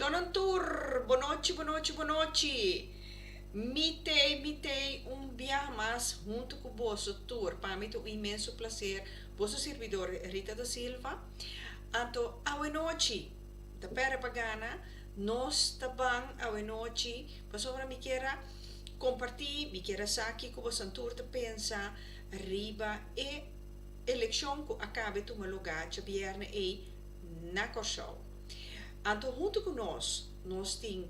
Shonantur, boa noite. Mitei um dia mais junto com o vosso tour. Para mim é um imenso prazer. Vosso servidor Rita da Silva. Então, boa noite. Da pera pagana, nós também boa noite. Para me queira compartilhar, me queira saber com vosso tour de pensar arriba e eleição que acaba de tomar lugar de viernes e na Corsau. Então, junto com nós temos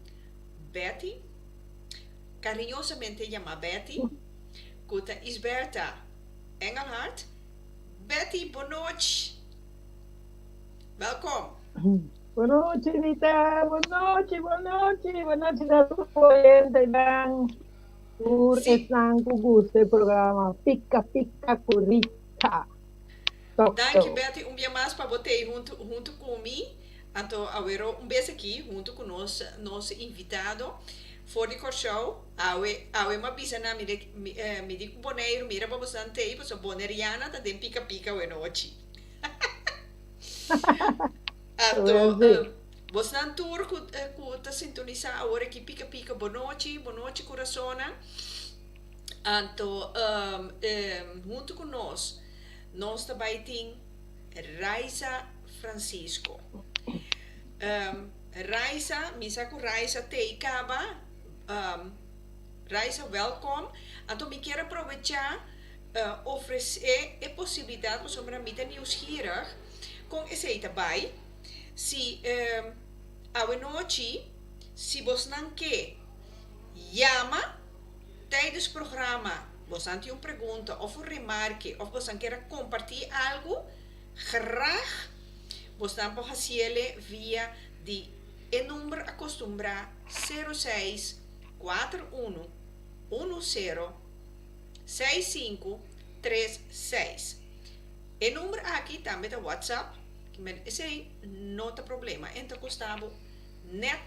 Betty, carinhosamente chamada Betty, que é Isberta Engelhardt. Betty, boa noite. Welkom. Boa noite, Rita. Boa noite. Boa noite a todos os oyentes por estar com o programa Pica Pica com Rita. Danke, Betty. Dia mais para você junto comigo. Então, agora beijo aqui, junto com nosso invitado. For de Corsau, awe uma bisa na me digo boneiro, mira para você ante, para boneriana, tá den pica pica boa noite. Então, você não tour que tá sintonizar agora aqui pica pica boa noite coraçona. Então, junto com nós também tem Raisa Francisco. Raisa, misa com Raisa Teikaba. Raisa, welkom. Então, me quero aproveitar oferecer a possibilidade para mim ter nieuwsgierig com esse também. Se a noite, se você não quer, chama tijdens het programa. Você tem uma pergunta ou uma remarque ou você quer compartilhar algo, graag. Você pode fazer via o número acostumbrado 06 41 10 6536. O número aqui também é WhatsApp, que esse não tem problema. Então, custava net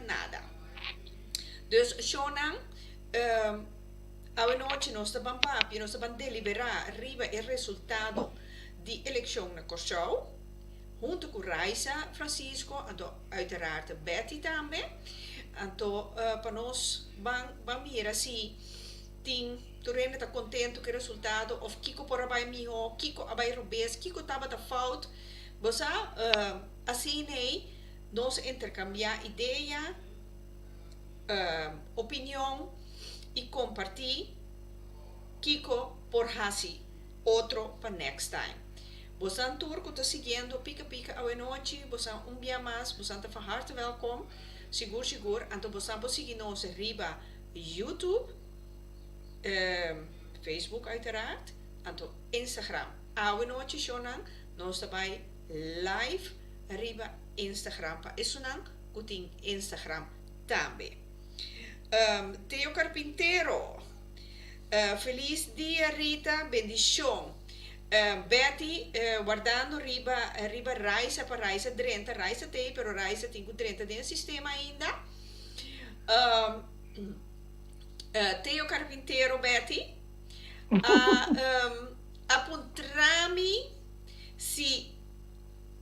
nada. Dus, Shonan, a noite nós vamos deliberar arriba o resultado da eleição na Corsau, junto com Raisa Francisco, então, uiteraard Betty também. Então, para nós, vamos ver se tu está contente com o resultado, ou Kiko por abai miho, Kiko abai rubes, Kiko estava da fout. Você, assim, nós intercambiar ideia, opinião e compartilhar Kiko por hasi outro para next time. Você é um tour que está seguindo Pica Pica a noite, você é dia mais, você está van harte welkom, seguro, então você pode seguir nós arriba YouTube, Facebook uiteraard, então Instagram. A noite, Shonan, nós também live arriba Instagram, para isso não, que tem Instagram também. Theo Carpintero, feliz dia Rita, bendição. Betty, guardando riba Raisa para Raisa 30, Raisa tem, pero Raisa tem 30 dentro do sistema ainda. Theo Carpintero, Betty, apontar-me se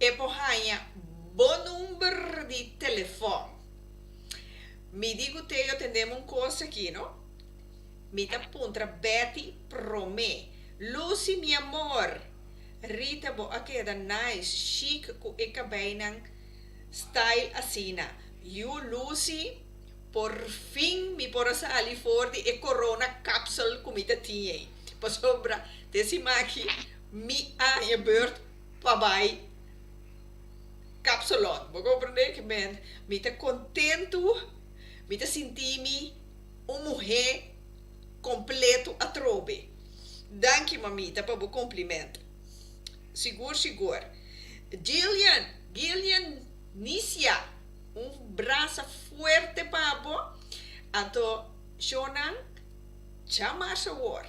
é porranha bom número de telefone. Me digo Theo, atendemos coisa aqui, não? Me dá aponta Betty Promé. Lucy, mi amor. Rita, bo queda nice, chic, com eka bem style asina. You, Lucy, por fim, me poras ali for de corona capsule comida tinha. Para sobra, desse maqui, me a beurt, pabai, capsulot. Vou compreender que me tá contento, me tá sentir-me uma mulher completo a trobe. Danke, mamita, para o cumprimento. Seguro. Gillian Nícia, braço forte para você. Então, Shonan, chama a sua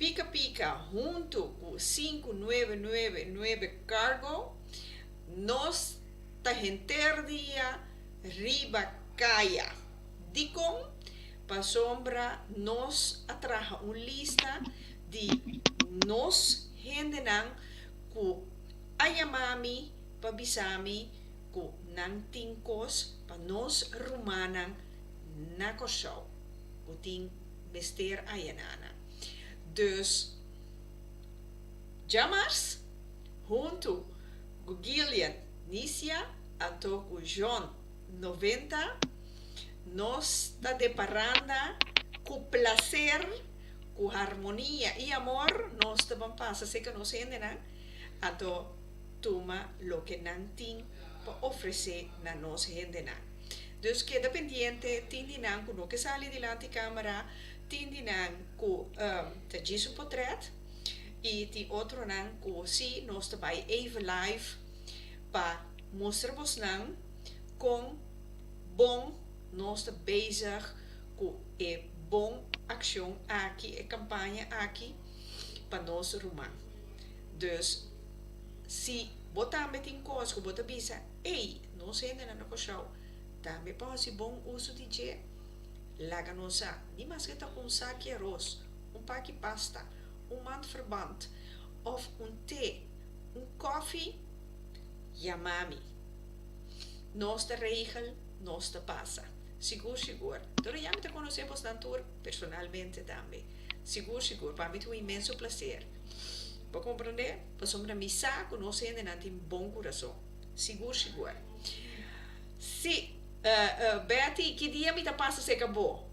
Pica Pica, junto com 5999 Cargo, nós tá gente dia riba caia. Dicom, para sombra, nós atraja uma lista de nós gente que ayamami, pabisami, ku nang tinkos pa nos rumanang nakoshaw. Kuting mister ayanana. Dus, Jamars, junto com Gillian Nícia, ato com John 90, nós está deparando com prazer, com harmonia e amor, nós também passa, sei que nós ainda ato toma lo que não tem para oferecer na nossa gente. Dus queda pendiente, tindinan com o que sale diante da câmera, tindinan com te disso portret, e tem outro nan com si, nós também even live, para mostrar-vos com bom, nós estamos bezig com a boa ação aqui, a campanha aqui, para nós rumar. Dus, se botar met in coisa, que botar bisa, ei, nós ainda não cochau, também pode ser bom uso de je, laga nossa, nem mais que tá com saque arroz, pack pasta, mandverband, of thee, koffie, yamami. Nossa regel, nossa passa. Seguro. Então, já me te conhecemos tanto personalmente também. Seguro. Para mim, é um imenso prazer. Para compreender, para sombra me saco, nós ainda não temos bom coração. Seguro. Se, Betty, que dia me passa se acabou?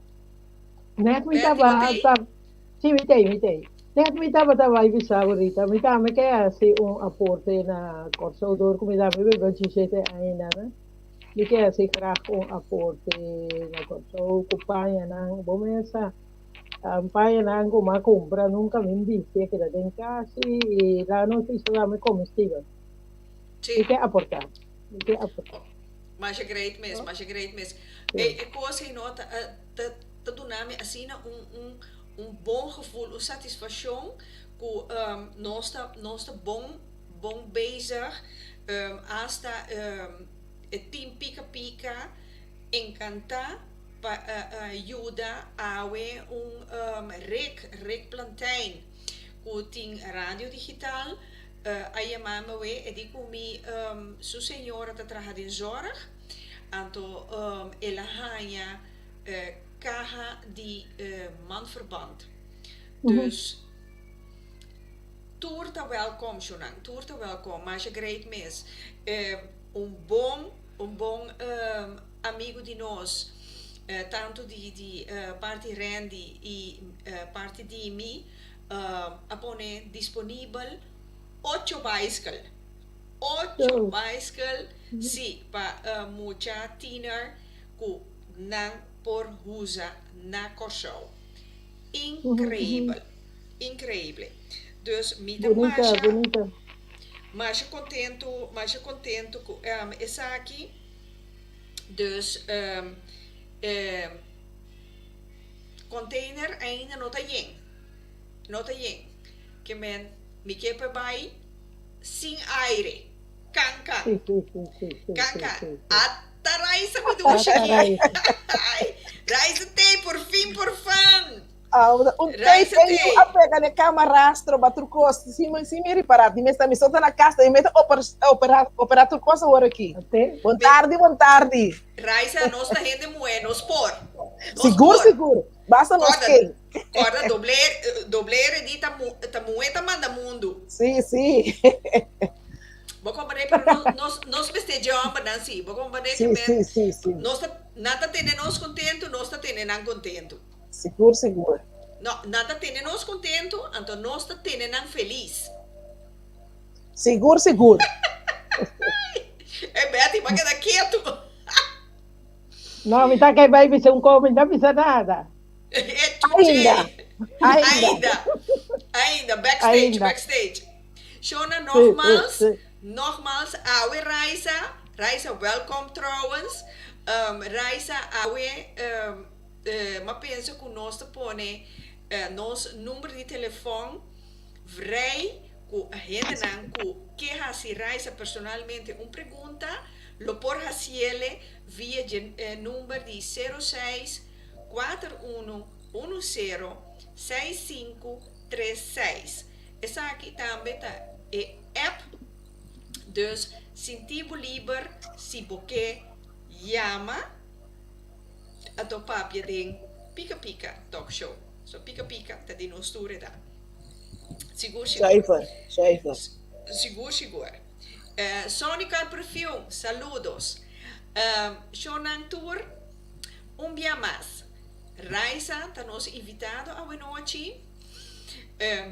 Net me estava, sim, mitei. Net me estava aí bisavo Rita, me quer assim aporte na corsador, como dá me bem chete ainda, né? Me quer assim graag aporte na corsador, companhia não, bom essa companhia não como compra nunca me disse que era em casa e lá não se chama comestível. Me quer aportar. Mas é great mesmo. E coisa em nota, te doname assim bom gevoel, uma satisfação que nós está bom bezig, hasta team pica encanta para ajuda a rec plantain que tem rádio digital. A mama we e dico mi su senhora tá trabalhando em zorg, então ela ganha caja de manverband. Dus tour tá welkom, Jonan, mas é great mes. Bom amigo de nós, tanto de parte Randy e parte de mim, apone disponível 8 bicycle, sim, para muita tiner que não por usa na cochão. Incrível. Dus, me mais contento com essa aqui. Dus, container ainda não está yen. Que me quer bij sin aire. Kanka. Até Raíssa me ducha aqui. Raíssa tem, por fim. Tem a pega na cama rastro, bater costa, se me reparar, me está me solta na casa, e me operar tu coisa agora aqui. Boa tarde. Raíssa, nós está rende nos por. Seguro. Basta nos que. Corda, dobler de tamueta manda mundo. Sim. Vou compreender, pero nós festejamos, Nancy. Vou compreender que sim. Nós nada tem nós contento, nós está tendo não contento. Seguro. Não, nada tem nós contento, então nós está tendo não feliz. Seguro. É Betty, vai quedar quieto. Não, me tá que vai ser come, não precisa nada. Ainda, backstage. Shona, nogmaals, Awe Raisa, welkom trouwens. Raisa, Awe, maar penso que nós te pone nos número de telefone vrij, que a gente não que hasi Raisa personalmente pergunta, lo por hasiele via número de 06 41 10 6536. Essa aqui também tá app Dus, sintivo liever, si boke, llama, a to papje ding, Pika Pika talk show. So, Pika Pika, dat in ons toeren daar. Sigur, sigur. Zuiver. Sigur. Sonica Perfume, saludos. Shonan Tour, un día más. Raisa, está nos invitado a buena noche.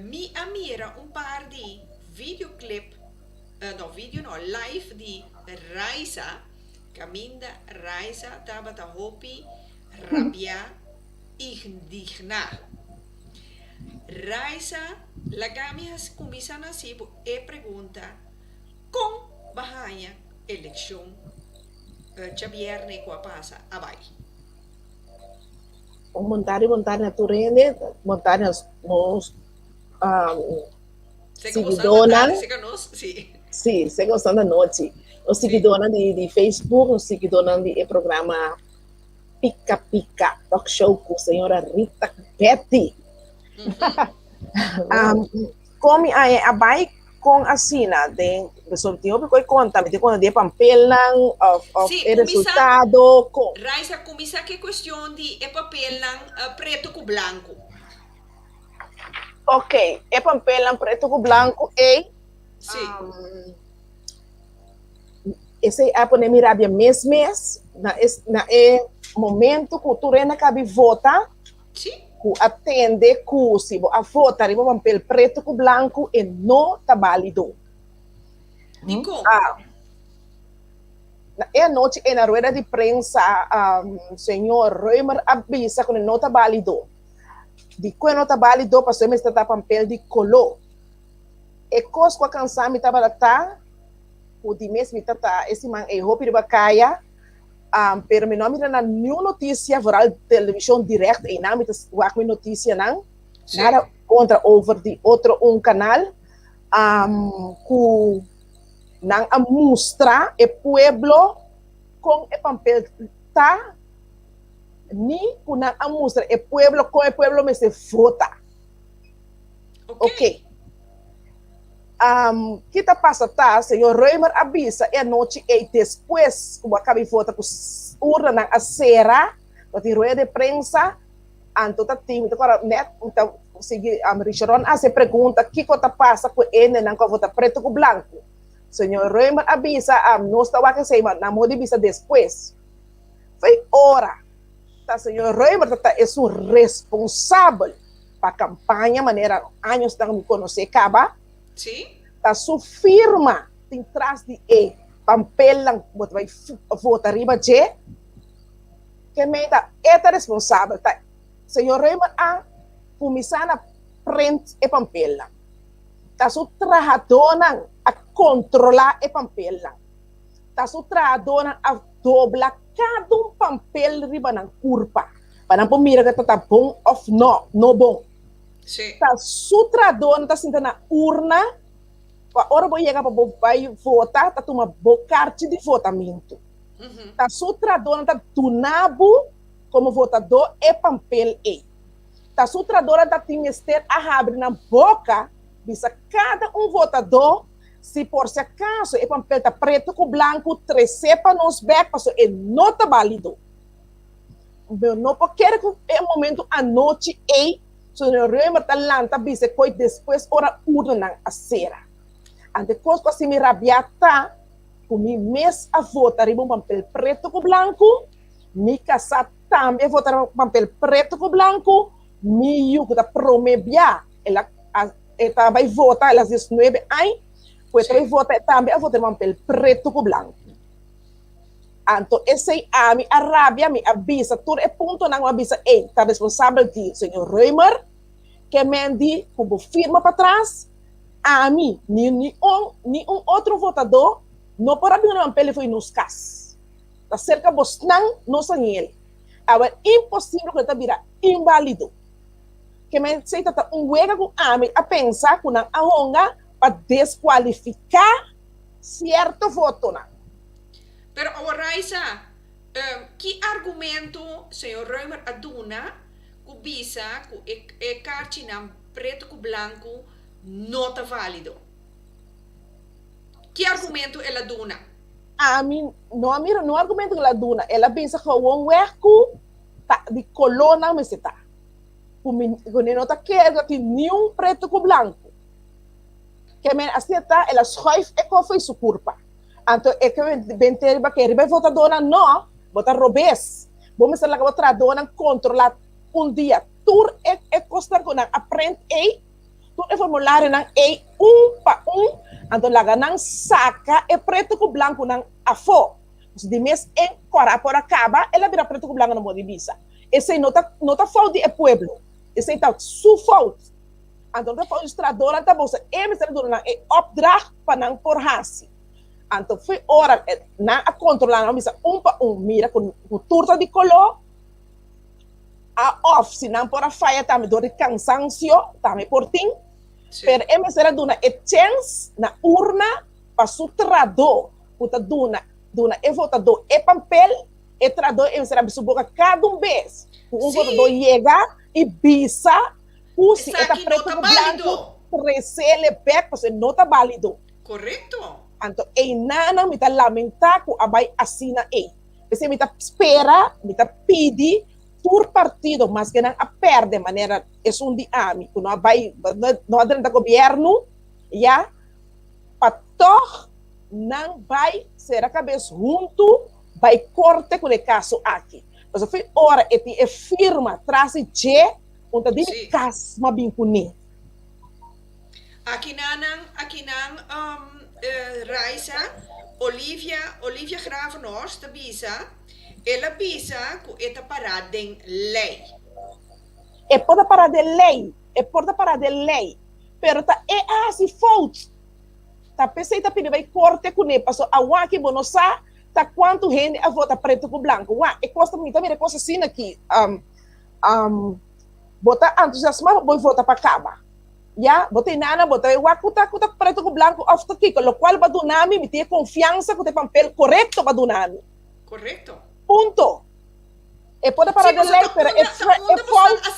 Mi amira un par de videoclip, live di Raisa, Caminda Raisa, Tabata Hopi, Rabia, Indigna. Raisa, la gamias kumisana sibo e pregunta, com bahaya election Javierne qua passa abai. Montare na turene, montare nos seguidoras. Sim, você gostando da noite. Os seguidores de Facebook, os seguidores de programa Pica Pica Talk Show com a senhora Rita Betty. Como a bai com a Sina, de sorteio, porque conta, me quando de papelão, resultado. Raisa, começa que questão de papelão preto com branco. Ok, papelão preto com branco e esse é para mirar bem mês na momento que tu rena cabe vota. Sim. Que atende curso a votar em papel preto com branco e não está válido. E como? Na noite na rueda de prensa, o senhor Reumer avisa que não está válido. De que não está válido, para me está papel de color. E coisa que a canção me estava lá, o de mês me está esse man é roupa de bacaia. Pero meu nome na nenhuma notícia viral televisão direta e não me tá notícia não nada contra over de outro canal que não mostra o pueblo com o papel tá ni que não mostra o pueblo com o pueblo me se vota. Ok. Kita passa tá, senhor Reumer avisa e a noite e depois como acaba vota com urna na acera, para rueda de prensa, anto tá time, agora net, então seguir Richardson se pergunta que coisa passa com ele não com vota preto com branco. Senhor Reumer avisa não está o que sei, mas na moda avisa depois. Foi hora. Tá, senhor Reumer tá é um responsável para a campanha, maneira anos estão me conhecer acaba. Sim. Tá sua firma tem trás de papel lang bot vai votar riba je que me tá responsável tá senhor Reumer comisana print e papel lang tá sua trabajadora a controlar e papel lang tá sua trabajadora a doblar cada papel riba ng curva para não mira que tá bom ou não bom. Sim. Tá sua trabajadora tá sentando na urna. A hora que chega para votar, tá uma boa carta de votamento. Tá sutradora, tá tunabo como votador e papel e. Tá sutradora, tá timester a abrir na boca, bisa cada votador, se por se acaso e papel tá preto com branco, tresepa nos back, passo e não tá válido. Eu não porque é o momento à noite e, se o Reumer tá lanta, bisa coi depois hora urna a cera. Ante coisa assim me rabiata, com mi mês a votar em papel preto com branco, mi casa também votar em papel preto com branco, mi yugo da promebia, ela vai votar às 19 anos, pois vai votar também a votar em papel preto com branco. Então, esse ami a rabia me avisa, tudo é ponto não avisa, está responsável de senhor Reumer, que mendi como firma para trás, a mim, nenhum outro votador não pode abrir um papel e foi nos cas. Está cerca de não são ele. Agora, impossível que ele vira inválido. Que me sei que huega com a mim a pensar que não honga para desqualificar certo voto. Pero, Raisa, que argumento senhor Reumer aduna que bisa que cartinam preto com branco não está válido. Que argumento ela duna? A mim, não mira, no argumento que ela duna, ela pensa que o hueco tá de colona me se tá. Quando não tá querendo que nenhum preto com branco. Que men assim tá, ela schuif e foi sua culpa. Então é que bem ter que vai votar dona não, votar robes. Vamos ser lá que votar dona controlar dia. Tur é costa com aprende tur é formulário não é pa então lá não saca é preto com branco não afo. De mês em cora por acaba, ela vira preto com branco no modo de visa. Esse nota falta é pueblo. Esse tá su fault. Então tá falta estradora tá bolsa. É me estradora não é opdracht para não por hasi. Então foi hora não a controlar não visa pa mira com turta de color a off se não por a faia também dor de cansancio também por tim. Pero é me estradora é chance na urna para su trador. Puta duna é votador é papel é trador é será boca cada vez votador chega e bisa se é preto com branco recele back porque não tá válido correto então é nada me tá lamentar que abai assina você me tá espera me tá pedir por partido mas que não a perde maneira é dia que não vai não adrenta governo já para não vai ser a cabeça junto, vai corte com o caso aqui. Mas foi hora é firma, traz e onde de caso mas bem com ele. Aqui não, Raisa, Olivia Gravenhorst, da bisa, ela bisa que está parada em lei. É pode parar de lei, pero tá é assim falta. Tá pensei tá pedindo vai corte com ele, passou a uma que bonosa, tá quanto gente a vota preto com branco. Uá, é costa muito também coisa assim aqui. Bota entusiasmo vou votar para caba. Ya, botei nada, botei cuta preto com branco off aqui, com o qual vai donar me ter confiança que o papel correto para donar. Correto. Ponto. E pode parar de lei, pero é falta.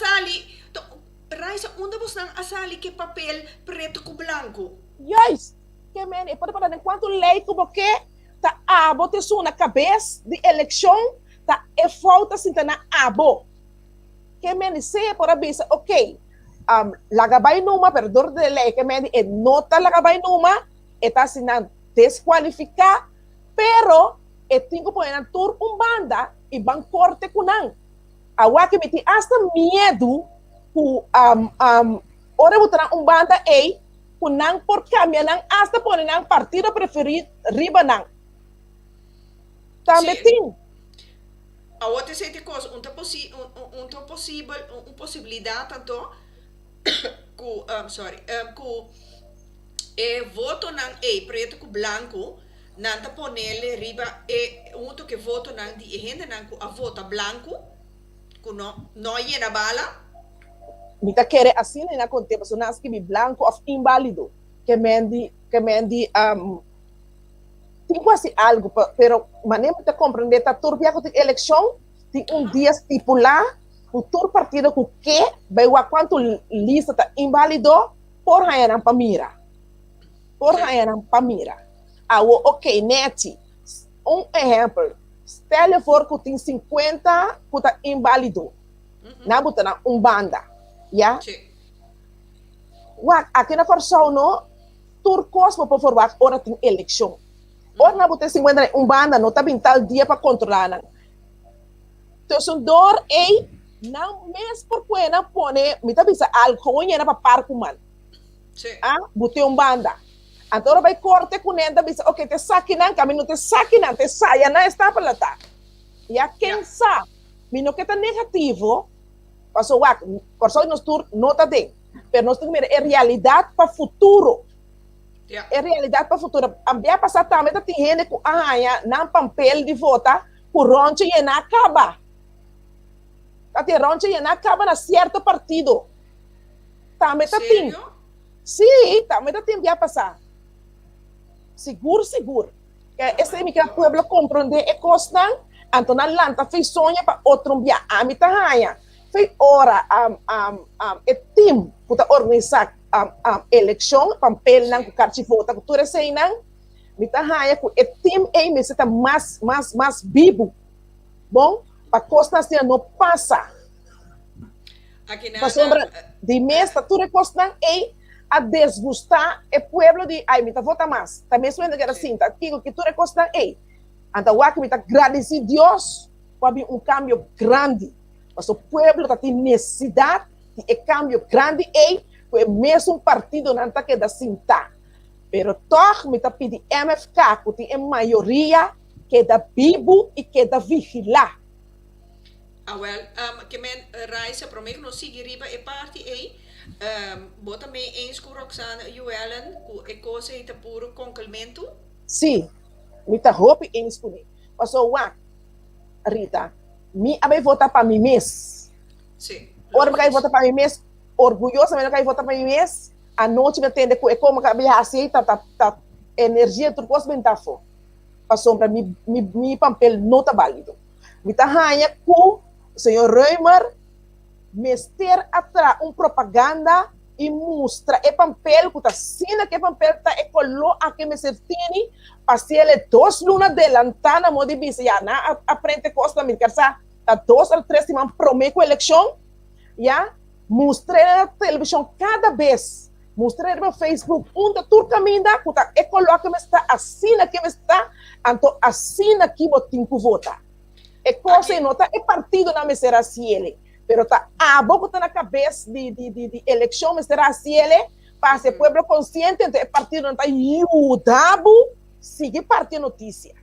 Raisa, onde você não asali que papel preto com branco? Yes. Que men, e pode parar enquanto lei como que tá abo te na cabeça de eleição, tá é falta assim tá na abo. Que men, se por abisa, ok. Lagabay numa perdor de lei que men e nota lagabay numa está assinando desqualificar, pero e tingo poena tur banda e ban corte kunan. Awa que me ti hasta medo ku ora botar banda kunang por cambia nang hasta poner nang partido preferido riba nang. Também tem. A outra sei coisa, possibilidade tanto voto nang preto com branco nanta ponele riba que voto nang di gente nang a vota branco ku no na bala. Mita querer assim na conte personas que blanco of inválido que mendi tem quase algo pero maneira de compreender tá turbia com a eleição tem dia estipular o todo partido que vai a quanto lista tá inválido por raia para mira ok neti exemplo stelle for que tem 50 que tá inválido na botar banda. Ya, aqui na Corsão não, turcos por favor, ora tem eleição. Ora na bote 50 banda não tá bem tal dia para controlar. Então são dor não mesmo porque não pone, me tá bisa algo e na para par com man. Bote banda. Então vai corte com ele, bisa, ok, te saque não, caminho te saque não, te saia não está para lá tá. Ya quem sabe, me não que tá negativo. Passou por só nos tur nota de, pero nós temos é realidade para futuro. É realidade para futuro. Ambia passar também tem gente com não papel de votar, por onde e não acaba. Até onde e não acaba na certo partido. Também tem. Sim, também tem que passar. Seguro. Esse é que o povo compreende e costa, então na lanta fez sonho para outro dia. A mim tá foi hora é time para organizar eleição, papel não cartão vota, cultura sei não, Mita haya ku e team A me seta mais vivo. Bom, para costa assim não passa. Aqui na Para sombra de mês, tá tudo costa a desgustar o pueblo de ai mita vota mais. Também se ainda que era assim, tá aqui que tudo costa então o que mita agradecer Deus para cambio grande. Mas o pueblo tá tem necessidade de cambio grande o mesmo partido não tá que da cinta. Pero toch me pedi MFK, que tem maioria que da bibo e que da vigilar. Que men reisa para mim não seguir riba e parte bota me eens com Roxana Juelen, que coisa é puro complemento. Sim, me tá roupa eens com ele. Passou Rita, me abai votar para mim mês. Sim. Ora me cai votar para mim mês, orgulhosa me cai votar para mim mês. A noite me atende com como que a assim tá energia tudo coisa bem tá fora. Passou para mi papel não tá válido. Me tá ranha com o senhor Reimer mester atrás propaganda e mostra papel que tá sina que papel tá colo a que me certini passele 2 lunas adelantana modi bise ya na aprende costa me casa tá 2 ou 3 semanas prometo eleição ya mostrei na televisão cada vez. Mostrei no Facebook, onde tu caminha, que coloca me está assina que me está, então assina que botinho que vota. É coisa nota, é partido não me será assim ele, pero tá a boca tá na cabeça de eleição me será assim ele, para ser povo consciente, então é partido não tá ajudado, sigue partido notícia.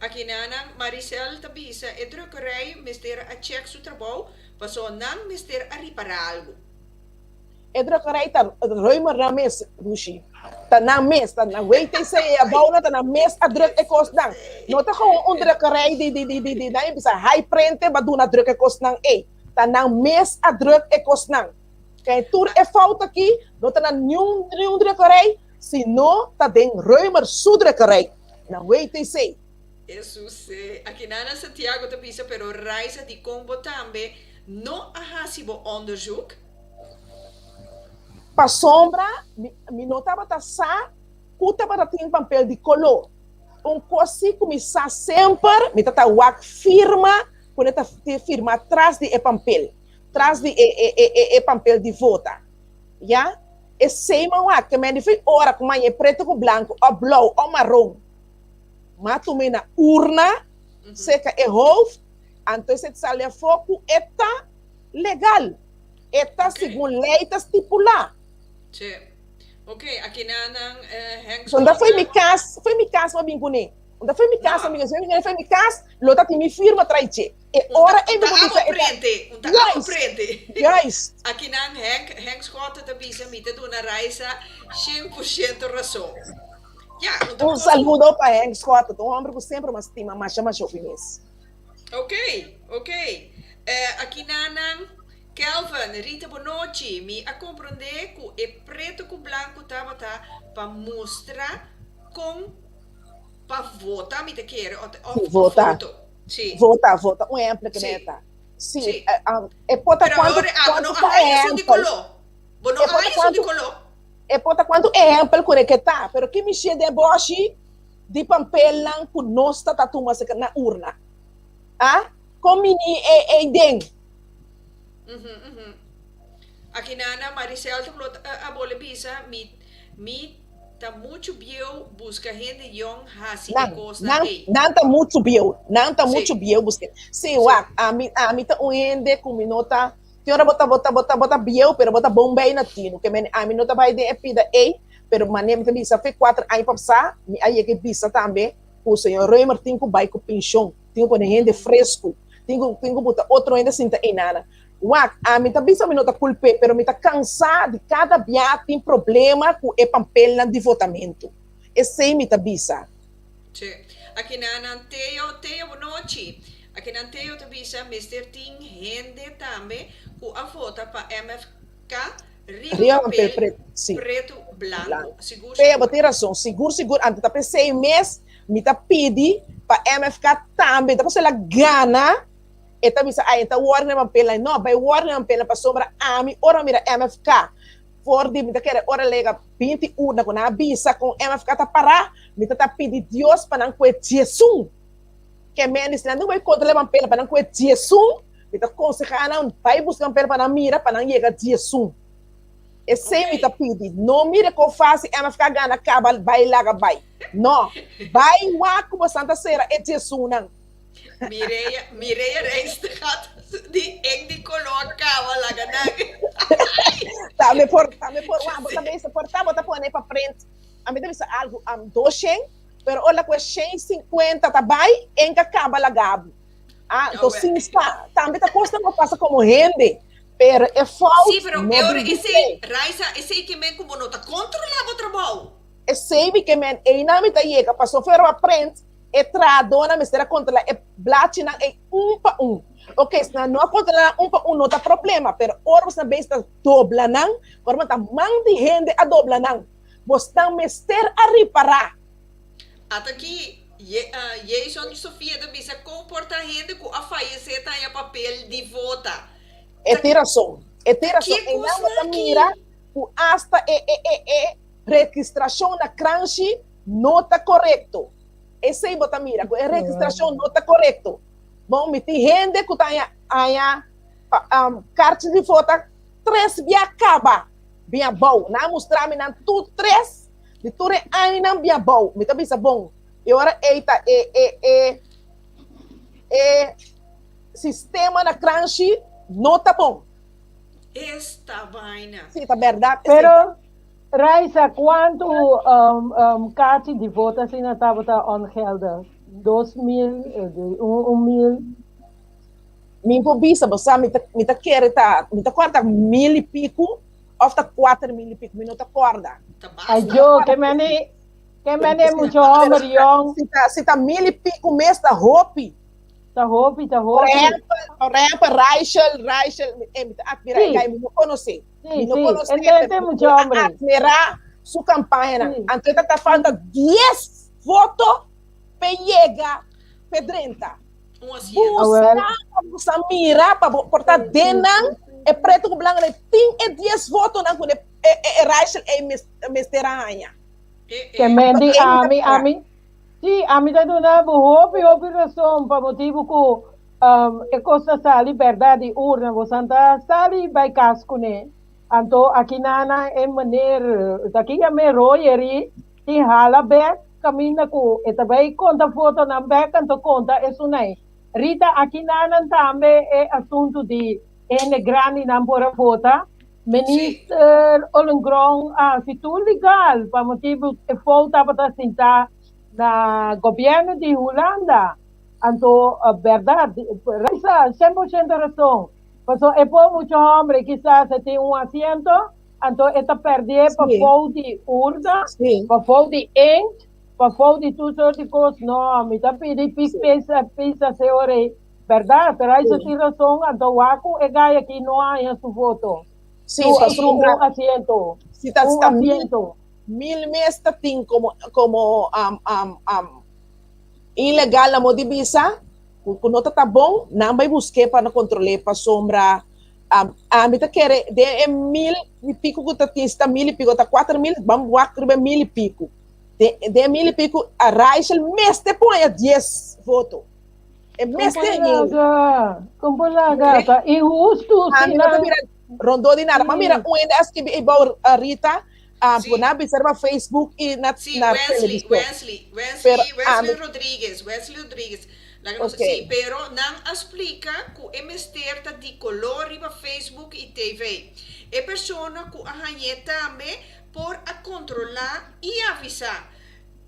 Aqui na Maricel Tabisa, é drukkerij, mister a check seu trabalho, passou não mister a reparar algo. Drukkerij tá ruimer na mes, Rushi. Tá na mes, tá na waiting say a bauna tá na mes a druk e kostang. Nota ko drukkerij di na bisa high prente ba do na druk e kostang tá na mes a druk e kostang. Kaya tur e falta aqui, nota na nenhum drukkerij, sino tá den ruimer su drukkerij. Na waiting say. Jesus, aqui na Santiago Tabisa, pero reisa de combo também, não há sido onderzoek. Para sombra, me notava tá sa, cuta para ter papel de color. Coisa começar sempre, me tá wak firma, quando tá firma atrás de papel, atrás de papel de vota, já? E sei mas que me foi hora com é preto com branco, ou blue, ou marrom, mas tu me na urna, seca e hof, então se sale foco, está legal, está segundo lei, está estipulado. Sim. Ok, aqui na Henk. Onda foi mi casa, mas bem bonito. Onda foi mi casa, amiga, foi mi casa, lota ti mi firma traiche. E ora e me prende, prende. Yes. Aqui na Henk Scott da bisa me do na raisa 100% razão. Ja, saludo para Henk Scott, um homem que sempre uma estima, mas chama chauvinês. Ok. Aqui na Kelvin, Rita Bonotti, me a compreender que é preto com branco tava para mostrar para votar, me te quer votar. Sim. Votar, um exemplo que meta. Sim. É pota quando não há isso de color. Não há isso de color. É pota quando exemplo que tá, pero que me chega de boche de papel lá com nós tá tuma na urna. Como ni é den. Aqui na Maricel a bola bisa me tá muito bio busca gente young hasi não tá muito bio busca sim a mim tá onde com minota tem hora bota bio pero bota bombay na tino que a mim nota vai de epida pero manem também bisa foi 4 anos para passar me aí que bisa também o senhor Roy Martin com vai com pensão tem com gente fresco tem botar outro ainda sinta em nada a mim também só me nota culpa, pero me tá cansado de cada dia tem problema com o papel de votamento. Esse aí me tá bisa. Sim. Aqui na Teo Bonotti, aqui na Teo tá bisa, Mr. Ting gente também com a vota para MFK Rio papel preto blanco. Seguro. Tem razão, seguro. Antes tá pensei mês, me tá pedi para MFK também, tá pensando ela gana. Eta bisa ay ta war na pela no bay war na pela pa sobra ami ora mira MFK for de mita querer ora lega 20 urna com a bisa com ema ficar tá parar mita tá pedir Deus para não coe Jesus que menos não vai contra levar pela para não coe Jesus mita aconselhar não vai buscar pela para não mira para não chegar Jesus é sem mita pedir não mira que eu faço ema ficar gana acaba vai lá vai não vai lá como Santa Ceia é Jesus não Mireia Reistrat die ik die colocava lá ganag. Também por também se portar bota pôr para frente a mim deve ser algo doxen pero olha com 150 tá vai em que acaba lá gabo então sim está também tá custa não passa como rende pero é falso sim pero agora esse Raisa esse que men como não tá controlava o trabalho é sei que men e na mita chega passou fora a frente e tradona me será contra é blatina é para ok, se não controlar para não tá problema, pero ora você bem está dobla não, agora tá mande rende a dobla não, você tá mester a reparar. Até aqui, Jason e Sofia da bisa comporta rende com a faixa tá em papel de vota. É ter razão, e não você mira, o hasta registração na cranche não tá correto. Esse aí você mira, a registração não tá correto. Bom, me tem rende que tá carta de foto 3 via acaba bem bom, não mostrar me não tudo 3 de tudo aí não bem bom, me tá bisa bom. E ora eita sistema na cranche não tá bom. Esta vaina. Sim, tá verdade. Pero Raisa, quanto carta de voto assim na tábua ongeldig? 2.000, 1.000. Me improvisa, você me tá querer me tá corta 1.000 e pico, ou tá 4.000 e pico, me não tá corda. Ayo, que mane muito homem, young. Se tá 1.000 e pico mês da roupa. Tá roupa. Por exemplo, Rachel, me não conhece. Me não conhece. Ele muito homem. Admirar sua campanha. Então tá falta 10 votos. Pega pedrenta. Busca mira para portar dentro é preto com branco tem 10 votos na com Rachel e mesteranha. Que mendi ami sim ami tá dando hobby razão para motivo que é costa sa liberdade urna você anda sali by casco né anto aqui na é maneira daqui a me royeri tem hala back camina ko itabay conta foto ng back anto conta é sunay Rita aqui nanan tambe é assunto de grande na pora vota minister Olengrong se tu legal para motivo é falta para sentar na governo de Holanda anto verdade Raisa 100% razão porque é por muito homem quizás tem asiento anto está perder para vote urna para vote ink para fazer tudo de coisas não me tá pedindo pisa senhora verdade Raisa tem razão então aku é gaia que não há esse voto sim um asiento se tá asiento 1.000 meses tem como ilegal na modibisa quando tá bom não vai buscar para controlar para sombra me tá querer de 1.000 e pico que tá 1.000 e pico tá 4.000 vamos voar 1.000 e pico de 1.000 e pico a Rachel meste põe 10 votos é meste compolaga tá injusto rondou de nada mas mira ainda acho que a Rita na observa Facebook e na Wesley Rodrigues okay. Pero não explica que é misterta de color riba Facebook e TV é pessoa que a também por a controlar e avisar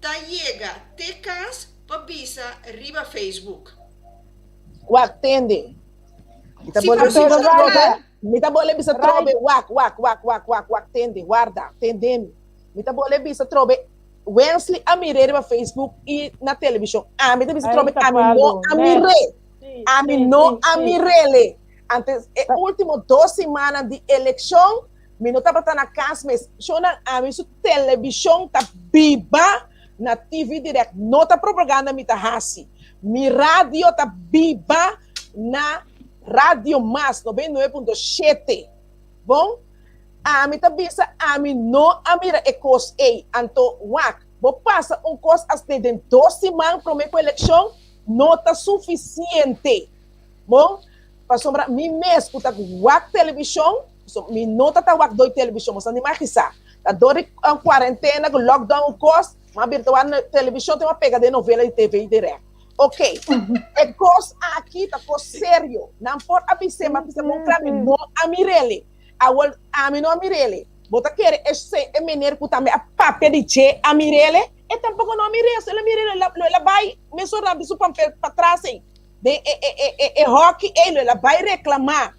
tá chega te cas para avisar riba Facebook atende me tá bole bisa trobe wak tende guarda tende me tá bole bisa trobe Wesley Amire riba Facebook e na televisão me tá bisa trobe Amirele antes último 2 semanas de eleição me não estava na casa mas chona sua televisão tá viva na TV direct não tá propaganda me tá hasi mi rádio tá viva na Rádio Mas 99.7 bom Ami tabisa, ami no amira e cos anto wak. Bo passa cos as de 12 man pro me eleção, nota suficiente. Bom, para sombra mi mes puta wak televisão, so mi nota ta wak doi televisão, mas não imagina. A dor a quarentena, o lockdown cos, mas virtual na televisão tem uma pega de novela de TV direto. Ok, é cos aqui tá cos sério. Não pode avisar, mas precisa mostrar mi no amirele. Ami no amirele. Bota querer esse menino que também a papel de che amirele, e tampouco não amirele, se ele amirele ela vai me sorrar bisu para trás hein. De rock ela vai reclamar.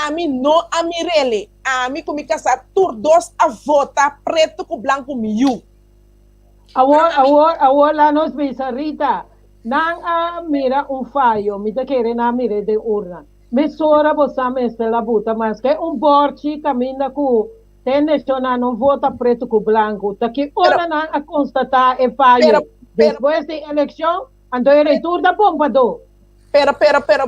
Ami no amirele, ami como casar tur dos a votar preto com branco miu. Agora lá nos visa Rita, nang mira fallo, me te querer na mire de urna. Mesora você mestre la buta, mas que borchi caminha com tem não vota preto com branco, tá que ora não a constatar é falho. Depois da eleição, ando eleitor da bomba do. Pero,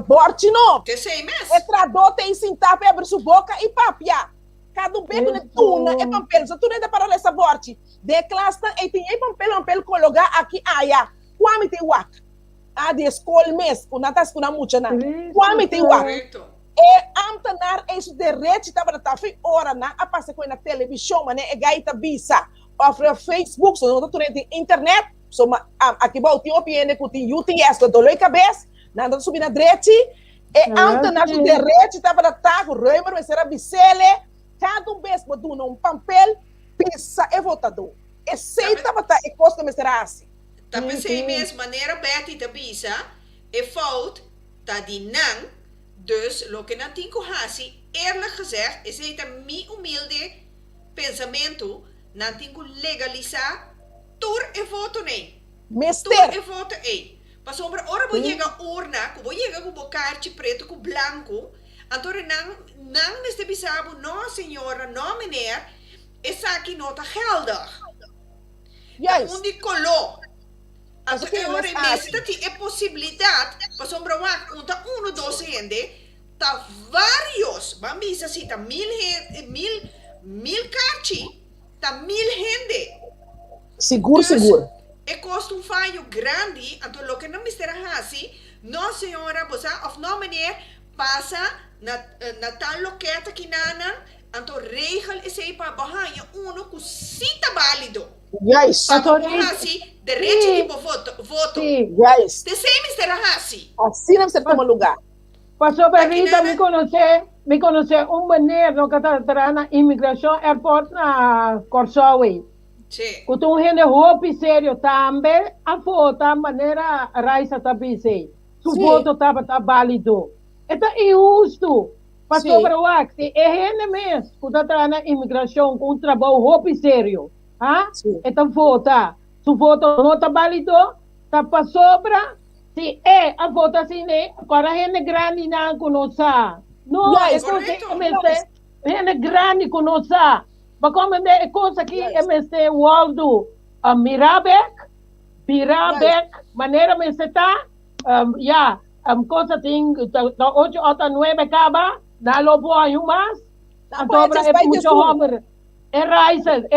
borchi não. Que sei mesmo. É trador tem sentar para abrir sua boca e papia. Cada beco de tuna é papel, só tu não é para essa borchi. De classe e tem papel colocar aqui aia. Quando tem wak. De escola mesmo, o natas com a mucha na. Quando tem wak. E amtanar isso direito tá para tá foi hora na a passa com na televisão, né? E gaita bisa. Ofre Facebook, so não tu tem internet, so aqui vai o teu opinião com o UTS do dolor cabeça. Nada subir na direita, e antes na direita estava na taco, o Reimer vai ser a bicele, cada vez que tu não papel, pisa e votador. E sei que tá e costa me será assim. Tá pensei mesmo, maneira Betty da bisa, e fout, tá de não, dus, lo que não tem que fazer, eerlijk gezegd, is het een mi humilde pensamento, não tem que legalizar, tur e voto nem. Mister. Tur e voto ei. Mas sombra, ora vou chegar urna, vou chegar com bocarte preto com branco, então não me está bisabo, não senhora, não meneer, essa aqui não está geldig. Yes. Onde colou. Então Mas eu mesmo tem a possibilidade, mas sombra, onde dois gente, tá vários, vamos dizer assim, tá mil carti, tá 1000 gente. Seguro. E custa fallo grande, então lo que não me será assim, não senhora, você, of não meneer, passa na tal loqueta que nana, então regel is aí para barranha, que sim tá válido. Yes. Para assim, direito de voto. Yes. De sempre será assim. Assim não se toma lugar. Passou para Rita, me conhecer maneira no que está na imigração airport na Corsowe. Sim. Kung hindi hopi sério também, a voto maneira raisa tabi sei. Su voto tava válido. Ito injusto. Passou para o axi, é hindi mesmo. Kung está na imigração com trabalho hopi sério. Ito vota. Su voto não tá válido, tá passou para si a voto assim, para hindi grande na kunosa. No, ito hindi grande kunosa. Bakomende é coisa que MST Waldo Mirabek, maneira me está, coisa tem da 8 a 9 caba, na lobo aí mais, a dobra é muito homem, é raiza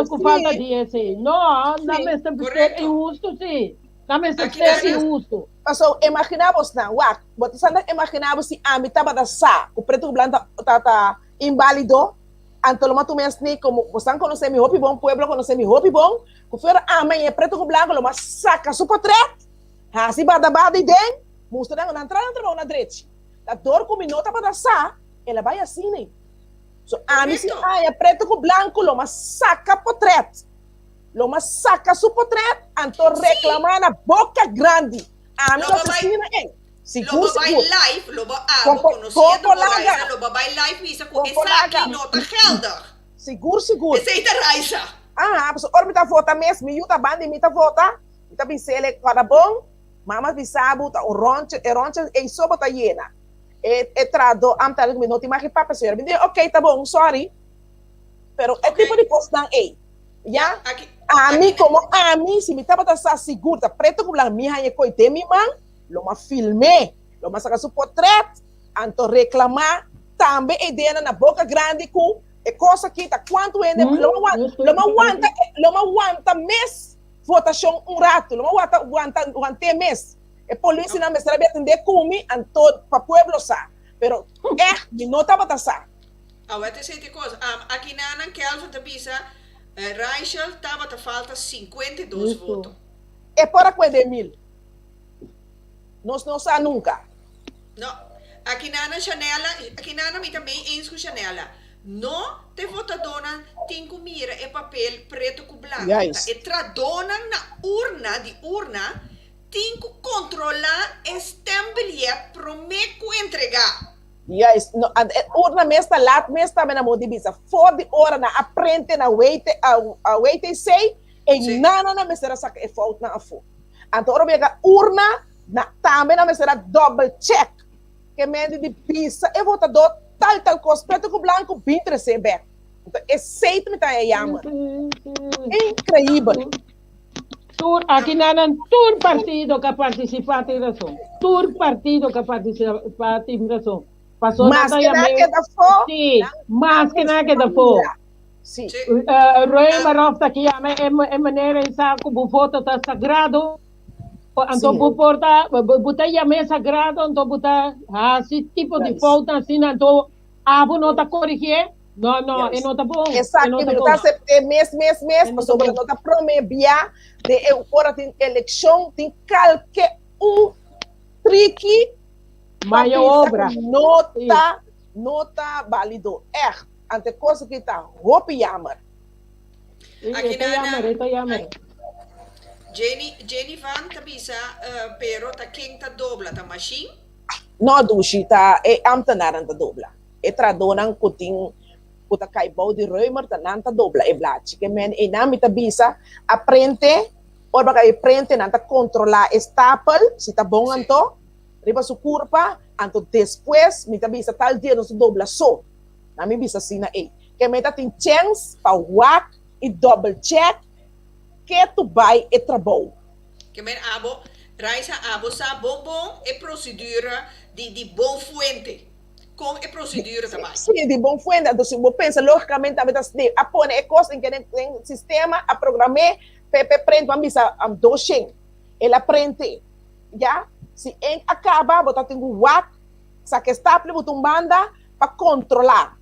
com falta de esse, não me está é injusto sim, não me está injusto. So, imaginamos na, você sabe imaginamos se a mitad da sa, o preto branco tá inválido. Antoloma tu mesni como você conhece mi hopi bom pueblo conhece mi hopi bom que foi amanhã preto com branco mas saca su portrait assim bada e den mostra na entrada na direita da dor com minota para dançar ela vai assim né so ami se é preto com branco mas saca portrait mas saca su portrait anto reclamar na boca grande ami não se Lo vai live, lo vai conocido Raisa, lo vai live isa com essa aqui nota geldig. Seguro. Essa aí da Raisa. Pessoal, ora me tá vota mesmo, me tá banda me tá vota, me tá bincele para bom, mama bisabo tá oronche e soba tá llena. E trado am tal me noti mais para pessoa. Me diz, ok, tá bom, sorry. Pero é tipo de coisa aí. Já? A mim como a mim se me tá para estar seguro, tá preto com la minha e coite mi man. Lo mais filmé, lo mais sacar su portrait, anto reclamar também ideia na boca grande com É coisa que tá quanto é não aguanta mês votação rato, não aguanta mês. É polícia na mesa de atender comi todo para pueblo sa. Pero me nota batasa. Wat is die coisa? Aqui na Kelvin da Bisa, Rachel estava te falta 52 votos. É por a 10.000. Nós não sa nunca. Não. Aqui na janela, aqui na mi também eens com janela. Não te votadona tem que mira e papel preto com branco. Yes. E tradona na urna tem que controlar estambilhete para me entregar. Yes, no, urna mesta lat mesta na modibisa. For the hora na aprende na wait say e nana na mesta sak e fault na afo. Antoro bega urna na também na mesta double check. Que mende de pisa e votador tal coisa preto com branco bintre se be. Então esse me tá yama. Incrível. Aqui nanan tur partido que participa tem razão. Tur partido que participa tem razão. Passou mas que não é da fo. Sim, mas que não é da fo. Sim. Roy Marof tá aqui é maneira em saco o voto tá sagrado. Então porta botar a mesa sagrado, então botar esse tipo de falta assim, então abo não tá corrigir. Não, é não tá bom. Exato, não tá sempre mês, mas sobre não tá promebia de fora tem eleição, tem qualquer trick maior obra. Nota válido. Ante coisa que tá roupa yammer. Aqui na yammer. Jenny van tabisa pero ta quem ta dobla ta machine? No dushi ta amtenaran ta dobla. E tradonan kuting kuta kaibau di Reumer ta nanta dobla e blachi que men e nami tabisa aprende or baka aprende nanta controlar staple si ta bom anto riba su curva anto después mi tabisa tal dia no su dobla so nami bisa sina que meta tem chance pa wak e double check que tu vai e trabalho. Que men abo, Raisa abo sa bom e procedura de bom fuente. Com e procedura também. Sim, de bom fuente. Então, se você pensa logicamente, a pôr é coisa em que tem sistema, a programar, prende uma missa a docente. Ele aprende, já? Se acaba, você tem um WAC, sa que está um banda para controlar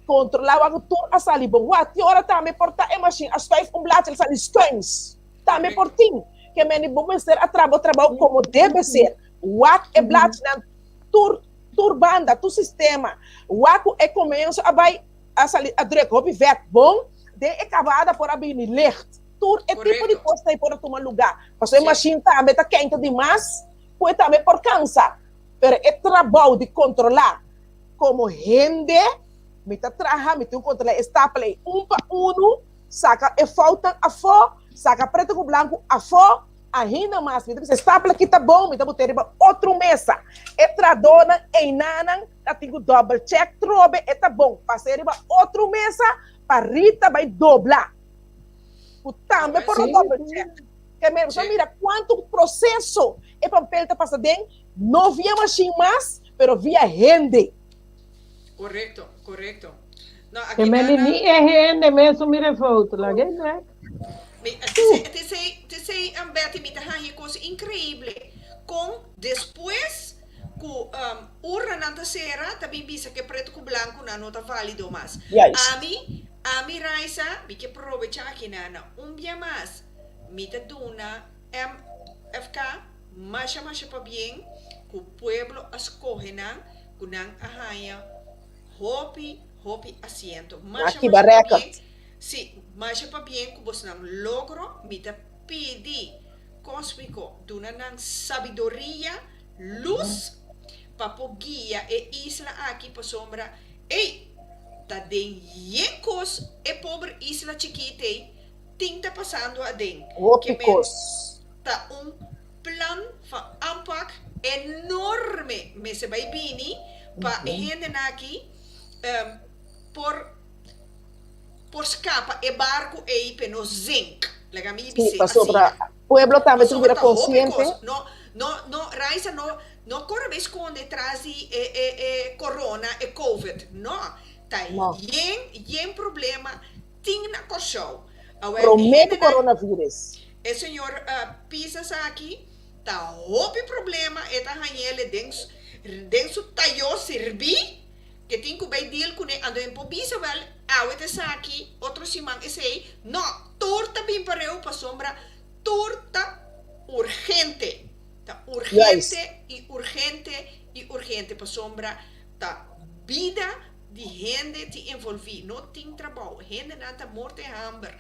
o tour a sali bom. Ti ora também porta a machine, as faz blad, ele sali scans. Também portim, que meni bom ser a trabalho como deve ser. WAC e blad na tour banda, tu sistema. WAC é começo a vai a sali a direct hobby vet bom, de acabada por abrir licht. Tour é tipo de coisa aí por tomar lugar. Porque a machine também tá quente demais, pode também por cansar. Pero é trabalho de controlar como rende. Me traja, me tem contra staple para saca e falta a fo, saca preto com branco a fo, ainda mais, me diz staple aqui tá bom, me dá botar outro mesa. E tradona e nanan, tá tenho double check, trobe e tá bom, passei outro mesa, para Rita vai doblar. O também por double check. Que mesmo, só mira quanto processo é para papel tá passando, não via machine mais, pero via rende. Correcto. No, que ni é rende mesmo, mira foto lá, né? Te sei Betty, me tá coisa incrível. Com depois com urna na terceira, também bisa que preto com branco na nota válido mas. A mi Raisa, me que aproveitar aqui na dia mais, me tá duna MFK, macha para bem, que o pueblo escolhe na, com nan arranha Hopi asiento. Aqui barreca. Sim, mas para bem que você não logro, me te pedi cósmico, duna nang sabedoria, luz, para guia e isla aqui para sombra. Ei, tá den yenkos e pobre isla chiquita, tinta passando a den. Opicos. Tá plan van aanpak enorme, me se vai bini, para gente aqui. Por escapa e barco e peno zinc. Lega mi bise assim. Pueblo também tuviera consciente. No, Raisa no corre esconde atrás de corona e covid. No, tá Não. yen problema ting na korshow. Prometo coronavírus. O senhor pisa aqui, tá houve problema, eta hanhele denso tayo sirbi, que tem que bem deal com ele, ando em pobisa wel, awete aqui, outro simang esse, não, torta bem pareu para sombra, torta urgente, tá urgente e urgente e urgente para sombra, tá vida de gente te envolver, não tem trabalho, gente não tá morte hambre,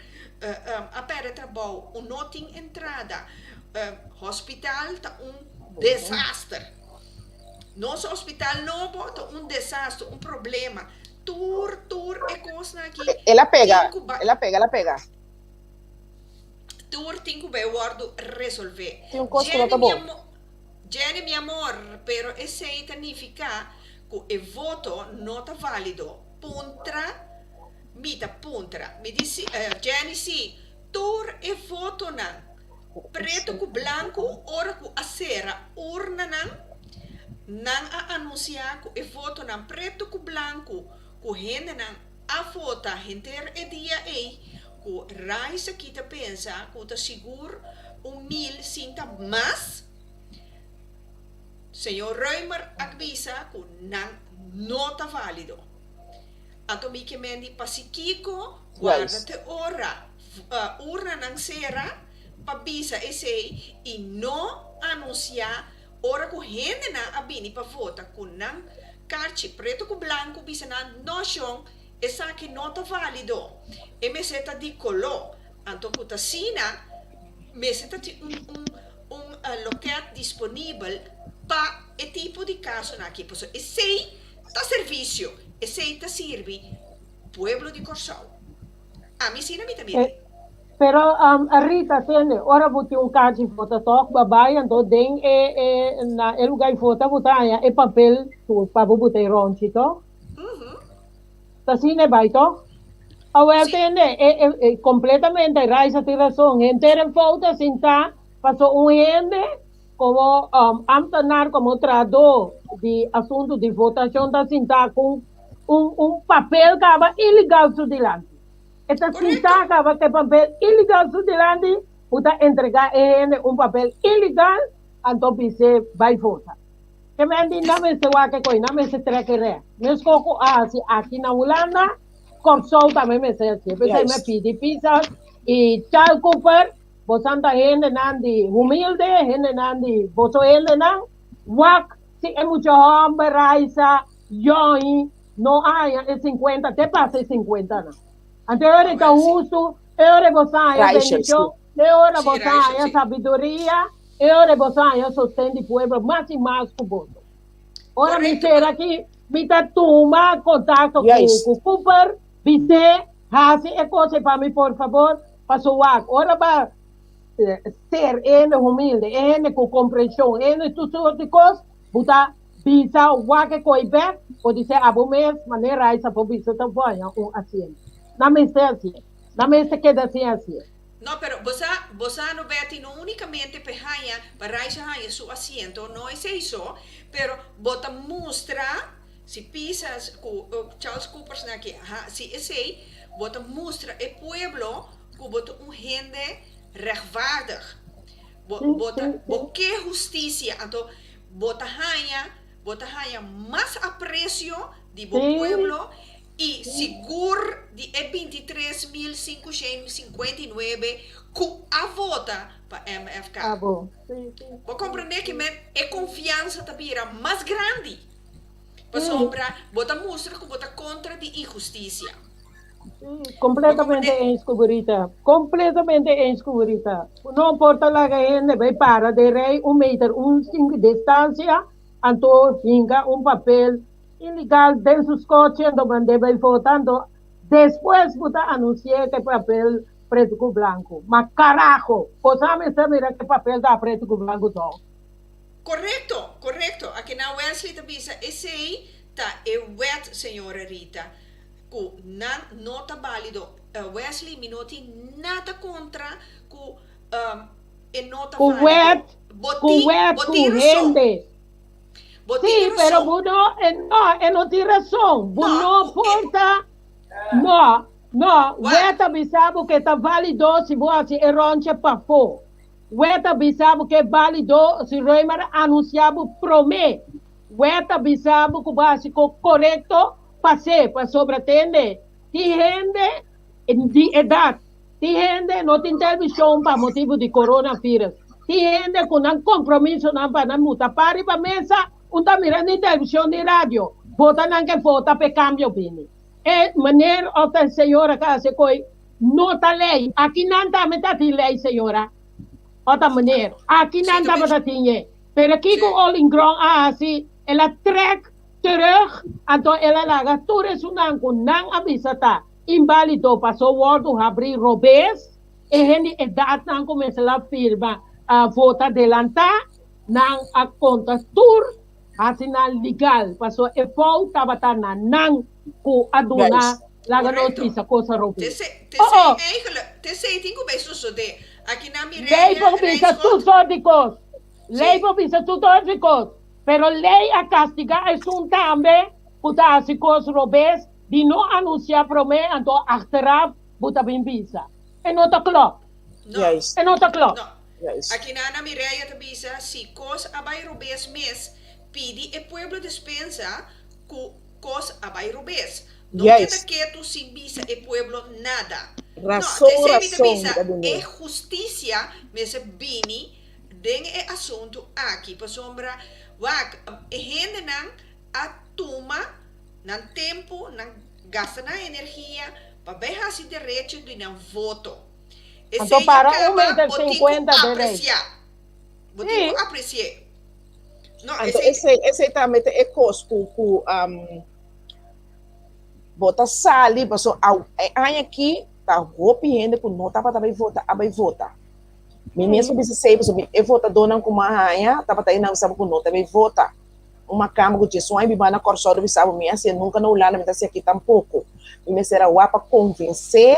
a pera trabalho, não tem entrada, hospital tá desastre. Nosso hospital novo tá desastre, problema. Tur é coisa aqui. Ela pega. Tur tem que ver resolver. Tem coisa que não tá bom. Jenny, meu amor, pero esse significa que o voto não tá válido. Me disse, Jenny, sim, tur é voto não. Preto com branco, ora com acera, urna não a anunciar que o voto não preto com branco, que gente não a votar, gente é dia aí, que raiz aqui te pensa, que te seguro 1.000 sinta mais. Senhor Reimer avisa que não está válido. Então, me que mendi pasiquico, guarda-te ora, urna não será, para visa esse e não anunciar ora que gente na abini para votar com não carte preto com branco bisa na noção essa que não está válido e me seta de color então que tá sina me seta de local disponível para e tipo de caso na aqui posso esse tá serviço esse tá serve pueblo de Corsão a mim sina me também. Pero Rita tiene, ora buti caso vota tok babay então den na lugar vota botaya e papel tu para botar ronchi to. Tá sine baito. Awel tiene completamente raisa ti razón. Entera vota sinta passou gente como amtanar como trador de assunto de votação da sinta com papel que estava ilegal sudelante. Esta cinta acaba que papel ilegal sudelante puta entregar papel ilegal então você vai votar. Que me andi não me se wa que coi não me se trequere. Meus coco assim aqui na Holanda Corsou também me se assim. Você me pede pizzas e Charles Cooper bosanta gente nandi humilde gente nandi boso gente nan wak si é muito homem raisa join não há 50 te passa 50 não. Anterior que uso, eu bosanha bendição, eu bosanha sabedoria, eu bosanha sustento do povo mais e mais com voto. Ora me será que me tá toma contato com o Cooper, você hace é coisa para mim por favor, passou a ora para ser humilde, com compreensão, tudo de coisas, botar bisa wake coibe, pode ser abomês, maneira essa por bisa também assim. Não me sei assim. Não me sei que assim assim. Não, pero você não vê não unicamente pehanha para raisa hanha su asiento, não é isso, pero bota mostra se pisas com Charles Cooper aqui, se esse bota mostra é pueblo que bota gente rechtvaardig. Bota que justiça, então bota hanha mais aprecio de pueblo. E seguro de 23.559 com a vota para MFK. Ah, bom. Vou compreender que é confiança também mais grande. Para sombra, bota mostra que bota contra de injustiça. Completamente inscobrita. Completamente inscobrita. Não importa lá que a gente vai para de rei 1 meter, 5 de distância, então finca papel ilegal dentro dos coches donde vai votando depois puta anunciar que papel preto com branco mas carajo você mira que papel da preto com branco todo correto aqui na Wesley também esse aí tá é wet senhora Rita que não tá válido Wesley me não tem nada contra que é não tá válido com gente Sí, pero no tiene razón. No importa. No. Weta bisabo que está válido si vos haces eronche para fo. Weta bisabo que é válido se Roimar anunciado promete. Weta bisabo que básico correto para sobretender. Tem gente de idade. Tem gente não tem televisão para motivo de coronavírus. Tem gente com um compromisso não para muita pare para mesa, tá mirando em televisão e rádio. Vota não que vota para cambio bem. É maneira outra senhora que se coi não tá lei. Aqui não tá metade lei, senhora. Outra maneira. Aqui não tá metade. Pero aqui com all in ground assim, ela trek terug, então ela laga tudo isso não avisa tá. Inválido passou o ordo abrir robês, e gente idade não começa a firma a votar adelantar, não a conta tour, assim não legal, passou e falta batar não com a dona laga notícia coisa robês. Te sei tem como isso sucede. Aqui na minha lei por visa tutódicos, lei por visa tutódicos, pero lei a castigar é um também, puta assim coisa robês. Die no anunciar para mim, então achteraf buta bem visa. É nota claro. Yes. É nota claro. Yes. Aqui na Mireia tabisa, si cos abai rubes mes, pidi e pueblo dispensa cos abai rubes. Não Yes. queda quieto sin visa e pueblo nada. Razão, é justiça, mas bini, den é assunto aqui, para sombra, wak, e gente não atuma não tempo, não gasta na energia, para ver esse direito de não voto. Então, para 1,50 m de lei. Sim. Apreciar. Então, esse também é coisa que bota sali, passou aqui, tá roupa gente que não tá para também votar. Mesmo que você sabe, eu vota dona com uma rainha, tá para não sabe que não também vota. Uma cama que tinha um bibana corçado de sabe minha se nunca não lá na metade aqui tampouco e me será o para convencer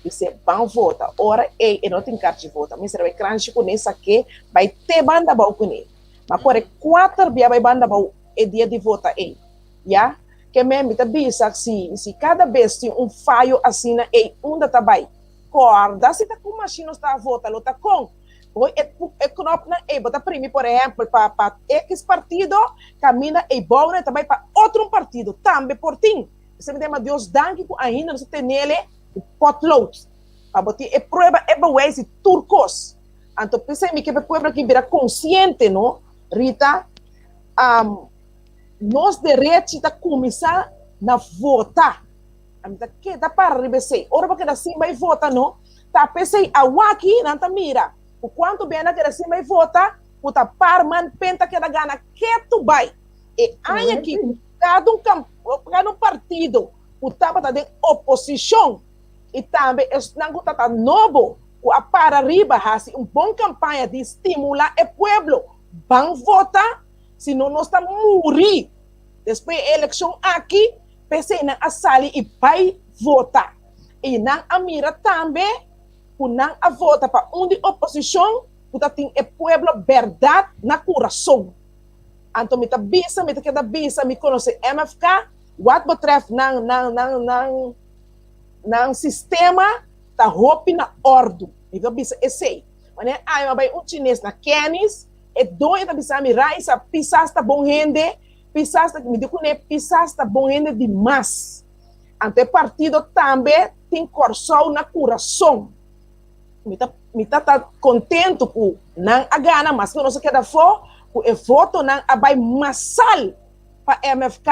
de ser bom vota ora e não tem carta de vota me será vai crunch com essa aqui vai ter banda bom com ele mas por 4 dia vai banda bom é dia de vota aí já que mesmo tá bisa se cada vez tem falho assim na e onde tá vai corda se tá com machine está vota lo tá com é knop na e bota primi por exemplo para X partido caminha e bola também para outro partido também por ti você me dá Deus danke com ainda você tem nele o potload para botar é prova é bom esse turcos então pensei me que para povo que vira consciente não Rita nós direitos tá começar na votar a mim que dá para receber ora porque assim vai votar não tá pensei a aqui não tá mira o quanto bem na que assim vai votar puta par man penta que da gana que tu vai e aí aqui cada um partido o tapa tá de oposição e também não tá novo o a para arriba assim bom campanha de estimular o povo vão votar se não nós tá morrer depois da eleição aqui pensei na a sali e vai votar e na a mira também não a vota para de oposição, porque tem o povo verdade na coração. Então, me queda bisa, me conhece MFK, what betreft ng sistema, tá roupa na ordem. Então, bisa, esse. Mas, eu vai chinês na Kenis, e dois da bisa, me raisa, pisasta bom rende, pisasta, me digo, pisasta bom rende demais. Então, o partido também tem coração na coração. Me tá contente com não a gana, mas que não se queda for, com o voto não abai massal para MFK,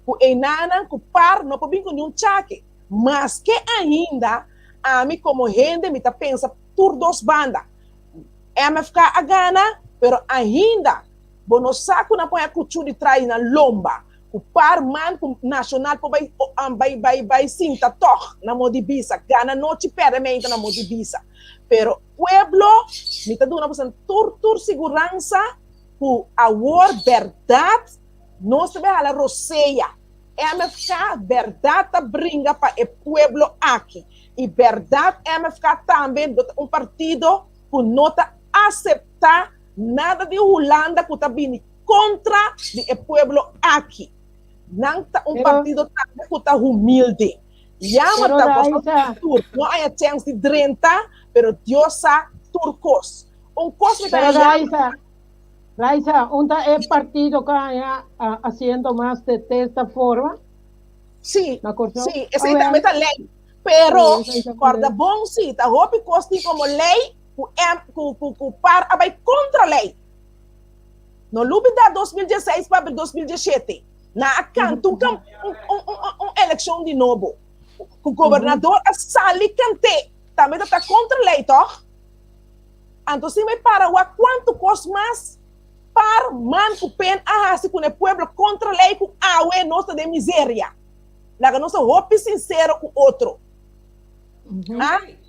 com o nana com par não pode vir com nenhum chaque, mas que ainda a mim como gente me tá pensa por duas bandas, MFK a gana, pero ainda bono saco na põe a cuchu de trás na lomba, o par man com nacional vai sinta toh na modibisa, gana não te permite na modibisa. Pero pueblo, me está dando uma tur segurança por a verdade, não se vê a roceia. MFK, verdade brinca para o pueblo aqui. E verdade, MFK também partido por não aceitar nada de Holanda que está vindo contra do pueblo aqui. Não tá partido também que está humilde. Llama tá não há chance de 30, pero Dios sa turcos. Cosa que Raisa, ¿un partido que haya haciendo más de esta forma? Sí, esa es la ley. Pero, guarda bom, sí, está hopi costi como lei, ku par abay contra lei. No lubi da 2016 para 2017. Na acanto eleição de novo. O governador Sali Kante também está contra lei, toch? Então, se me para quanto custa mais para man ku pen ahasi com o pueblo contra lei com awe nossa de miséria. Laga nossa hopi sincero com outro.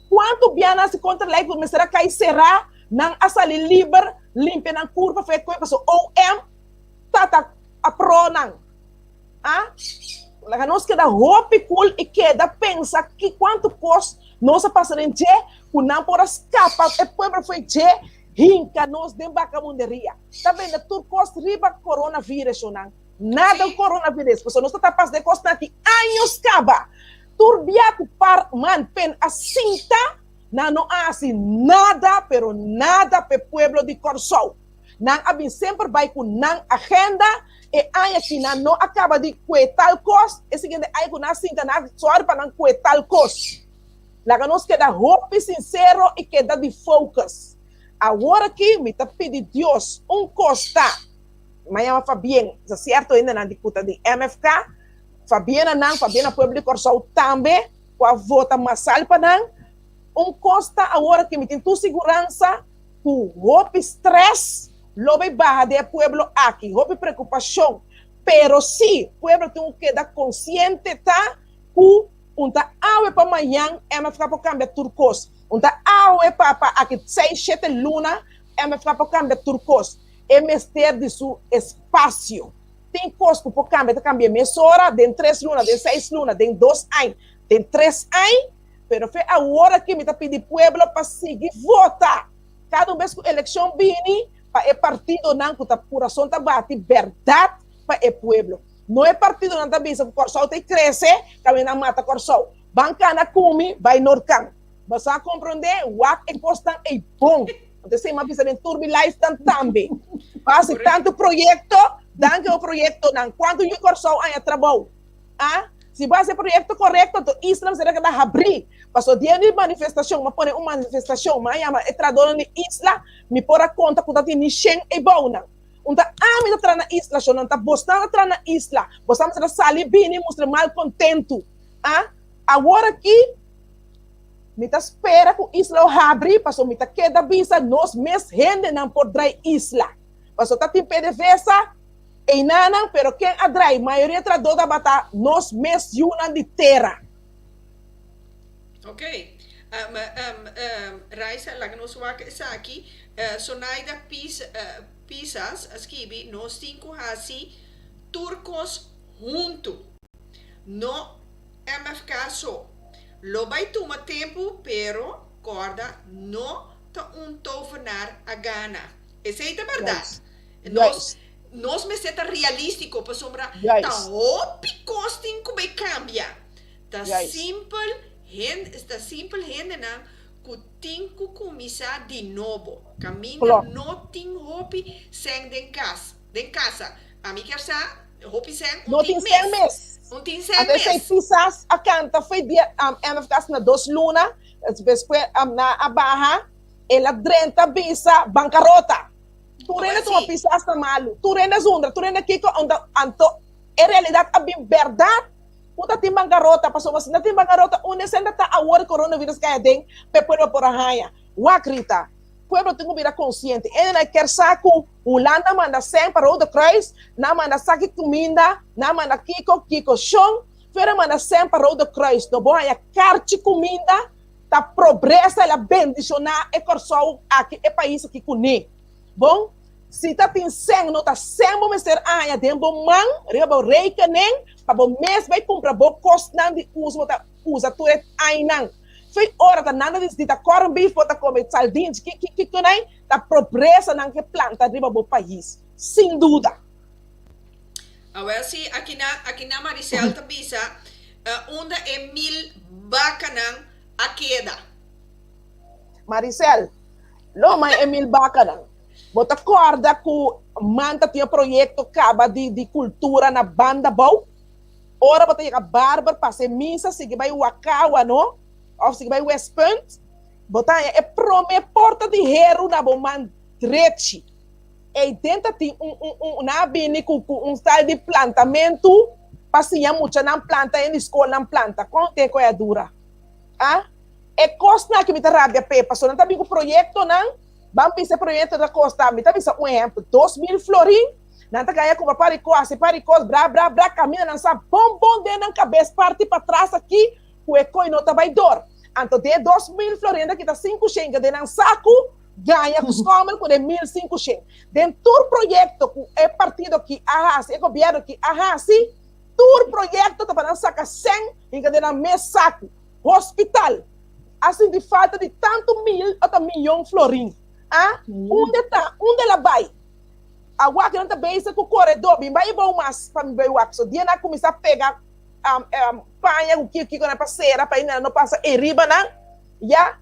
Quanto biana se contra lei começará a cair será não a salir livre limpa na curva feito com pessoa OM tata a pro não laga nós queda hope cool e queda pensa que quanto custa nossa passarente com não por escapar e pobre foi che hinca nós de bacamunderia tá vendo tudo custa riba coronavírus não nada coronavírus pessoa nós tá passando de costa aqui anos caba turbiaco par man pen asinta não há assim nada pero nada pe pueblo de Corsol não abin sempre vai com não agenda e aí aqui não acaba de tal coisa e seguinte aí com a cinta na só para não tal coisa lá que nós queda hope sincero e queda de focus agora aqui me tá pedindo Deus costa mas é Fabiana certo ainda na disputa de MFK Fabiana Pueblo de Corsol também, com a vota massal para não, costa agora que me tem tu segurança, com roupa stress, lobe barra de Pueblo aqui, roupa preocupação, pero se Pueblo tem que dar consciente, tá, com awe para amanhã, MFK para cambiar turcos, awe para aqui 6, 7 luna, MFK para cambiar turcos, é mestre de seu espaço. Tem coisa por cambia mesora, tem 3 lunas, tem 6 lunas, tem 2 anos, tem 3 anos, pero foi a hora que me tá pedindo pueblo para seguir votar. Cada vez que a eleição vem, para o partido não que tá coração tá bate verdade para o pueblo. Não é partido não tá bisa que o Corsol tem cresce, também não mata Corsol. Bancana come, vai norcan. Você a compreender, o que custa é bom. Então se uma bisa em turbilais também. Faz tanto projeto dan o projeto não quando o Corsol aí trabalho se vai ser projeto correto então Islam será que dá abrir passou dia de manifestação mas põe uma manifestação mas é traduzir na isla me pôr a conta que tá tem ninguém é bom não então me tá na isla só não tá bostando tá na isla bostamos a sair bem mostrar mal contento agora aqui me tá espera que o isla abrir passou me tá queda visa nós mes gente não por drai isla passou tá tem PDVSA e nana, pero quem adrai, maioria tradoda bata nos mes yunan de terra. Ok. Raisa, lá que nós vamos aqui, sonaida pisas, esquibi, nós 5 assim, turcos junto. No MFK só. Lo vai tomar tempo, pero, corda, no tá tovenar a gana. Essa é a verdade. Nós me seta realístico para sombra tá hopi costing como cambia tá simple gente na que tem que começar de novo caminho não tem hopi sem den casa a mim quer sa hopi sem não tem mês até sem pisas a canta foi dia MFK na 2 luna depois na a barra ela 30 bisa bancarrota tu renda tu uma pisa hasta malo. Tu renda zundra, tu renda kiko anto em realidade a bem verdade. Puta tem bancarrota, passou você não tem bancarrota, onde senta tá a hora coronavírus que tem, pepero por a raia. Wakrita. Pueblo tem que virar consciente. Ele não quer saco, o landa manda 100 para o Christ, não manda saque comida, não manda kiko chão, fera manda 100 para o Christ. Não bom é carte comida, tá pobreza, ela bendicionar e Corsol aqui é país que conhe. Bom, se tá tem 100, não tá 100, vamos ser aia, tem bom man, reba reika nem, para bom mês vai comprar bom costa de usa tu é ai não. Foi hora da nada de tá corn beef, tá comer sardinhas, que nem tá pobreza não que planta riba bom país. sem dúvida. Agora, se aqui na Maricel tabisa, onda é 1000 bacanang a queda. Maricel, lo mai Emil Bacaran. Bota corda que manta tinha projeto caba de cultura na banda bom. Ora bota a Bárbara para ser missa, se vai o Akawa, no? Ou se vai o West Point. Bota é prome porta de hero na bom man trechi. E tenta ter na bini com style de plantamento, passinha muito na planta em escola na planta. Quanto tempo é dura? Ah? E costa que me rabia pepa, só não tá com projeto não. Vamos pensar projeto da costa, me tá pensando exemplo, 2000 florim, não tá ganhando com paricos, bra, caminha não sabe, bom dentro na cabeça, parte para trás aqui, o eco e não tá vai dor. Então de 2000 florim daqui tá 5 xenga de não saco, ganha com os comer com de 1500. Dentro do projeto que é partido que arrasa, é governo que arrasa, todo projeto tá para sacar 100 em de na mês saco, hospital. Assim, de falta de tanto mil ou milhão florim. Ah? Onde está? Onde ela vai? A guarda não está bem, isso com o corredor. Bem, vai bom, mas para me ver o axo. Dia não começar a pegar panha, o que na parceira, para ainda não passa em riba, não? Já?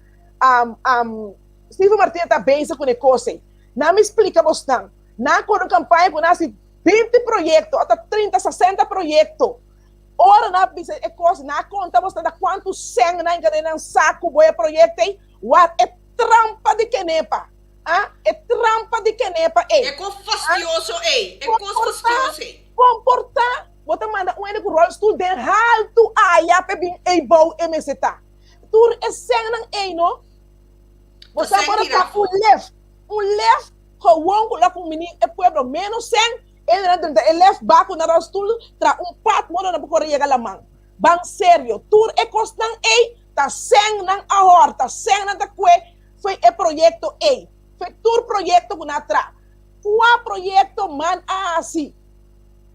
Steve Martins está bem, isso com o coisa. Não me explica, você. Não, quando a campanha, quando nasce 20 projetos, até 30, 60 projetos. Ora na bisa é coisa na conta você dá quanto sangue na encadeia saco boia projeto aí what é trampa de quenepa é trampa de quenepa é fastioso é fastioso comportar bota manda um ele com rol stool de alto aí pe bem é bom MCTA tur é sangue não no você agora tá um left com lá com menino é pueblo menos sangue ele left back na rostul tra pat mo na bukore yega lamang bang sério tur e costan tá seng nang ahor tá seng nang takwe foi e projeto foi tur projeto kuna tra qua projeto man assim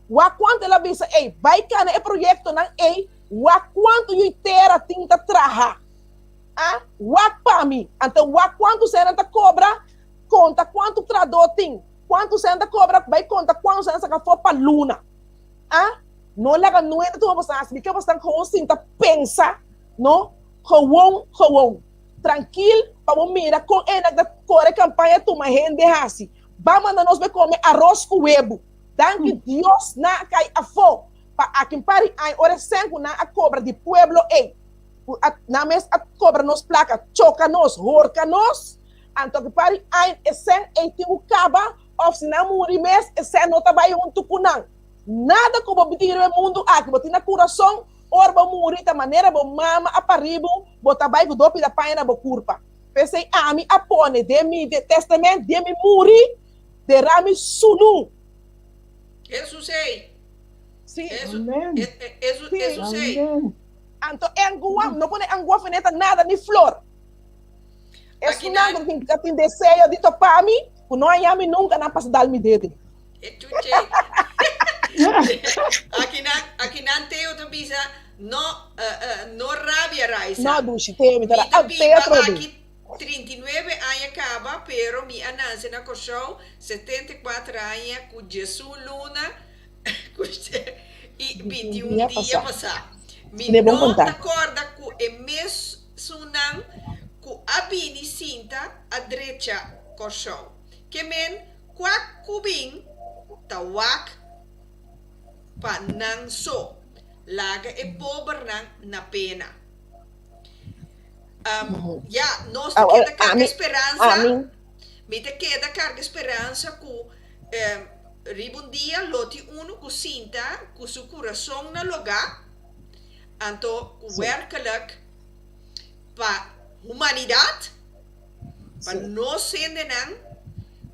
wa quanto ela bisa vai kana e projeto nang wa quanto you tera tinta traha wa pa mi então wa quanto será ta cobra conta quanto trador tem quanto você anda cobra, vai conta quanto você anda for para luna. Não lega não é tu você acha que você com sinta pensa, não? Howon. Tranquilo, para mira com ena da core campanha tu mais rende assim. Vamos nós vai comer arroz com huevo. Danke Deus na cai a fo. Pa aqui pare ai ora sengo na a cobra de pueblo na mes a cobra nos placa, choca nos, horca nos. Então que pare ai esen tem o caba of se não morrer mês, esse não trabalha junto com não. Nada como obter o mundo aqui, botar na coração, orba morrer da maneira, bo mama aparibo, botar bairro dope da paina bo curpa. Pensei, mi apone, de mi de testamento, de mi morrer, de rami sunu. Isso sei. Sim. Isso sei. Então, angua, não pode angua feneta nada, ni flor. Isso nada que tem desejo de topar mim. Não há nunca na passa dar-me dedo. Aqui não tem outra bisa, não rabia raisa. Não, duche, tem me aqui 39 anos acaba, pero mi ananse na corção 74 anos com Jesus Luna e 21 dias passar. Mi não acorda com o mês sunan com a bini cinta a direita corção. Que men kwak kubing tawak pa nang so laga e pobre na pena. Nós te queda carga esperança. Me te queda carga esperança ku ribundia loti uno ku sinta ku su coração na lugar. Anto ku werkelijk pa humanidade pa no sende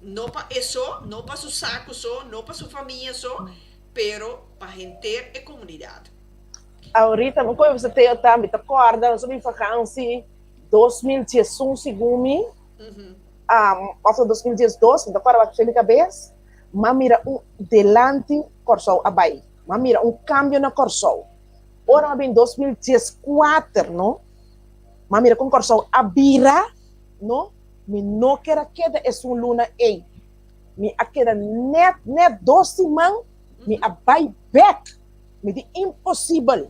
não para isso, não para seu saco só, não para sua família só, pero para gente e comunidade. Ahorita, você tem também, tá acorda, sobre vacância 2011, segundo after 2012, da para a cabeça, mas mira delante Corsol abai, mas mira cambio na Corsol. Ora bem 2014, não? Mas mira com Corsol abira, não? Me não quer queda é um luna me akeda net 12 man, me a buy back, me di impossível.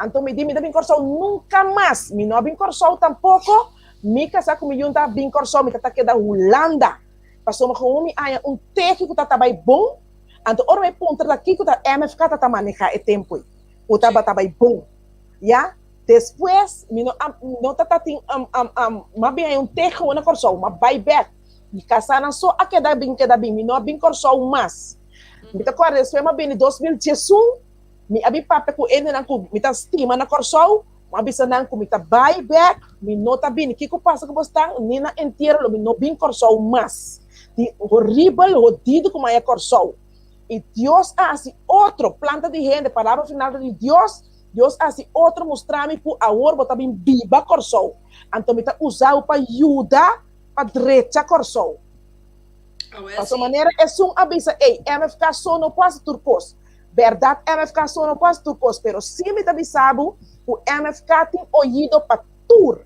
Então me di, me da bin Corsol nunca mais, me não bin Corsol tampouco, me casa com me junta bin Corsol, me tata queda Holanda. Passou me com me aya técnico tata bai bom, então ora me ponta daqui que tá MFK tata manejar é tempo. O taba bai bom. Ya? Depois, me não tata tem mas bem técnico na Corsol, mas buy back. Me casaram só a queda bem, me não bin Corsol mais. Me tá com a respeito, mas bem em 2018, me abi pape ko ele nang ko mita estima na Corsol, mabisa nang ko mita buy back, me nota bin kiko pasa ko basta ni na entero lo me no bin Corsol mas. Di horrible, jodido como é Corsol. E Deus hace outro planta de gente, palavra final de Deus hace outro mostrar-me por a hora botar bem viva Corsol. Então mita usar para ajudar para direita Corsol. Dessa maneira é um avisa, ei, MFK só não passa turcos. Verdade, MFK só não passa turcos, pero se me avisado, o MFK tem ouvido para tur.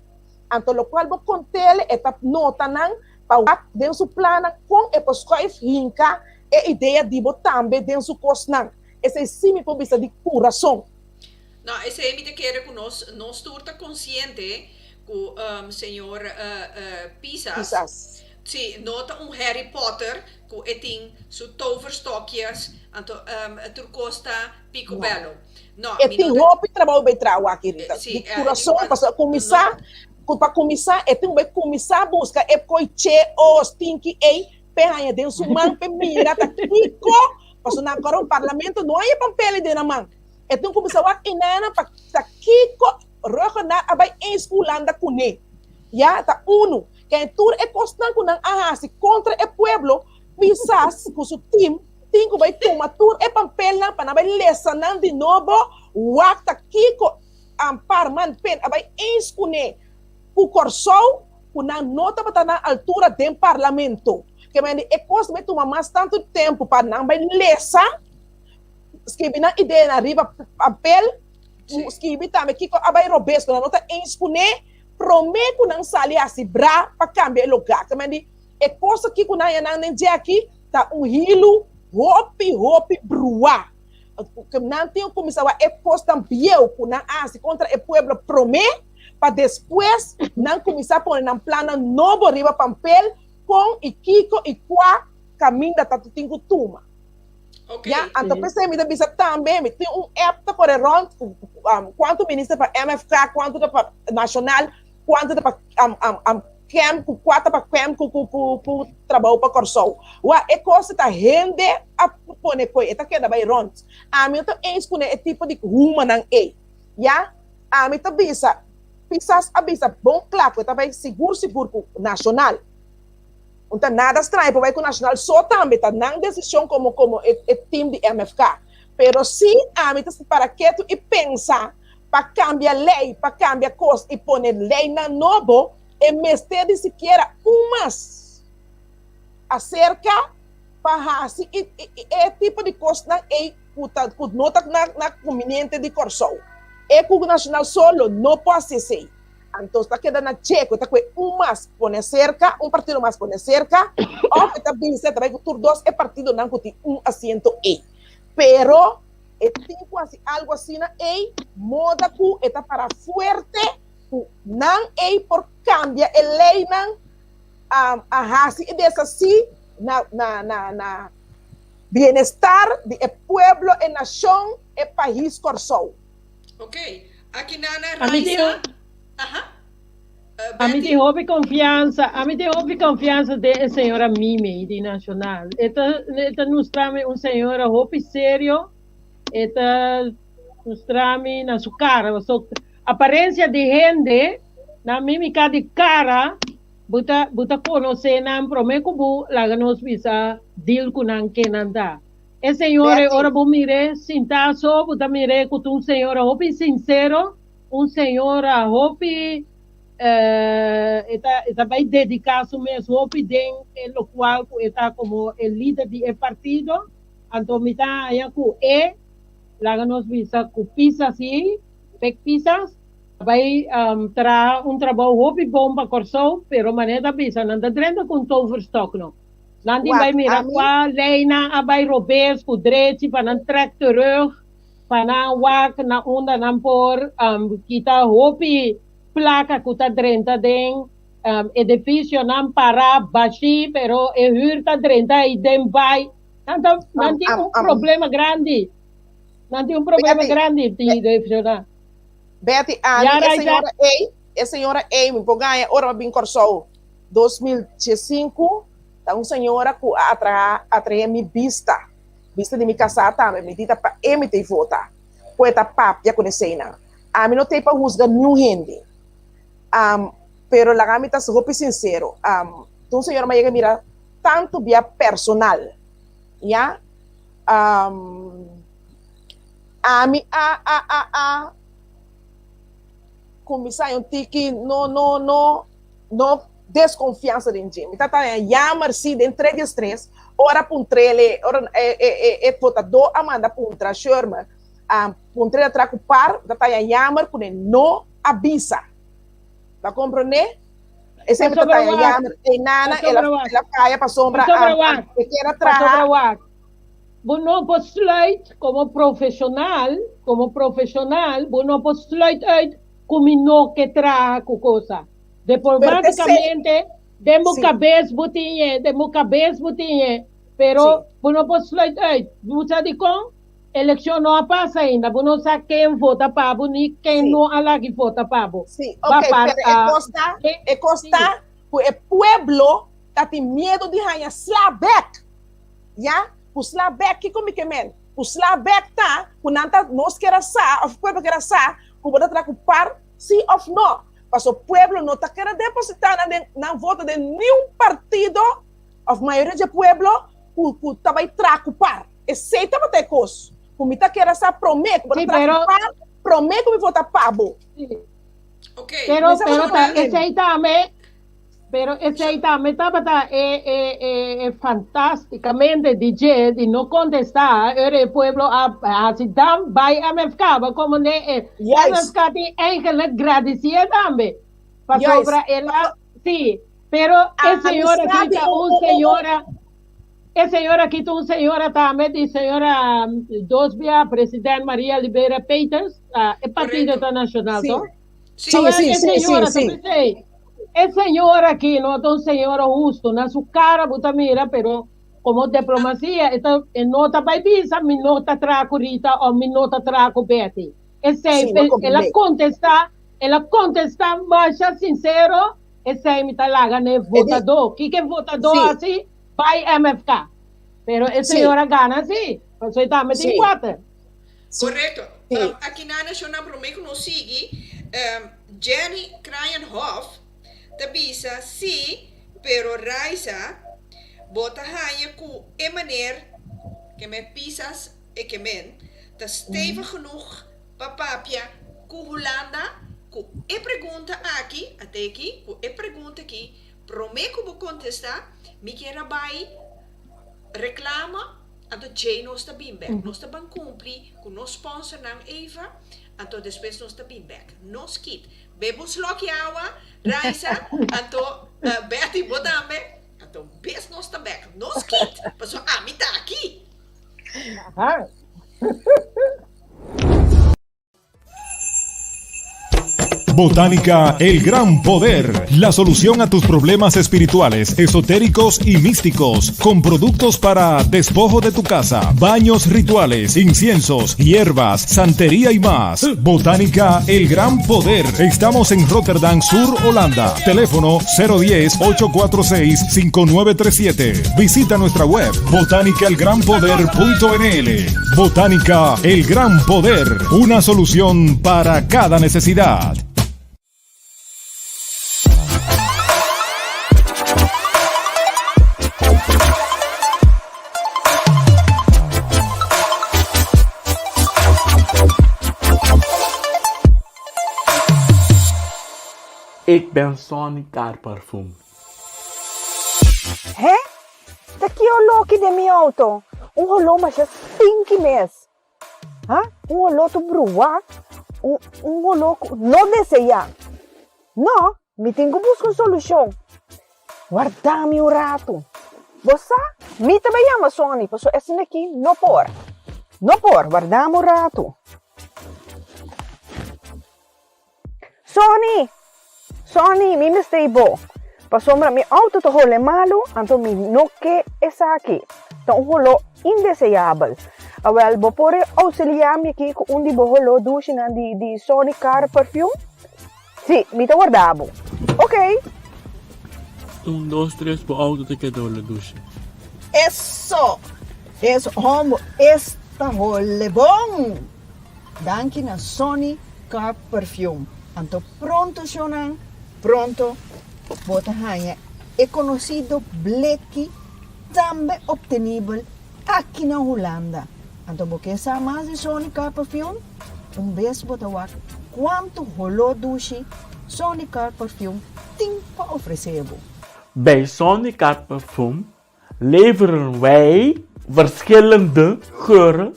Então, o qual vou contar é a nota não para dentro do plano com a pessoa finca e ideia de botar também dentro do curso não. Esse é sim me pode de coração. Não, esse é me de querer que nós está consciente que o senhor Pisas. Sim, nota Harry Potter que tem seu toverstokjes en turcosta picobello. No, e tem roupa e trabalho bem aqui, Rita. Sim, coração para começar, tem que começar a buscar e coiche os tinki ei penha dentro do man pe mira tá kiko, para na agora o parlamento não é papel de na man. E tem que começar a inana para tá kiko, roca na abai em esculanda cune. Ya tá uno. Que tur é constante com a contra o pueblo, pisas com seu time, tem que vai tomar tur é papel na para vai lecionar de novo, o acta kiko ampar man pen vai escune o Corsol com na nota para na altura do parlamento. Que mas é coisa vai tomar mais tanto tempo para não vai lesa, escrever na ideia na riba papel, escrever também kiko vai robesco na nota escune prometo não sair assim bra para cambiar o lugar. Também é coisa que quando eu não dia aqui tá hilo hopi brua. Que não tem como saber é coisa também quando assim contra o povo promete para depois não começar a pôr um plano novo riba papel com e kiko e qua caminho da tatu tingo tuma. Okay. Yeah, então pensei me bisa também me tem app para rond quanto ministro para MFK, quanto para nacional, quanto para camp, quanto para camp com trabalho para Corsol. Wa é coisa tá rende a pone coi, tá queda vai rond. A mim então é isso é tipo de rumo não é. Ya? A mim tá bisa, pisas a bisa bom claro, tá vai seguro com nacional. Então, nada estranho, porque o Nacional só também está na decisão como o time de MFK. Mas se a mim está para quieto e pensar para cambiar lei, para cambiar coisa e pôr lei na novo, e mestre de sequer umas acerca para assim, e tipo de coisa não é que nota na conveniente de Corsol. É que o Nacional solo não pode ser. Então está quedando checo, está com mais pone cerca, partido mais pone cerca, ou está bem certo, vai com dos é partido não tem assento e. Pero tem quase algo assim na e moda que está para forte, não é por cambiar a lei não a raça e dessa sim na bem-estar do povo, e nação e país Corsol. Ok, aqui na Raíssa. A mim tem houve confiança da senhora Mimi, de Nacional. Esta nos traz senhora houve sério, esta nos traz na sua cara. Aparência de gente, na mímica de cara, buta conhecer, não promete que lá nos visa deal com não que não dá. E senhora, ora vou mirar, sentar só, buta mirar com senhora houve sincero, senhora houve está bem dedicado mesmo ao PIDEM, no qual está como o líder do partido. Então, está aí com lá nós visa com pisas assim, pisas, vai trazer trabalho hobby bom para Corsol, pero maneira visa não está dentro com todo o estoque não. Nanti Wat, bij mira Ami? qua leina abai robes kudreti panan trek terug panan wak na onda nan por kita hopi placa kuta drenta den edificio nan para bashi pero e hurta drenta e den bai nanti problema grande. Nanti un problema Betty, grande di edificio. Betty, Ami, a senhora A, me ganha, ora bem corso, 2005, tá uma senhora que atrai minha vista de me casar também, me dita para emitir votar, poeta pap, já conheci na, a mim não tem para rusgar nenhum gente, pero la gami tá super sincero, então senhora mas mira tanto via personal, já, a mim começar um tiki no desconfiança de gente. Então tá chamar se de entrega estresse, ora puntrele, ora votador Amanda puntra chorma, puntrele traco par, tá chamar com no avisa. Tá compreender? Esse é tá chamar e nana ela caia para sombra a pequena traga. Bono besluit como profissional, bono besluit uit como que traga com coisa. Diplomaticamente, demo cabeça botinha, pero bono besluit uit. Você de com eleição não passa ainda, bono sabe quem vota para boni, quem não alagi vota para bo. Sim, ok, pero costa, o pueblo tá tem medo de ganhar slabek, já? O slabek que como que men? O slabek tá, o nanta nós quer sa, o pueblo quer sa, o boda tra par sim ou não. Mas o pueblo não tá quer depositar na voto de nenhum partido, a maioria do pueblo, o tá vai traco par. Esse tá bater cos. O mita quer sa promete, boda traco par, promete que me vota pabo. Ok. Pero esse aí também. Pero esse aí também é fantasticamente DJ de não contestar o pueblo assim dan vai MFK como né MFK tem eigenlijk gradecia também para sobre ela sim pero essa senhora aqui tá uma senhora também de senhora Dosbia presidente Maria Oliveira Peters é partido internacional sim. El señor aquí no es un señor justo, na su cara butamira, pero como diplomacia, esta nota vai visa, mi nota traco Rita o mi nota traco Betty. Ela contesta, mas sincero, esse aí me talaga né votador, que votador assim, vai MFK. Pero el señor gana assim, você tá metendo quatro. Correto. Aqui na Nacional Promeco não sigue, Jenny Krayenhoff, tabisa si pero Raisa bota hanya ku maneer que me pisas e que men ta stevig genoeg papapia ku Holanda ku pergunta aqui até aqui ku pergunta aqui promeco vou contestar me quer bai reclama anto Jay nos ta bimback nos ta ban cumpri ku nos sponsor nang Eva anto depois nos ta bimback nos kit bebus loki awa Raisa, anto Betty Bodambe, anto bes nos tabek, nos kit, paso ami tá aqui. Botánica El Gran Poder, la solución a tus problemas espirituales, esotéricos y místicos, con productos para despojo de tu casa, baños rituales, inciensos, hierbas, santería y más. Botánica El Gran Poder. Estamos en Rotterdam Sur, Holanda. Teléfono 010-846-5937. Visita nuestra web botánicaelgranpoder.nl. Botánica El Gran Poder, una solución para cada necesidad. Ik ben Sonica Parfum. Hé? Daqui é o look de minha auto. Rolô, mas é 5 meses. Rolô to brua. Rolô não deseja. Não, me tenho que buscar uma solução. Guarda-me um rato. Você me também ama Sony, por isso esse aqui não por. Não por, guardamos rato. Sony, me mistei bo. Passou para mi auto to hole malo, então me noque essa aqui. Então holo indesejável. Awel, bo pore auxiliar me aqui com onde bo holo douche na di Sony Car Perfume? Sim, me te guardavo. Ok. 1, 2, 3 po auto te quedó la ducha. Eso! Eso, homo, esta hole bom! Danke na Sony Car Perfume. Anto pronto, Shonan, pronto, bota hanha. É conhecido Bleki, também obtenível aqui na Holanda. Anto, porque sabe mais de Sony Car Perfume? Vez bota wak, quanto rolou duche, Sony Car Perfume tem para oferecer. Bij Sony Car Parfum leveren wij verschillende geuren,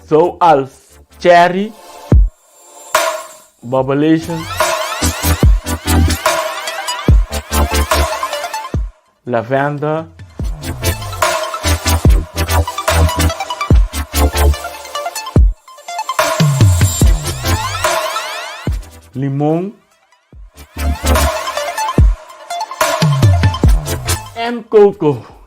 zoals cherry, bubblegum, lavender, limon en coco.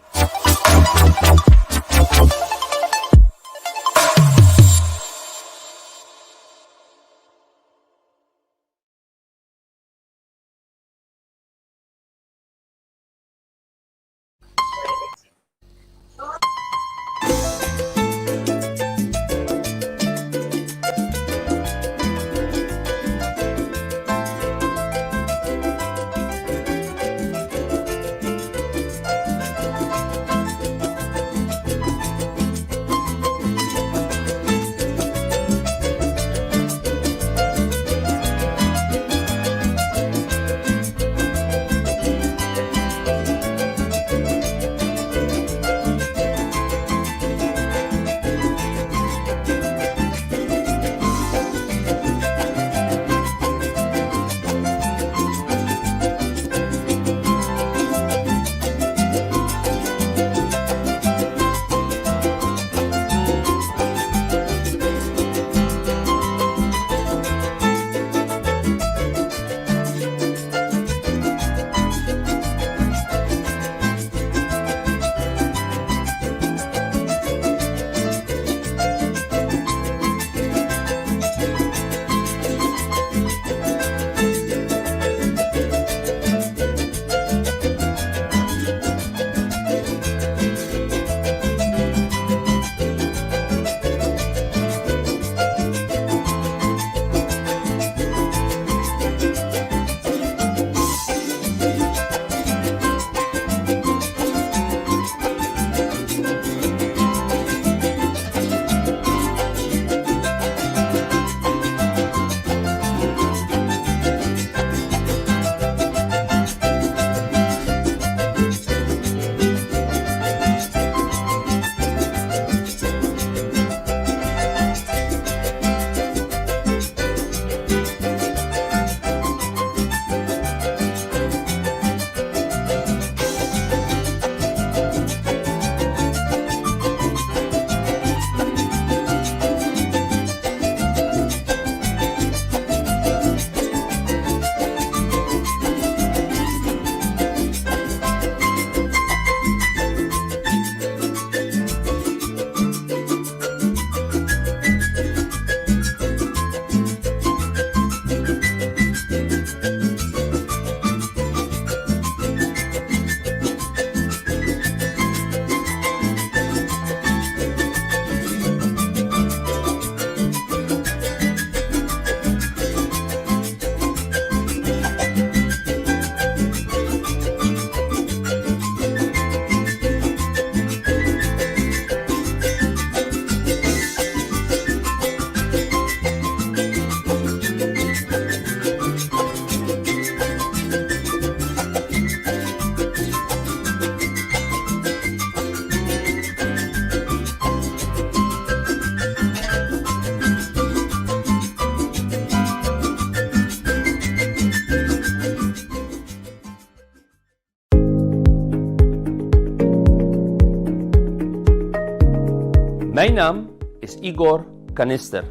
Mijn naam is Igor Kanister.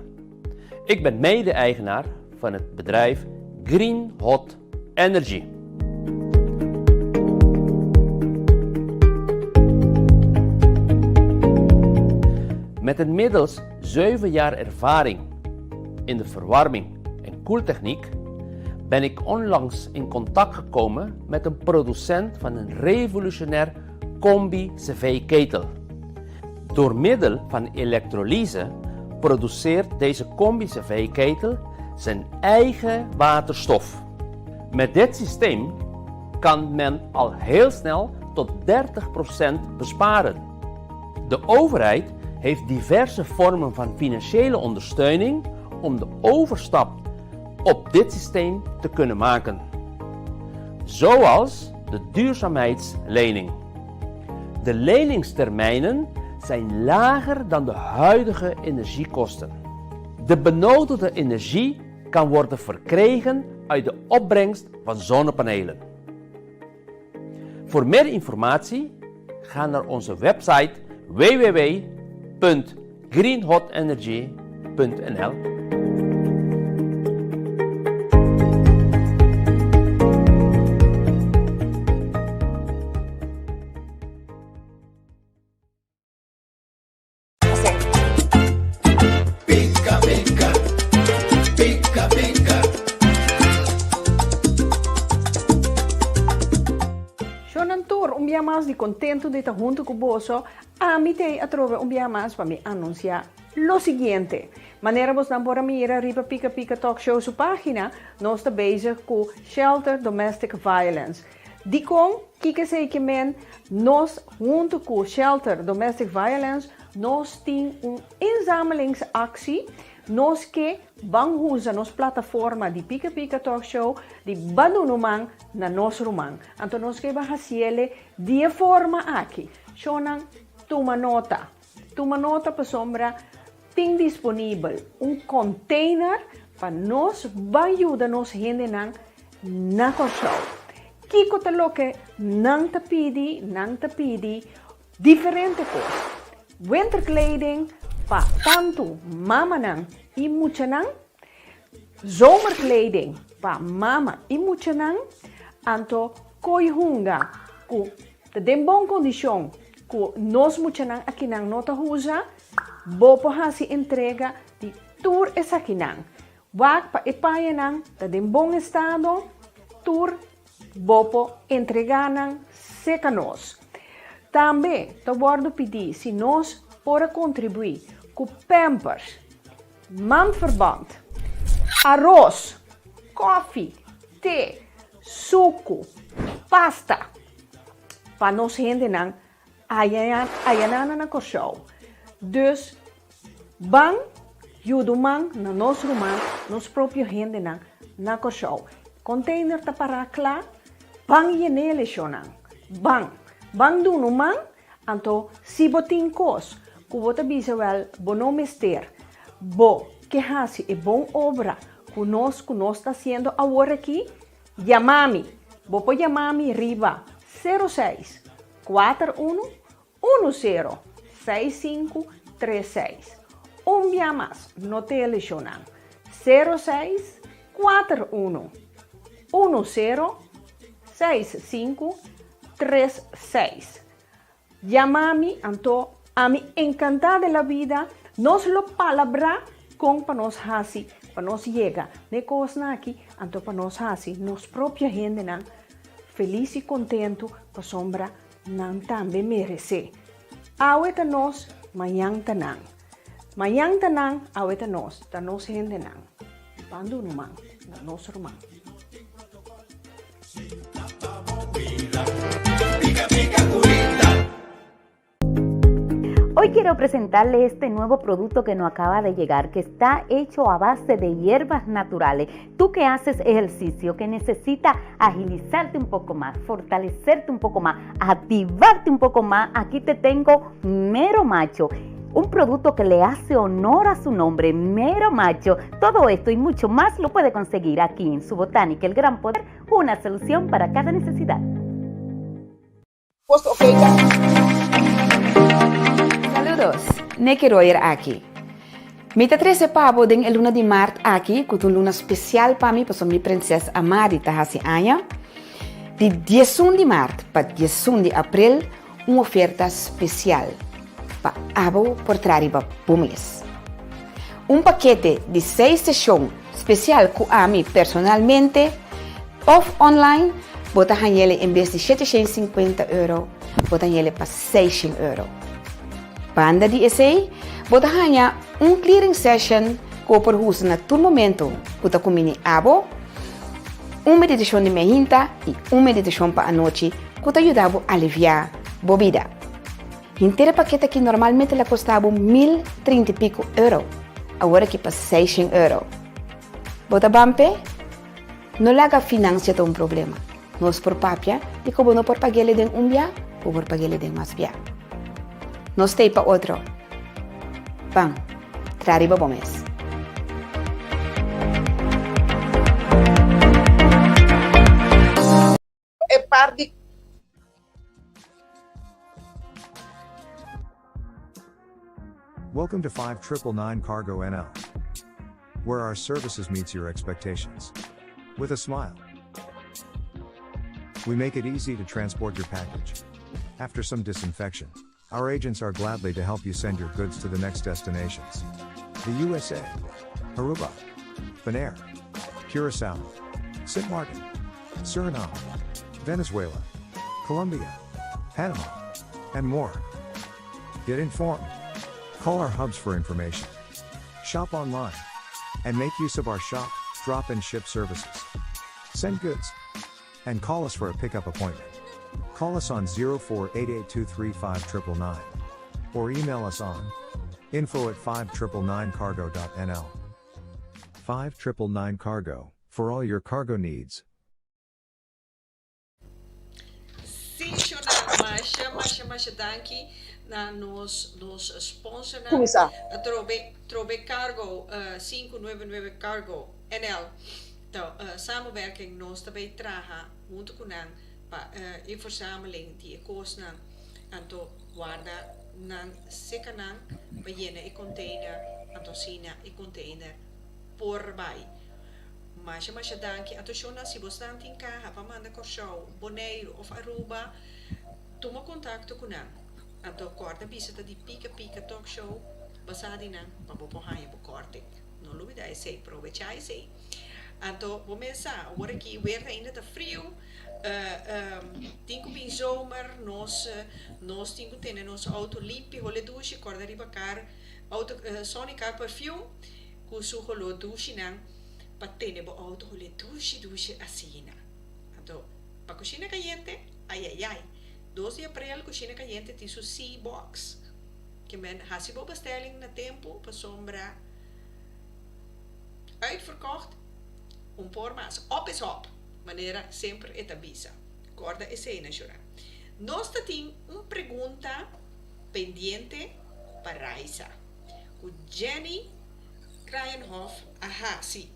Ik ben mede-eigenaar van het bedrijf Green Hot Energy. Met inmiddels 7 jaar ervaring in de verwarming en koeltechniek ben ik onlangs in contact gekomen met een producent van een revolutionair combi-cv-ketel. Door middel van elektrolyse produceert deze combi-cv-ketel zijn eigen waterstof. Met dit systeem kan men al heel snel tot 30% besparen. De overheid heeft diverse vormen van financiële ondersteuning om de overstap op dit systeem te kunnen maken. Zoals de duurzaamheidslening. De leningstermijnen zijn lager dan de huidige energiekosten. De benodigde energie kan worden verkregen uit de opbrengst van zonnepanelen. Voor meer informatie ga naar onze website www.greenhotenergy.nl. Más de contento de estar junto con vos, a mí te atrove un día más para me anunciar lo siguiente. Manera vos dan por mira arriba Pika Pika Talk Show su página, no está bezig con Shelter Domestic Violence. Die kon, kijk zeker men, nos junto con Shelter Domestic Violence, nos tien een inzamelingsactie. Nos que van usa nos plataforma di Pika Pika Talk Show di banunumang na nos rumang. Anto nos que va haciele die forma aqui. Shonan toma nota. Toma nota pa sombra ting disponível container pa nos va ayuda nos gente nang na show. Kiko te lo que nang ta pidi diferente cos. Winterkleding pa tanto mama nang i mucha nang, zomerkleding pa mama i mucha nang, anto koi hunga ku de bon condition ku nos mucha nang aqui nang nota usa, bopo hasi entrega di tour es aqui nang. Wak pa ipaya nang de bon estado, tour bopo entreganan seca nos. Também te guardo pedir se nós para contribuir com Pampers, Manverband, arroz, koffie, thee, suco, pasta. Para nós gente não ayanana na show. Dus bang judumang na nos rumang nos próprio gente não na show. Container ta para klar, bang yenele shonang. Bang do numang anto si botin kos. Kubota bisa wel bono mister. Bo que hasi e bom obra conosco nós está sendo agora aqui. Yamami. Bopo Yamami riba 06 41 10 6536. Dia mais no telefonan 06 41 10 6536. Yamami anto a mi encantada de la vida nos lo palabra con pa nos hasi pa nos llega ne cosna aqui anto pa nos hasi nos propia gente nan feliz e contento pa sombra nan tambe merece aweta nos mayang tanang aweta nos ta nos gente nan pandu numang na nos rumang. Hoy quiero presentarle este nuevo producto que nos acaba de llegar, que está hecho a base de hierbas naturales. Tú que haces ejercicio, que necesitas agilizarte un poco más, fortalecerte un poco más, activarte un poco más, aquí te tengo Mero Macho. Un producto que le hace honor a su nombre, Mero Macho. Todo esto y mucho más lo puede conseguir aquí en su botánica El Gran Poder, una solución para cada necesidad. Saludos, Nekeroyer aqui. Mita 13 pabo ding el luna de março aqui, com uma luna especial para mim, para minha princesa Amari tá hasi anya. De 10 de março para 10 de abril, uma oferta especial para abo por trariba por mês. Paquete de 6 sessões especial com a mim personalmente, off online, bota ele em vez de €750, bota ele para €600. Banda de essay, bota clearing session com por uso na todo momento, bota com mini abo, meditação de mehinta e meditação para a noite, que te ajudava a aliviar a vida. Inteira paquete que normalmente ela custava €1.030 e pico, agora que para €600. Bota bampe, não laga financia um problema. Nós por papia, e como não por pagar ele de dia, ou por pagar ele de mais dia. Nós tem para outro. Bang, trariba bom mês. É parte. Welcome to 5999 Cargo NL, where our services meets your expectations. With a smile. We make it easy to transport your package. After some disinfection, our agents are gladly to help you send your goods to the next destinations. The USA, Aruba, Bonaire, Curacao, St. Martin, Suriname, Venezuela, Colombia, Panama, and more. Get informed. Call our hubs for information. Shop online. And make use of our shop, drop and ship services. Send goods. And call us for a pickup appointment. Call us on 0488235999. Or email us on info@5999cargo.nl. 5999 Cargo, for all your cargo needs. Sim, Masha, danke na nos sponsor na Começar. Trobe Cargo, 599 Cargo, NL. Então, samenwerking nos daarbij traga, junto com nang, in verzameling die koos nang, anto waarda nang seka nang, bayena i container, anto sina i container, voorbij. Masha danki, anto shona si bostan tinka, hapa manda korshow, Bonaire of Aruba, toma contacto com nang, anto korte visita di Pika Talk Show, basadi nang, papopohaya bo korte. No lubida I say, provechai say. Anto, começar, agora que o weer ainda está frio, tinha que zomer, nós temos nossa auto limpa, role douche, corda ribacar, auto sonica perfume, com su rolo douche não, para ter bo auto role douche assim. Anto, para cozinha caliente, ai. 2 de abril, cozinha caliente, tem su sea box, que men hasibo bestelling na tempo, para sombra, uitverkocht. Por mais, op is op, maneira sempre etabisa. Corda e cena, Jura. Nós temos uma pergunta pendente para Raisa. O Jenny Krayenhoff, sim.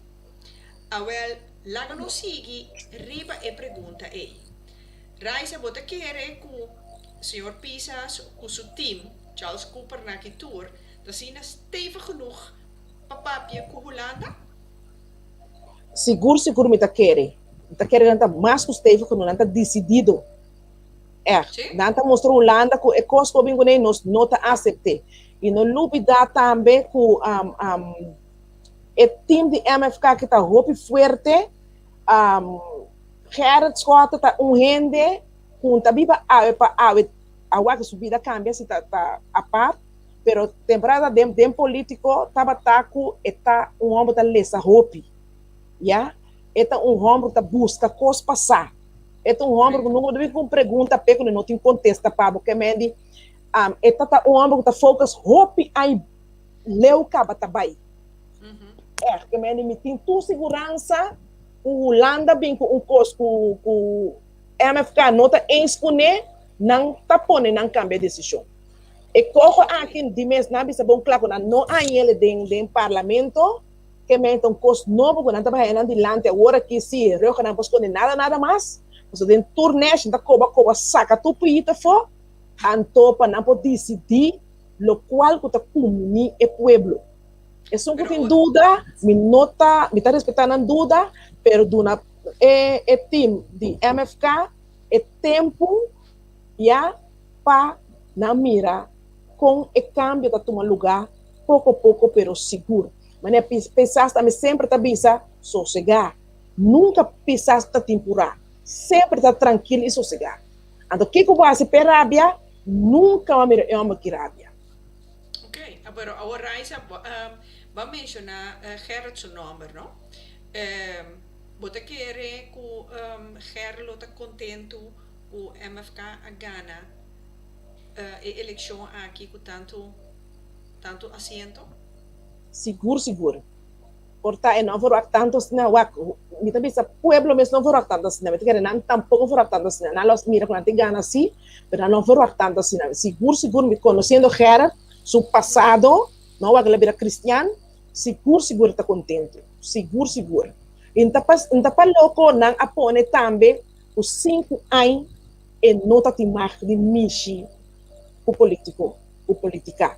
Awel, laga no sigi, riba e pergunta ei. Raisa, bota querer com o Sr. Pisas, com seu team, Charles Cooper na tour, dat is stevig genoeg papapje com Holanda? Seguro me tá querendo nanta mais custeve quando nanta decidido nanta mostrou Holanda que é custo bem quando nós não tá aceite e no lupida também que o time de MFK que tá roupa forte Gerrit Scott tá rende com tá biba a subida cambia se tá a par pero temporada de político tava taco eta homem tá lesa roupa. Eta homem que busca coisas passar. Eta homem que não deve com pergunta, porque não tem contesta para porque mendi. Eta homem que focus hope aí leu caba tabai. Que mendi me tem tu segurança. O Holanda bem com com MFK nota escolher não tá pone não cambia decisão. E corro aqui de mês na bisa bom claro não há ele dentro parlamento. Que me então cost novo quando anda para adelante agora que se eu não posso nada mais você tem turnê da coba saca tu pita for anto para não poder decidir lo cual que está comunidad el pueblo. Es un Pero poco en duda, me está respetando en duda, pero duna el team de MFK, el tiempo ya para na mira com o cambio da tomar lugar pouco a pouco, pero seguro. Mas pensaste também sempre tá bisa sossegar. Nunca pensaste tá temporar. Sempre tá tranquilo e sossegar. Então, o que eu vou fazer para rábia? Nunca vai mirar uma que rábia. Ok, pero agora Raisa vai mencionar Gerard seu nome, não? Você quer que Gerard está contente com MFK a Ghana a eleição aqui com tanto assento? Seguro. Porta não vou tanto assim, me também sa pueblo mesmo não vou tanto assim, me quer não tampouco vou tanto assim, não los mira quando tem Ghana assim, mas não vou tanto assim, seguro me conhecendo Gerard, seu passado, não vai que ele era cristiano, seguro está contente, seguro. Então para louco não apone também os 5 anos e nota de marca de Michi o político, o política.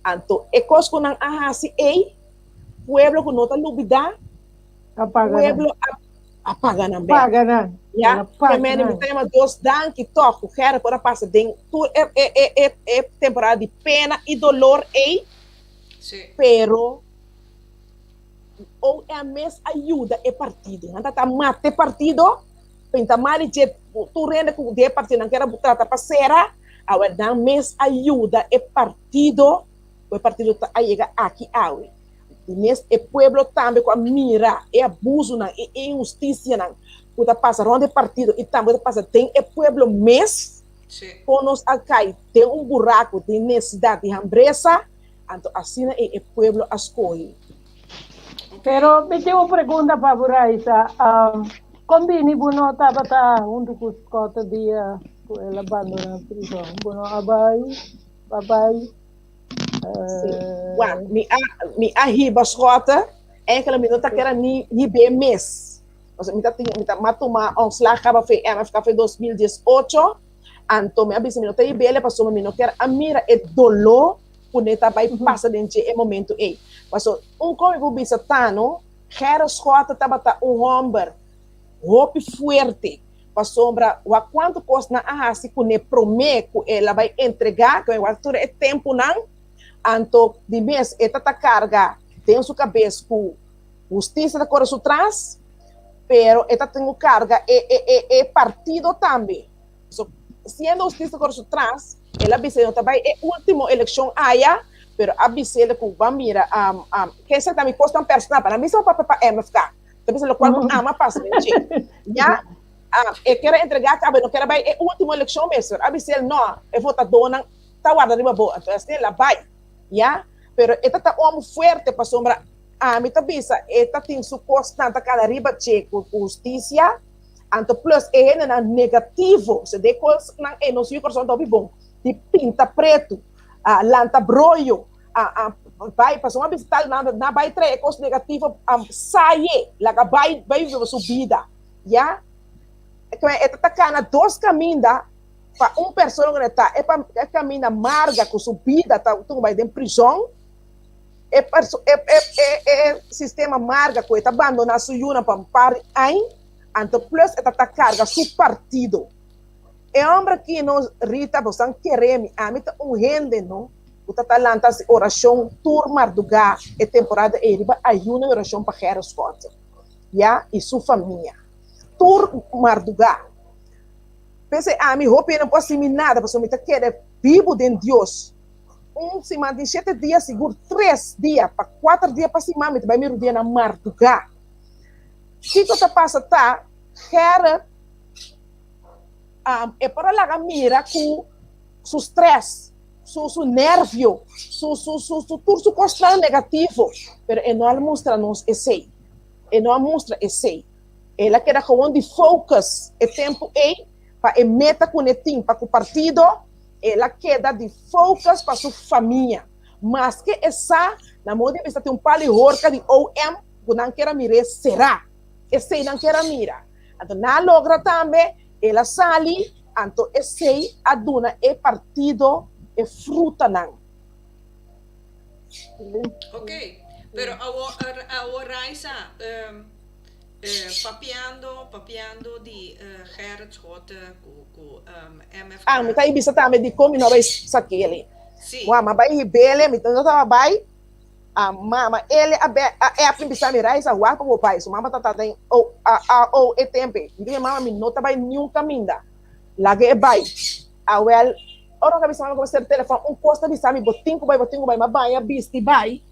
Então, é coisa que não ahasi pueblo que não está lubida, pueblo apaga na merda. Paga na. Ya, também me tema Deus dan que toco, quero para passar den, tu é temporada de pena e dolor pero ou é a mesma ajuda é partido, não tá mate partido, pinta mari je tu rende com de partido não quero tratar parceira. Agora, dá mais ajuda é partido está a chegar aqui awe. Nesse é pueblo também com a mira, é abuso não, é injustiça não. Puta passa onde partido e também passa tem é pueblo mês, com nós acai tem buraco de necessidade de hambreza, então assim é pueblo escolhe. Pero me tengo una pregunta para Buraisa. Combini buno tabata untuk kuskota dia el abandono prison. Buno abai, babai. Mi arriba escota, enkele minuta que era ni bem mês. Mita matuma slag acaba foi MFK foi 2018. Então me abis minuta e bele passou me minuta a mira é dolor puneta vai passa dentro é momento aí. Passou como bisa tano, Gerard escota tabata homem roupa forte para sombra o quanto custa na se que promete ela vai entregar que o altura é tempo não anto de mês esta carga tem sua cabeça com justiça da coração trás pero esta tem carga é partido também so, sendo justiça da coração trás ela disse também é última eleição aí pero a disse que vai mira que essa também custa um personal para mim só para MFK também se lo qual ama passa já quero entregar cabe não quero vai é última eleição mesmo a disse não eu vou tá dona tá guarda riba boa então assim ela vai já pero esta tá homem forte para sombra me tá bisa esta tem su constante cada riba che com justiça anto plus é negativo se de coisas não é não se coração tá bom de pinta preto lanta broio vai passou uma visitar na vai trazer coisas negativas sai lá vai subida já é tá cana dois caminhos para pessoa que está é caminho amarga com subida tá tu vai dentro prisão é sistema amarga que está abandonar sua yuna para par aí então plus tá carga su partido é homem que nos rita você querer a mim tá rende não o tá lanta oração turma do gá é temporada riba ajuda oração para Gerard Scott já e sua família turma do gá pense a mim roupa não pode ser nada porque me tá querer vivo de Deus semana de 7 dias seguro 3 dias para 4 dias para cima me vai me dia na mar do gá que coisa passa tá Gerard é para lá mira com su stress, su nervio, su constante negativo, pero não mostra-nos esse, não mostra esse. Ela quer gewoon de focus, é tempo para meta com para o partido, ela quer dar de focus para sua família, mas que essa, na moda de tem pali horca de OM, que não quer mirar será, esse não quer mirar, então não logra também ela sali, então esse aduna é partido é fruta não. Ok, pero ahora Raisa, papiando di Gerrit Schotte ku MFK. Me tá ibisa também de como não vai saquele. Sim. Mas vai rebelde, me não tava vai. Mama, ele é a primeira me Raisa wa para o pai. So mama tá tem o tempo. Então mama me não tá vai nenhum caminho. Lá que é vai. Well, ora que bisa ko ser telefone costa bisa mi botinho vai, mas vai a bisti vai.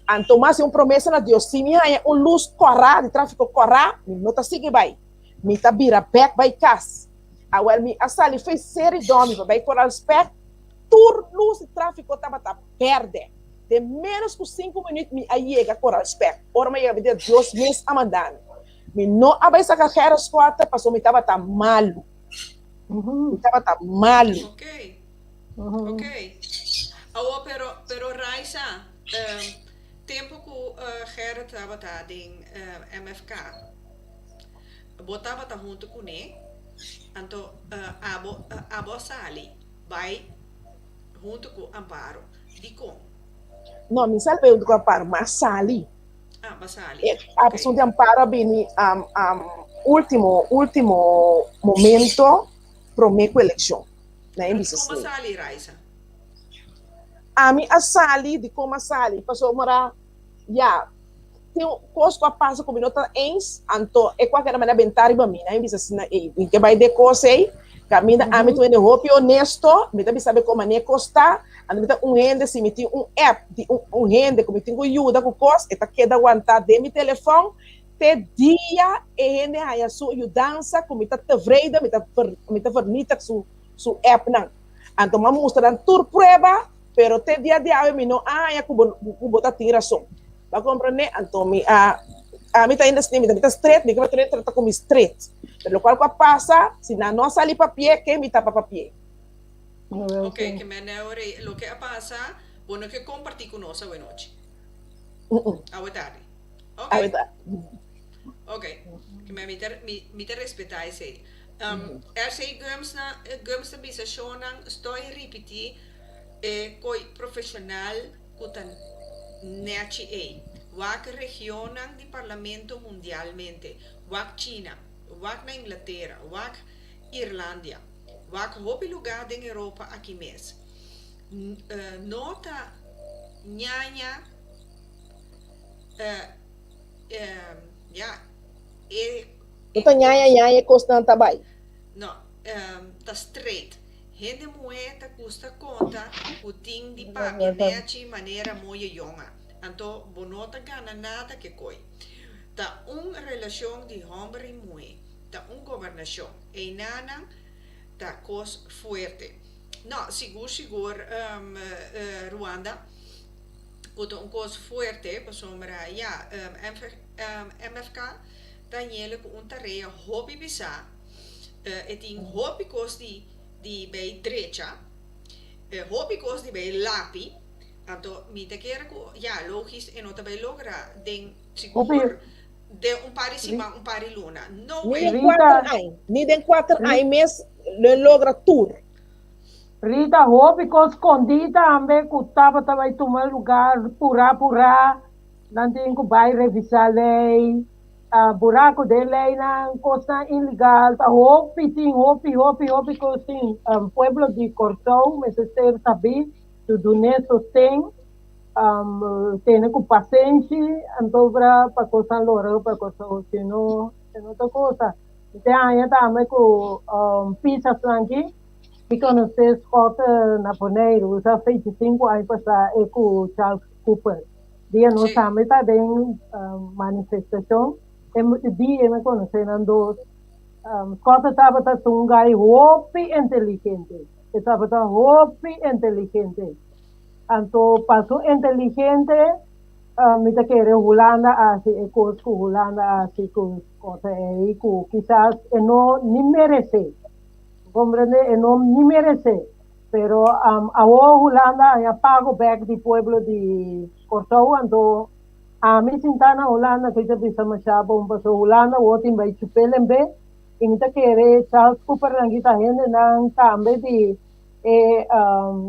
Anto mas promessa na Deus, se me há luz corra, de tráfico corra, me não tá sigue vai. Me tá vira back vai cas. Well, me asali fez série dorme, vai correr spec. Tur luz de tráfico tava perde. De menos que 5 minutos me aí a correr spec. Ora me ia ver Deus mês amandando. Me não abai sacar cara squata, passou me tava malo. Me tava malo. Ok. Ok. Pero Raisa, tempo que Gerrit estava em MFK, botava junto com ele, então abo sali, vai junto com Amparo, de como? Não, me salve junto com Amparo, mas sali. Mas sali. A pessoa de Amparo vem último momento para minha eleição. Como sali, Raisa? A mim a sali de como a sali passou morar tem coisa que passa com minota ens anto é qualquer maneira bentar para mim né bisa assim e que vai de coisa aí caminha a mim tu é roupa honesto me dá saber como é custa a mim tá rende se me tem app de rende como tem ajuda com coisa e tá queda aguentar de meu telefone te dia e rende a sua ajudança como tá tevreda me tá fornita su app não então vamos mostrar tur prova pero te dia dia eu me não é que botar tira som vai compreender então me a mim tá ainda assim me tá straight me que vai tratar como straight pelo qual passa se na nossa ali papier que me tá papier ok que me neure lo que passa bueno que compartir con nós hoje noite a tarde ok que me respeitar esse sei gumsta bisa shonan estou repetir coi profissional kutan NHA, wak regionan di parlamento mundialmente, wak China, wak na Inglaterra, wak Irlandia, wak hopi lugar em Europa aqui mesmo. Nota nhanya nota nhanya constante bai. Não, tá straight. Gente moeda custa conta o ting de papi de maneira muito jonga. Então, bonota gana nada que coi. Tá relação de homem e mulher. Tá governação. E nana tá coisa forte. Não, seguro, Ruanda. Kuto coisa forte, para sombra, MFK, tá nele com tarefa hobby bisa. E tem hobby coisa di bij direita, hobby coisa di bij lapi, então me te quer logisch en nota bij logra den seguro de par cima par luna. No way. Ni den 4 anos mês le logra tour. Rita, hobby coisa escondida, ambe custava também tomar lugar pura, não tem que vai revisar lei. Buraco de lei na costa ilegal, tá hopi costa pueblo de Cortão, mas você sabe, tudo nisso tem com paciência, então para costa lora, para costa senão outra coisa. Então aí também com pizza franqui, que quando você escuta na Poneiro, já fez 5 anos passar é com Charles Cooper. Dia não também tá em manifestação. Dia me conhecendo Scott estava um gai hopi inteligente, estava hopi inteligente, então passou inteligente, me te quer Holanda assim, coisa com Holanda assim com coisa aí com quizás não nem merece, compreende? Não nem merece, pero a Holanda já pago back de pueblo de Cortão, então a mim sinta na Holanda que já bisa masyado paso Holanda o tim bay chupelembe imita kere Charles Cooper lang kita hende nang tambe di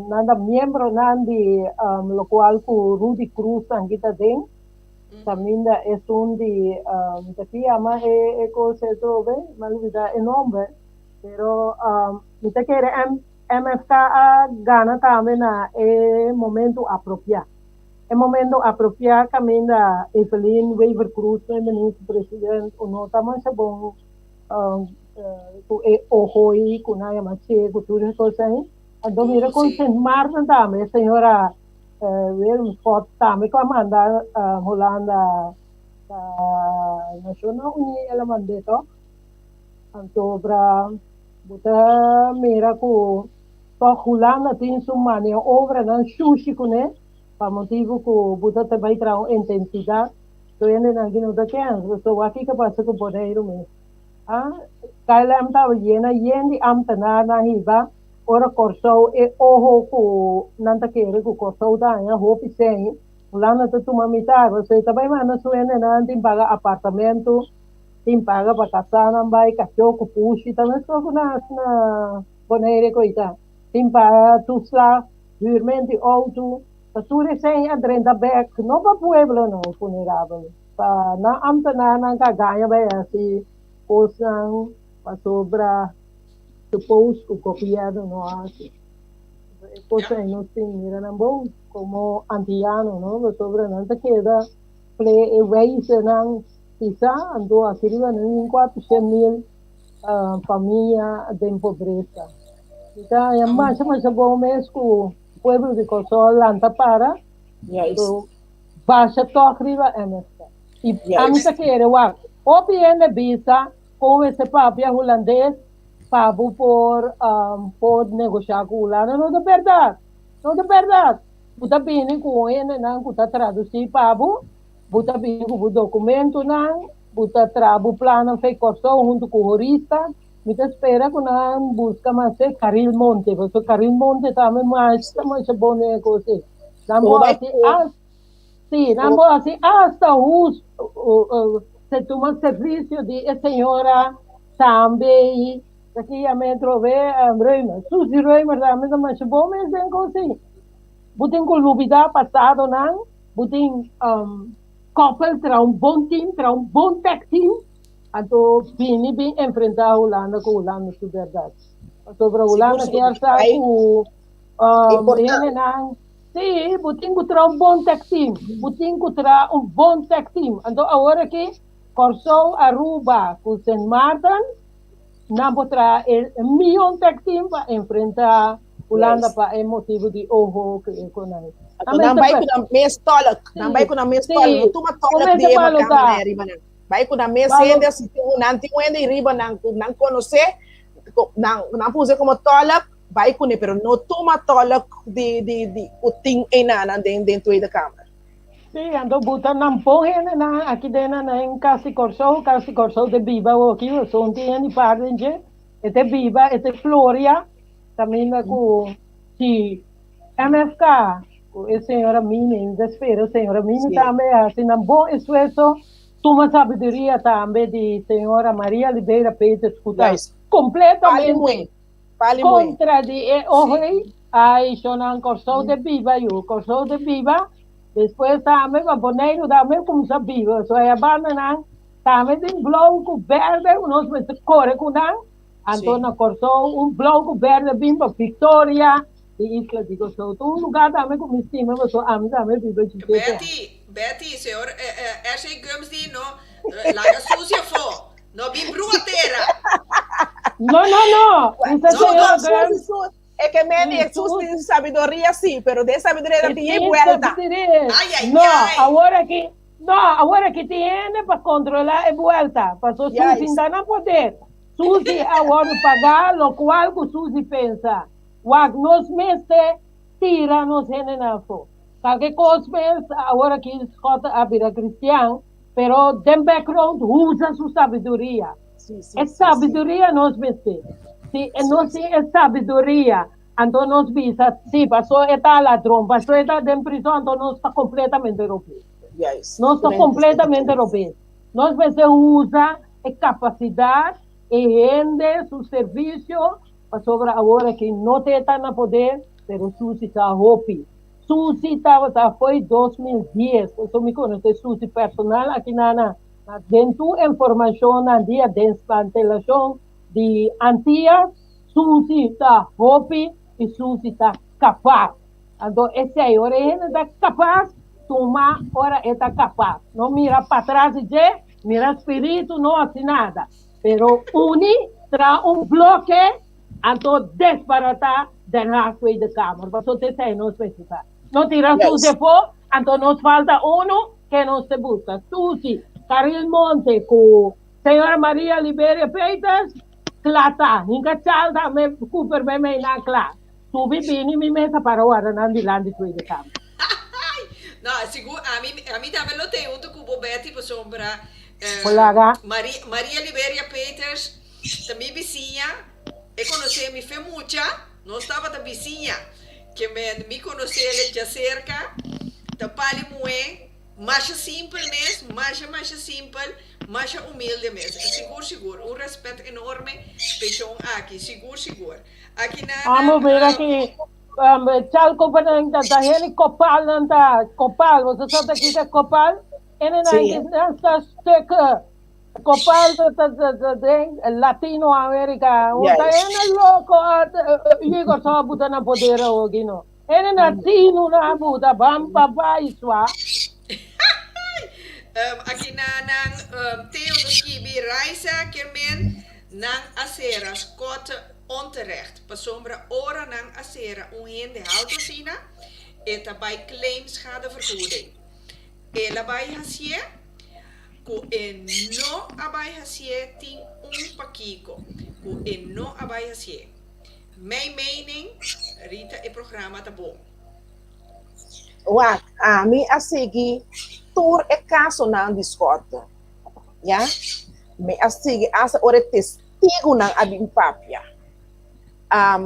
nada miembro nandi lo cual ku Rudy Cruz angita den también es un de llama cosa dove me olvida el nombre pero me te quiere MFK gana también momento apropiado el momento apropiado camina Evelyn Weaver Cruz ministro presidente o no estamos bom ojo y kunaya machi cultura cosas ando mira con Marta também senhora ver foto também com Amanda Holanda Nacional Uni ela mandeto anto para buta mira com só Holanda tem sua mania obra não sushi com né para motivo que buta também traz intensidade então ainda não aqui não tá querendo só aqui que passa com poder mesmo kaya am tao yena yendi am tana na hiba ora corso e oho ku nanta kere ku corso da ya hopi sei ulana tu mamita você também mana suene na tim paga apartamento tim paga para casa na bai cachorro ku pushi também só na bonere coita tim paga tu sla huurmente auto pature sei a 30 back no pa pueblo no funerável pa na am tana na kagaya ba assim coisas para sobra supôs que o copiado não hace coisas não se mira não bom como antiano não para sobra não te queda play ways não pisa ando aqui lá em 400,000 família de pobreza então é mais bom mesmo que o pueblo de Kosovo lanta para baixa toque riba e a mim te quer o piende visa com esse papel holandês papo por negociar com o Holanda não é verdade você vem com ele não você traduzir papo você vem com o documento não você traz o plano feito junto com o jurista você espera que não busca mais Carril Monte porque Carril Monte também mais bom negócio não pode sim não pode hasta os se toma serviço de senhora também aqui a metro vê Reumer Suzy Reumer também mas bom mesmo assim butem com lubida passado não butem couple para bom time para bom tag team então vini bem enfrentar a Holanda com Holanda de verdade sobre a Holanda que está com ele não sim butem contra bom tag team butem contra bom tag team então agora que Corso Aruba com Saint Martin não poderá milhão tag team para enfrentar Holanda para motivo de ojo que é com ele. Não vai com a mesa tolak, não vai com a mesa tolak, tu mas tolak dia macam riba nang. Vai com a mesa ainda se tu nanti ainda riba nang conhecer, nang puse como tolak, vai com ele, pero não toma tolak de o ting ena dentro da câmara. Sim, ando buta não põe na aqui dentro na em Casa Corso de Viva aqui o som tem parte de Viva Floria também com si MFK a senhora Mini desespero a senhora Mini também assim não bom esforço toma sabedoria também de senhora Maria Oliveira Pérez escutar completamente contra de hoje aí sonan Corso de Viva eu Corso de Viva depois também para boneiro também como sabia só é banana também tem bloco verde nós vamos correr com não Antônio Corso bloco verde bem para Victoria e Isla de Corso lugar também como estima mas só a mim também vive de Betty senhor essa gums de no larga sucia fo no bem bruateira não é que me existe sabedoria sim, pero de sabedoria tem vuelta. Agora que tem para controlar a vuelta, para Suzy ainda não poder. Suzy agora pagar, lo qual que Suzy pensa, nós mestre tira nos renenafo. Qualquer coisa agora que escuta a vida cristã, pero dem background usa sua sabedoria. Sabedoria nós mestre. Se não tem sabedoria, então nós visa, se passou está ladrão, passou está dentro da prisão, então nós está completamente europeu. Nós está completamente europeu. Nós precisamos usar a capacidade e rende o serviço para sobre agora que não está na poder, pero Susi está hopi. Susi foi 2010, eu me conheço Susi personal aqui na dentro informação na dia de desmantelação de Antillas, Susi está hopi e Susi está capaz. Então, esse aí, ora ele está capaz, tomar, ora ele está capaz. Não mira para trás e dizer, mira espírito, não assim nada. Pero uni, traz bloque, então desbaratar Den Haag Tweede Kamer. Wat zo te zijn, não specificar. Não tira Susi for, então nos falta uno que não se busca. Susi, Caril Monte, com senhora Maria Liberia Peters, clata, hinga chalda, me Cooper me na classe. Subi bini mi mesa para ora na dilandi Tweede Kamer. No, siguro, a mim também não tem outro cubo Betty por sombra. Maria Liberia Peters, também vizinha, eu conheci me foi muita, não estava da vizinha, que me conheci ele já cerca, da pali moe, mais simples mesmo, mais simples, mais humilde mesmo, seguro, respeito enorme, pessoa aqui, seguro. Aqui na. Vamos ver aqui. Chalco para da hele copal nanta copal você sabe que é copal nessa steca copal da Latinoamérica o tá é louco Igor só buta na poder hoje não é latino na buta bamba vai sua aqui na Theo dos Kibi Raisa Kermen nang aceras kota onterecht. Pas sombra ora nang acera hende autosina eta bij claimschadevergoeding. Ela bij hasie ku no abai hasie ting pakiko ku no abai hasie. Mijn mening Rita e programa tá bom. Wat a mim a seguir tour é caso na Discord. Ya? Me a seguir asa ore testigo nang abim papia. A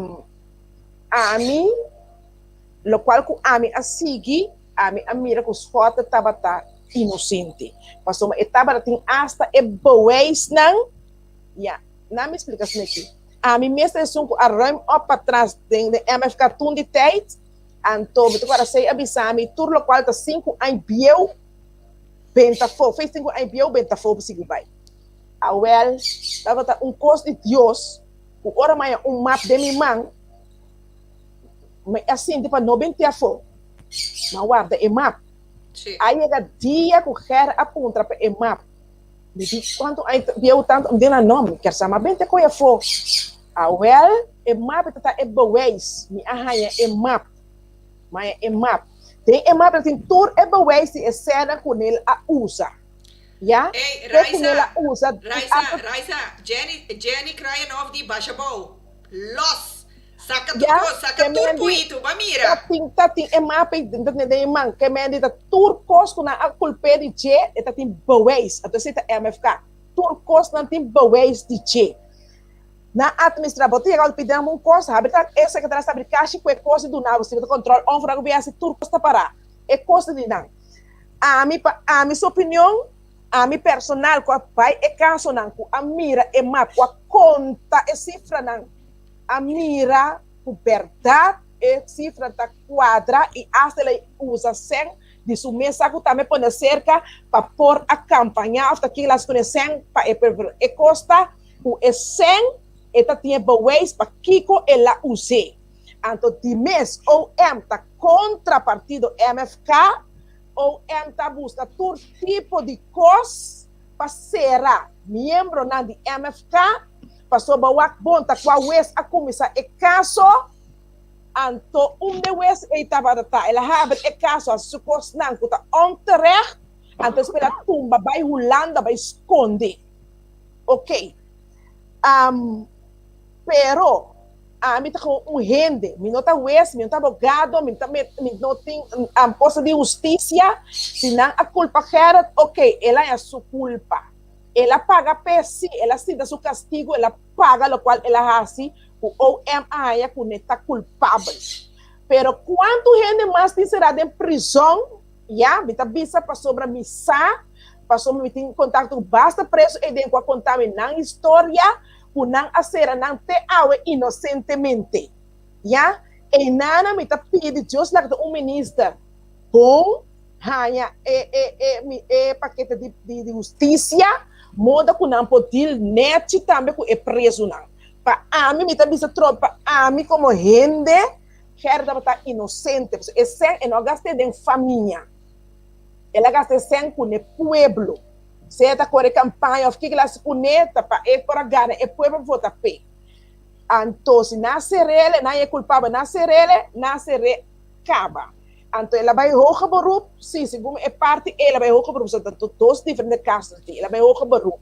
mim, lo qual com a mim a seguir, a mim a mira que os fotos estava inocente. Passou uma etapa tem hasta e boas não, não me explica assim aqui. A mim mesmo é um arranjo para trás de MFK tudo de tijd, então eu agora sei avisar me tudo lo qual tá 5 anos biel, benta fo, fez 5 anos biel benta fo para seguir vai. A well, estava custo de Deus. O ora mais map de minha mãe, mas assim tipo 90 fo, na guarda e map. Aí é dia que o quer apontar para o map. Me diz quanto aí viu tanto de na nome, quer saber bem te coisa fo. A well, e map tá é boas, me arranha e map, mas e map. Tem e map tem tour e boas e cena com ele a usa. Ja? Hey, Raisa, Jenny Krajanov di Bashabou. Los! Saca tudo puito, Bamira. Tating é mapa de man, que me dita tur costo na a culpa de che, e tating boas, ato se ta MFK. Tur costo na tim boas de che. Na administrador, tinha que pedir um costo, habitat essa que traz a caixa com o costo do nabo, se o controle on frago bem assim tur costa para. É costo de não. A minha opinião a mi personal ko pai e caso nan ku amira e map ko conta e cifra nan amira ku verdade e cifra ta quadra e hasta le usa sen de su mesa ku também pone cerca para por a campanha hasta que las conhecem para e costa ku e sen e ta tinha boas para kiko e la use anto de mês ou ta contrapartido MFK ou enta busca todo tipo de coisa para ser membro na de MFK para sobar bom tá com a West a começar e caso anto de West e tava da ela have e caso a supos não que tá onterecht anto espera tumba vai Holanda vai esconde ok pero me tá com rende, me não tá West, me não tá abogado, me não tem posse de justiça, se não a culpa era, ok, ela é a sua culpa, ela paga PC, ela sinta seu castigo, ela paga o qual ela faz, o OMA que não está culpável. Pero quanto gente mais será em prisão, me tá vista para sobre missa, para sobre me tem contato basta preso e tem com contaminar história, kunang asera nang te awe inocentemente. Ya? E nana me tá pedindo Deus lá que um ministro bom, hanya paquete de justiça, moda kunang potil net também com preso não. Pa ami me tá bisa tropa, ami como gente, quer tá inocente, esse é não gaste de família. Ela gasta sem com o pueblo. Se ela corre campanha, o que ela se conecta para para ganhar, o pueblo vota pe. Então, se nascer ele, não é culpável, nascer ele, nascer acaba. Então, ela vai hoger beroep, sim, segundo é parte, ela vai hoger beroep, são todos diferentes casos, ela vai hoger beroep.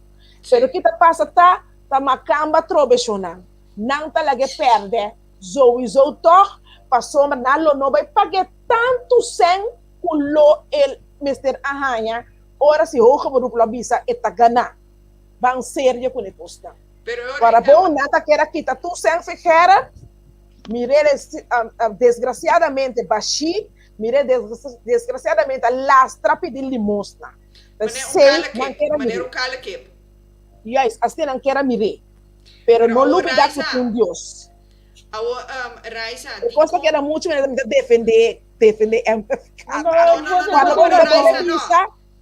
Pero o que passa tá macamba trobechona, não tá lá que perde, sowieso toch, passou, mas não vai pagar tanto sem culo el Mr. Ahanya, ora se hoger beroep la bisa eta gana, van serio com a costa. Para bom, nada que era quita tu sem fechera, mire desgraciadamente baixi, mire desgraciadamente a lastra pedir limosna. Maneiro cala que. Yes, assim não quer mire, pero não lubida com Deus. Raisa, coisa que era muito defender MFK.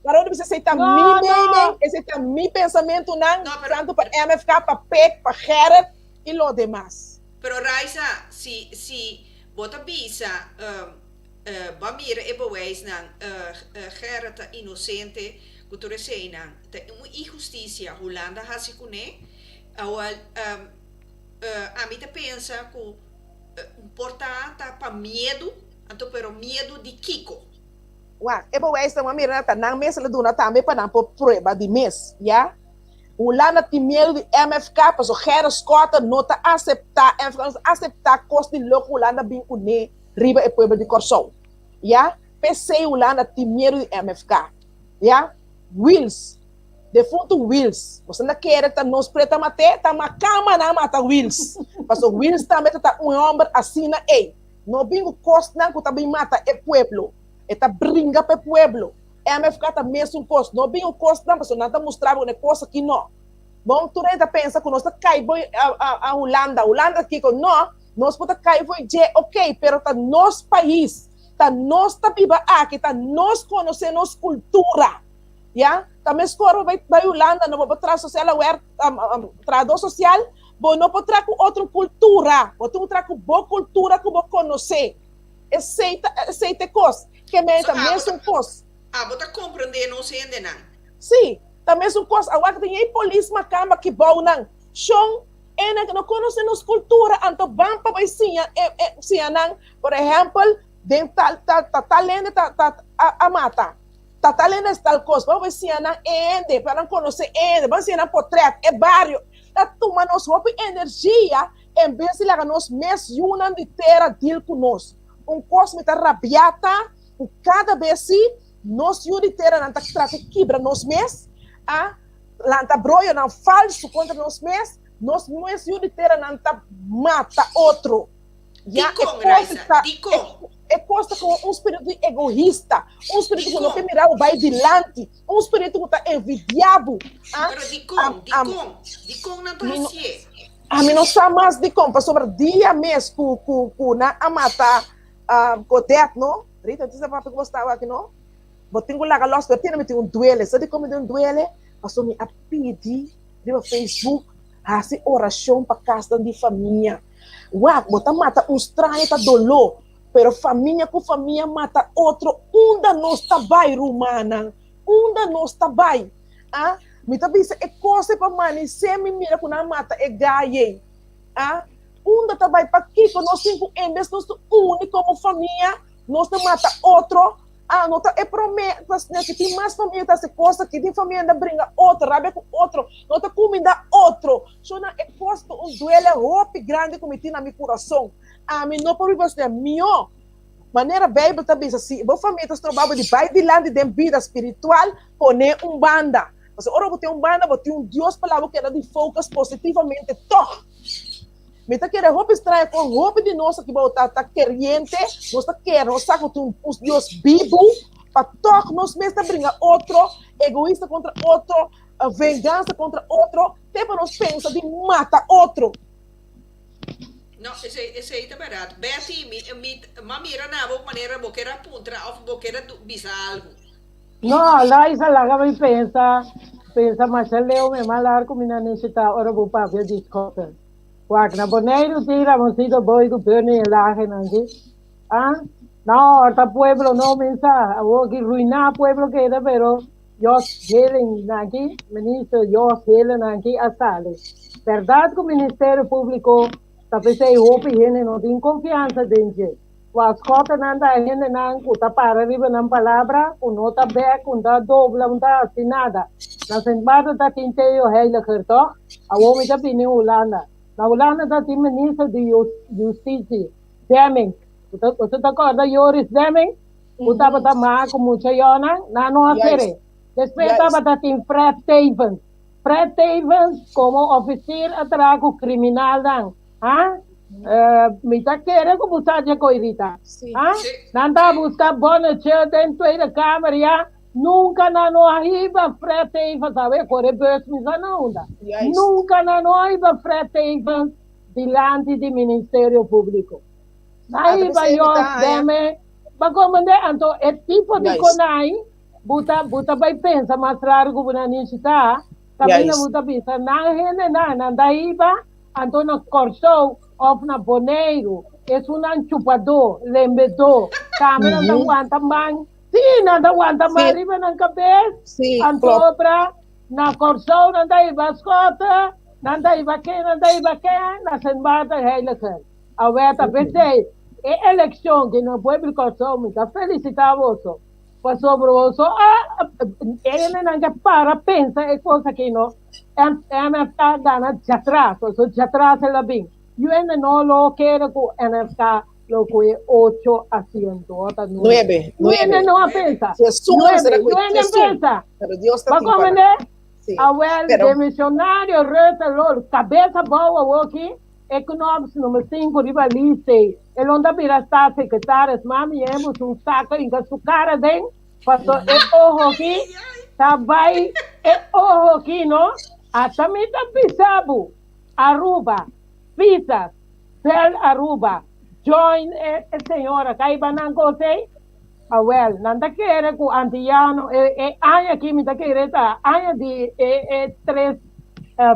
Para onde você aceita mi pensamento não, tanto para MFK, para PEC, para Gerard e lo demás. Pero Raisa, se bota bisa, bamira e bewijs nan Gerard inocente, cultura sei nan, uma injustiça, Holanda hasikune, awal a mim te pensa que porta para medo, então pero medo de Kiko. Uau, é bom essa uma mirada não mês ela dona também para não por prova de mês, já? O lá na medo de MFK, para o Gerard Scott não tá aceitar custo de louco lá na bem une riba e povo de Corsol, já? PC o lá na medo de MFK, já? Wills, defunto Wills, você não quer que nos preta mate, tá uma cama na mata Wills, mas o Wills também tá homem assim na não bingo costo não que tá bem mata é pueblo. Eta brinca para o pueblo. MFK tá mesmo costo. Não bem o costo, não, mas não tá mostrando uma coisa que não. Bom, tu ainda pensa que nós tá caindo a Holanda. Holanda aqui que não, nós podemos cair ok, pero tá nosso país, tá nós tá viva aqui, tá nós conhecendo nossa cultura, já? Também escuro vai Holanda, não vou trazer social, tradutor social, bom, não vou trazer outra cultura, vou trazer boa cultura que vou conhecer. Aceita coisa. Que também são coisas. Você compreende, não sei ainda não. Sim, também são coisas. Agora tem aí polícia macamba que bom não. Chão, não conhece nossa cultura, então vamos para a não. Por exemplo, dentro tá lendo a mata. Tá lendo tal coisa, vamos ver não ende, para não conhecer ende, vamos ver não portrait, é barrio. Tá tomando nossa energia, em vez de lá nós mesmos unam de terra deal conosco. Coisa tá rabiata. Cada vez que nós unitera não trata quebra nós mesmos, lanta broio não falso contra nós mesmos, nós unitera não mata outro. Já é coisa com espírito egoísta, espírito que não tem mirar o vai adiante, espírito que está envidiado. Dicom não tá assim. A mim não sabe mais de como, sobre dia mesmo com na mata Godet, não? Rita, você sabe que gostava aqui, não? Vou ter lá que nós temos duelo, sabe como um duelo? Passou me a pedir no Facebook, assim oração para casa de família. Uau, botar mata estranho tá dolor, pero família com família mata outro, da nós tá vai rumana, da nós tá vai, me tá bisa é coisa para mani, se me mira com a mata é gaie, da tá vai para aqui, que nós cinco em vez nós único como família. Nós não mata outro, não tá, é promessa que tem mais família, tá se coisa que tem família ainda brinca outro, rabe com outro, não tá comida outro, só não é coisa duelo roupa grande como tem na meu coração, mim não pode ser meu, maneira Bíblia também assim, vou família tá trabalhando de pai de lá de vida espiritual, poner banda, mas ora vou ter banda, vou ter Deus palavra que era de focus positivamente, toh. Me tá querendo roupa estranha com roupa de nossa que volta tá querente, nós tá querendo, nós sabe que Deus vivo, para todos nós mesmos brincar outro, egoísta contra outro, a vingança contra outro, tempo nós pensa de mata outro. Não, esse aí tá barato. Betty, mamira na boca maneira boqueira puntra, ou boqueira bisa algo. No, lá isa lá me pensa mas leo me malar com mina necessita ora bo papel discote. Wag na boneiro tira mosito boy go perne lá renangi. Ah, no, ahorita pueblo no mensa, o que ruina pueblo queda pero yo helen aquí, ministro yo helen aquí asale. Verdade que o Ministério Público tapi say hope hene no tem confiança dentro. Was kota nanda hene nang uta para riba ng palabra, unota back, unta dobla, unta asinada. Na senbado ta tinteyo heila kerto, awo mi ta pini ulana. Na ulana ta ti ministro de justiça, Deming. Uta ta ko da Joris Deming, uta pa ta maa kumucha yona, nano asere. Despeta pa ta tin Fred Stevens. Fred Stevens como oficial atraco criminal dan. Ah, mita querer que buscar de coirita. Ah, nanda buscar bona cheia dentro da câmera, nunca na no arriba frete e sabe correr bus misa na onda. Nunca na no arriba frete e dilante do Ministério Público. Aí vai eu deme, mas como né, então é tipo de conai, buta vai pensar mais raro que o necessita, também não buta pensa na rene na nanda iba. Então, no corso ou na boneiro, é chupador, lembedor, câmera não aguenta mais. Sim, não aguanta mais riba na cabeça. Então, na corso, não dá bascota, não dá que, na senbata, heilige. A verta, pensei, é eleição que no povo corso, me felicitava você. Passou por você, ele não para, pensa, é coisa que não. NFK gana atrás, so atrás é bem. Eu ainda não lo quero com NFK lo que 8 asientos, 9. Eu ainda não pensa. 9, eu ainda pensa. Mas como né? A demissionário reta lo cabeça boa aqui, econômicos número 5 rivalista. Ele onde vira estar secretário, mami, hemos saco em sua cara dentro. Passou ojo aqui, tá vai ojo aqui, não? Atamita Pisabu, Aruba, Pisas, Bel Aruba, join senhora, Kaibanan Gosei, well, nanda quere ku antiano, aya aqui me quere tá, aya de 3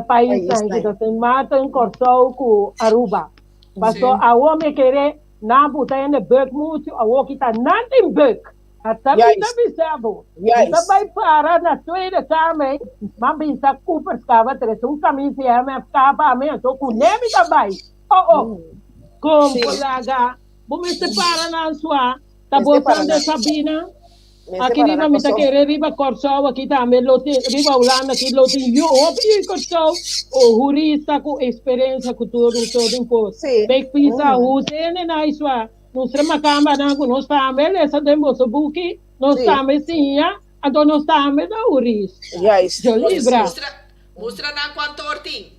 países que se matam em Corsou ku Aruba. Passou a homem querer na botana bug muito, a o que tá nada em bug. Atamita Pisabu, vai parar na tweede kamer, mas bisa Cooper ficava três camisa e ficava mesmo, tô com neve também. Como colega, vamos separar na sua, tá botando Sabina, aqui riba me tá querer riba Corsou, aqui também riba Holanda, aqui lote eu ouvi Corsou, o jurista com experiência com tudo em coisa. Bem pisa usene na sua. Nós temos câmera, nós estamos essa demoça buki, nós estamos sim, então nós estamos da Uris. Eu libra. Mostra na quanto ortim.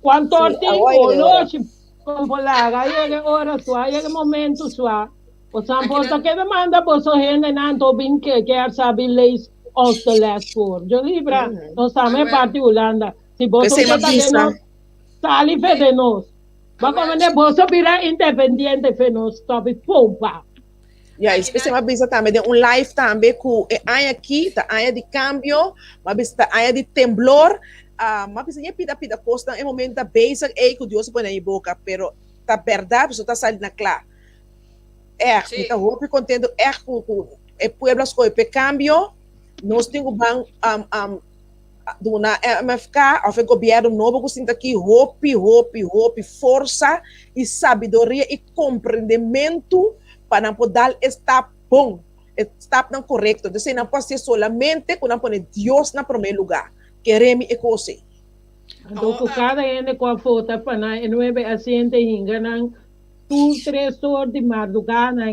Quanto ortim, hoje, como lá, aí é hora sua, aí é momento sua. O samporta que demanda, você rende nanto bem que quer saber leis ostelas por. Eu libra, nós estamos parte Holanda. Se você está dentro, sali de nós. Mas como é bolsa virar independente, fez top pompa. Esse é uma visa também de live também com a aqui, tá a de câmbio, uma visa a de temblor, uma visa é pida costa é momento da basic que Deus põe na boca, pero tá verdade, você tá saindo na clara. Tá roupa contendo com pueblos com câmbio, nós temos bang na MFK, o governo novo que sinta aqui hope, força e sabedoria e compreendimento para poder estar bom, estar não correto. Então, não pode ser solamente quando põe Deus na primeiro lugar. Queremos e coisa. Então, cada ene com a foto para na 9 asiente hinganang 2-3 horas de madrugada,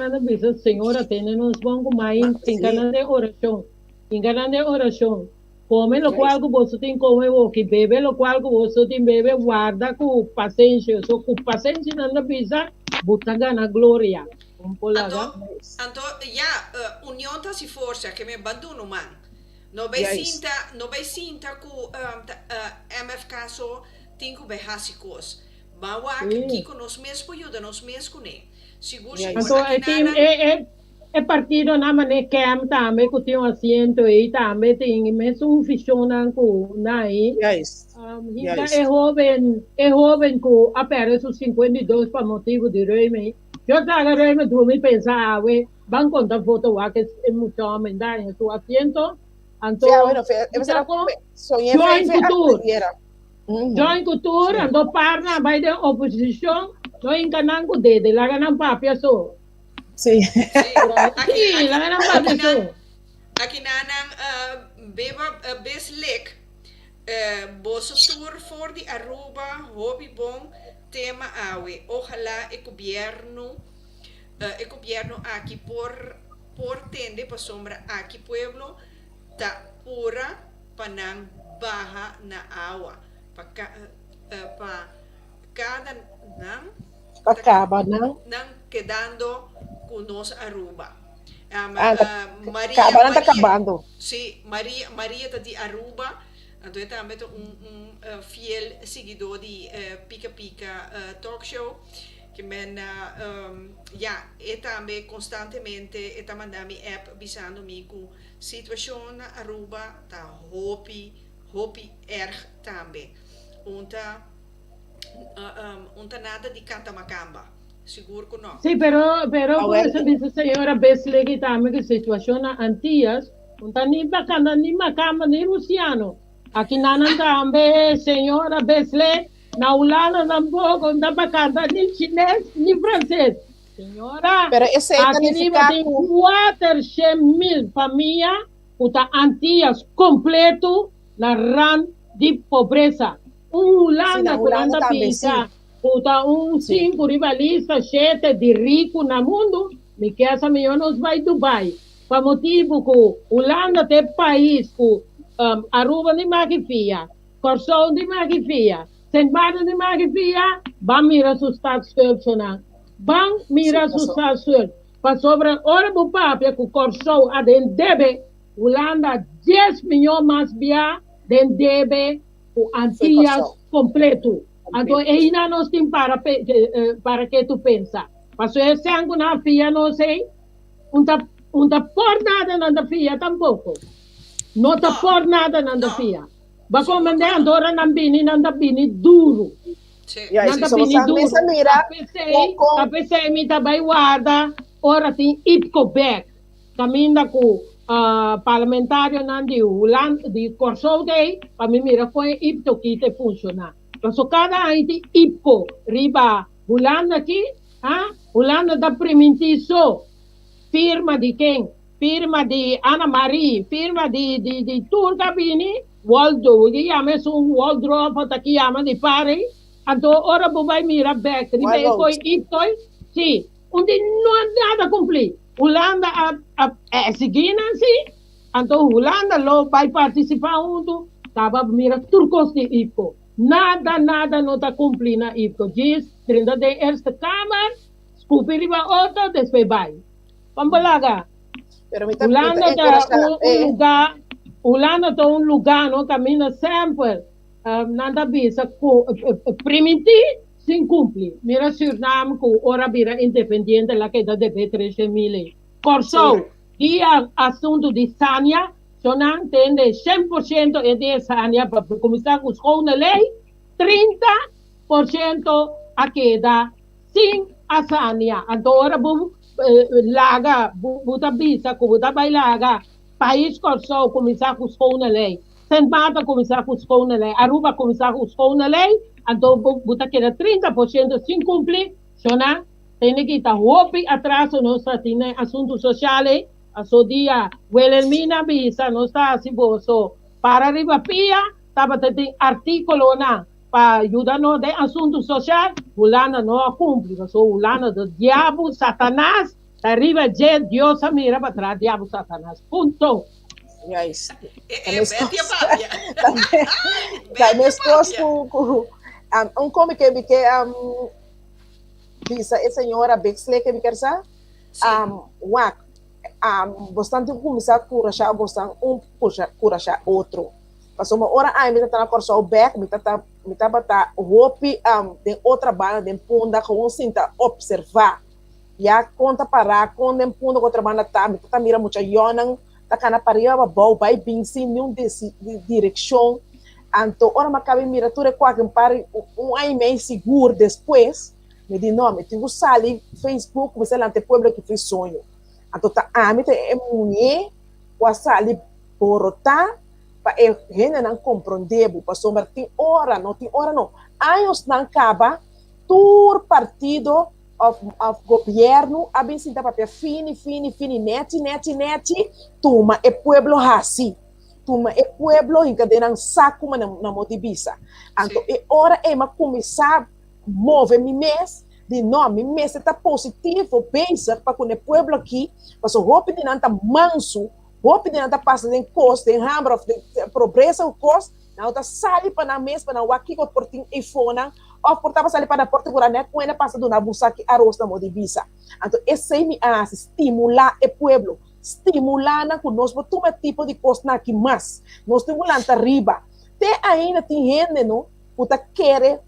na bisa senhora tem nos bons mais enganando de oração. Come lo qual que você tem come o que bebe, lo qual que você tem bebe, guarda com paciência. So, com paciência não precisa, bota na glória. Então, união tá se força que me abandono, man. No vai Yes. sinta ku MFK so tinko bei hasikos. Bawa Sim. aqui com nós mesmos ajuda nós mesmos né. Seguro Yes. seguro Então, aqui nada. partido na maneira que também que tem um assento aí também tem mesmo funciona com naí. Yes. Ainda Yes. é jovem com apenas os 52 para motivo de reme. Eu estava reme do me pensar, van contar foto que é muito homem da em seu assento. Então, Yeah, bueno, soñé Join Couture. Uhum. Join Couture, ando parna vai de oposição, não enganam com dede, lá ganam papia só. Sim. Aqui, lá ganam papia só. Aqui nanang beba beslek boso tour for de Aruba, hobby bom tema awe. Ojalá el gobierno aquí por tende pa sombra aquí pueblo ta pura panang baja na agua pa cada Acaba, não? nang quedando con nos Aruba. Acaba, não tá acabando. Sí, Maria está de Aruba, então também fiel seguidor de Pica Pica Talk Show, que men e também constantemente está mandando me app avisando me com situação na Aruba tá hopi erg também. Unta nada de canta macamba. Seguro que não. Sí, pero por eso dice señora Besley que también que situación antias, no ni bacana, ni macamba, ni luciano. Aquí nanan también señora Besley, na ulana tampoco, no bacana, ni chinés, ni francés. Señora, Pero esse aí aquí ni tem 400.000 famílias, uta antias completo na ran de pobreza. Ulana, Holanda Holanda também, pisa. Puta, 5 rivalistas, 7 de rico no mundo, me quer essa milhões vai Dubai. Para motivo que Holanda é país que Aruba de magifia, Corsol de magifia, Saint Martin de magifia, van mirar su staatsstöd såna. Van mirar su staatsstöd. Para sobre hora do papel que Corsol a den debe, Holanda 10 milhões mais via den debe o Antillas completo. Então, ainda não tem para que tu pensa. Mas se alguma filha não sei, não está por nada na filha tampouco. Não está por nada na filha. Vai comandar agora na bini duro. Nanda bini duro. A PC me também guarda, ora tem IPCO back. Caminha com parlamentário de Corsol Day, para mim mira foi IPCO que te funciona. So cada ano tem IPCO, riba, Holanda aqui, Holanda da primitiso, firma de quem? Firma de Ana Maria, firma de Turca Bini, Waldo, que chama um Waldrop, que chama de Paris, então ora vai mirar back, riba foi IPCO, sim, onde não há nada cumprir. Holanda é seguindo assim, então Holanda vai participar junto, estava mirar turcos de IPCO. Nada não está cumprindo na IPCO. Diz, 30 de Eerste Kamer, Spoeperiba Otto, depois vai. Pambalaga. Holanda é um lugar, não caminha sempre. Nada bisa, primiti, sem cumprir. Mira Suriname, que ora vira independente, lá que dá de 13.000. Corsol, e assunto de Sânia, só não entende 100% é de Sânia, para começar com a lei, 30% a queda, sim a Sânia. Agora, laga, buta bisa, buta bailaga, país Corsol começar com a lei, Saint Marta começar com a lei, Aruba começar com a lei, então buta queda 30% sem cumprir, só não tem que estar atrás, não está tendo assuntos sociais. A so dia, Wilhelmina bisa, não está assim, so, para arriba pia, estava tendo artículo na, para ajudar no de assunto social, Holanda não cumpre, so Holanda do diabo, Satanás, arriba de Deus a mira para trás, diabo, Satanás, ponto. Yes. Minha esposa, como que bisa, a senhora Bexley que me quer saber, bastante começar a curar, bastante curar outro. Passou uma hora, me tá na corso o back, me tá roupa, tem outra banda, tem punda, com cinta observar. Já conta parar, quando tem punda com outra banda me tá mira muito yonan, tá cana paria bom, vai bem sem nenhum direção. Então, ora me cabe mira tudo quase para ano mês seguro depois, me diz não, me tenho sali Facebook, você lá tem pueblo que fez sonho. Então, me tem mulher, o sali porota, para gente não compreender, passou mas tem hora não. Anos não acaba, todo partido of governo, a bem se dá para fini, neti, tuma é pueblo assim. Tuma é pueblo em que não saco na motivisa. Então, é hora mas começar a mover mês, de nome, mês está positivo, pensa para que o pueblo aqui, para o roupa de não está manso, roupa de não está passando em costa, em hambre, de pobreza o costa, não está sali para na mesa, para na aqui com o portinho e fona, ou portava sali para a porta por né, com ele passa do na busa que arroz na motivisa. Então, esse aí me hace estimular o pueblo, estimular na conosco, todo tipo de coisa aqui mais, nós temos lá arriba. Tem ainda tem gente, não, puta querer